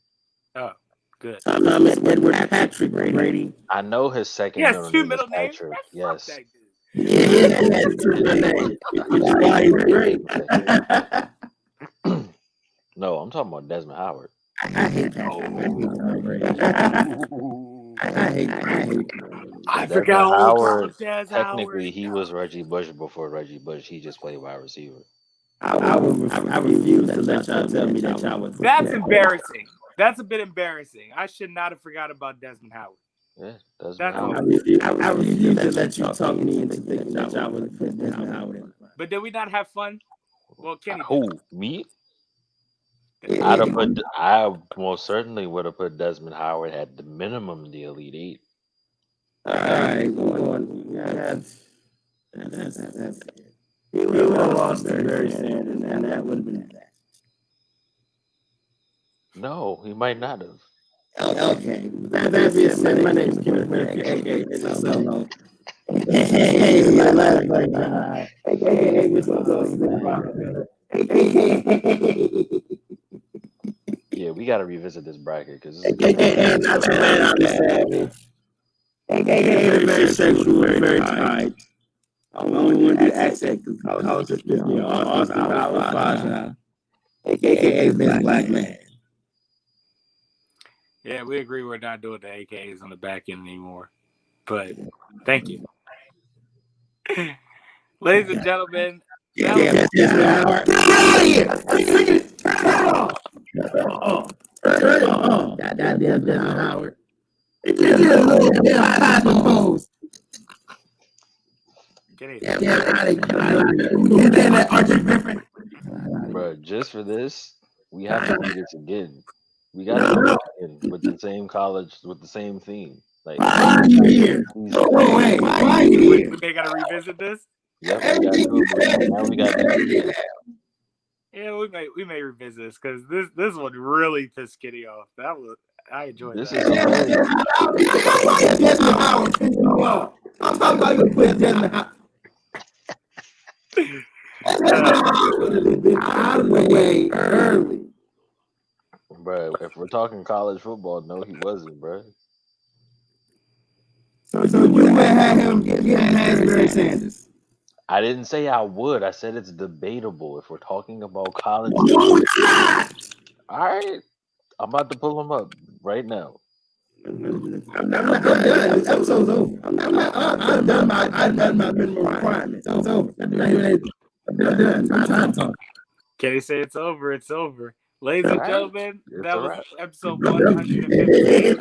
Oh, good. Thomas Edward Patrick Brady. I know his second He has middle two name is middle names. Patrick. Man, fuck Yes. that dude. Yeah, that's two middle names. Which is why he's great. No, I'm talking about Desmond Howard. I hate that. I hate I Desmond forgot all Howard, about Des technically, Howard. he was Reggie Bush before Reggie Bush. He just played wide receiver. I refuse to let y'all tell me that y'all was. That's embarrassing. That's a bit embarrassing. I should not have forgot about Desmond Howard. Yeah, Desmond That's Howard. I refuse to let y'all talk me into thinking that y'all was put Desmond Howard in. But did we not have fun? Well, Kenny did. Who? Me? I most certainly would have put Desmond Howard at the minimum the Elite Eight. All right, go on. That's it. He would have lost to Barry Sanders, and that would have been that. No, he might not have. Okay, that being said, my name is Kenneth Whitaker, a.k.a. Solo. Hey, my last name, a.k.a. Mr. Dorsett. Yeah, we got to revisit this bracket because A.k.a. not the man on the savage. A.k.a. very sexual, very tight. I'm only one to access the college of Austin Power, a.k.a. this black man. Yeah, we agree we're not doing the AKAs on the back end anymore. But thank you. Ladies and gentlemen. Get out of here! Goddamn Desmond Howard. Get Archie Griffin. Bro, just for this, we have to do this again. We got to do this again with the same college, with the same theme. Like, why are you here? Why are you here? We got to revisit this? Yep, we got to do it. Now we got to do it again. Yeah, we may revisit this because this one really pissed Kitty off. I enjoyed This that. is hilarious. I'm talking about you put Desmond Howard. Out of the way early. Bro, if we're talking college football, no, he wasn't, bro. So you would have him get past Barry Sanders. I didn't say I would. I said it's debatable if we're talking about college. No, All right, I'm about to pull him up right now. I'm not done. This episode's over. I'm done my minimum requirements. It's over. I'm done. My time talk. Can you say it's over? It's over. Ladies and gentlemen, that was episode 150.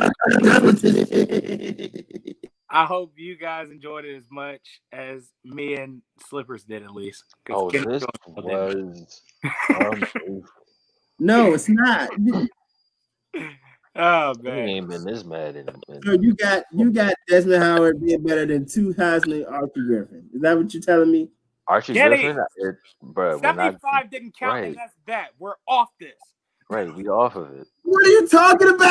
I hope you guys enjoyed it as much as me and Slippers did, at least. Oh, this was No, it's not. Oh He man, ain't been this mad in. So you got Desmond Howard being better than two Heisman Archie Griffin. Is that what you're telling me? Archie Griffin, bro. 75 didn't count, and that's that. We're off this. Right, we off of it. What are you talking about?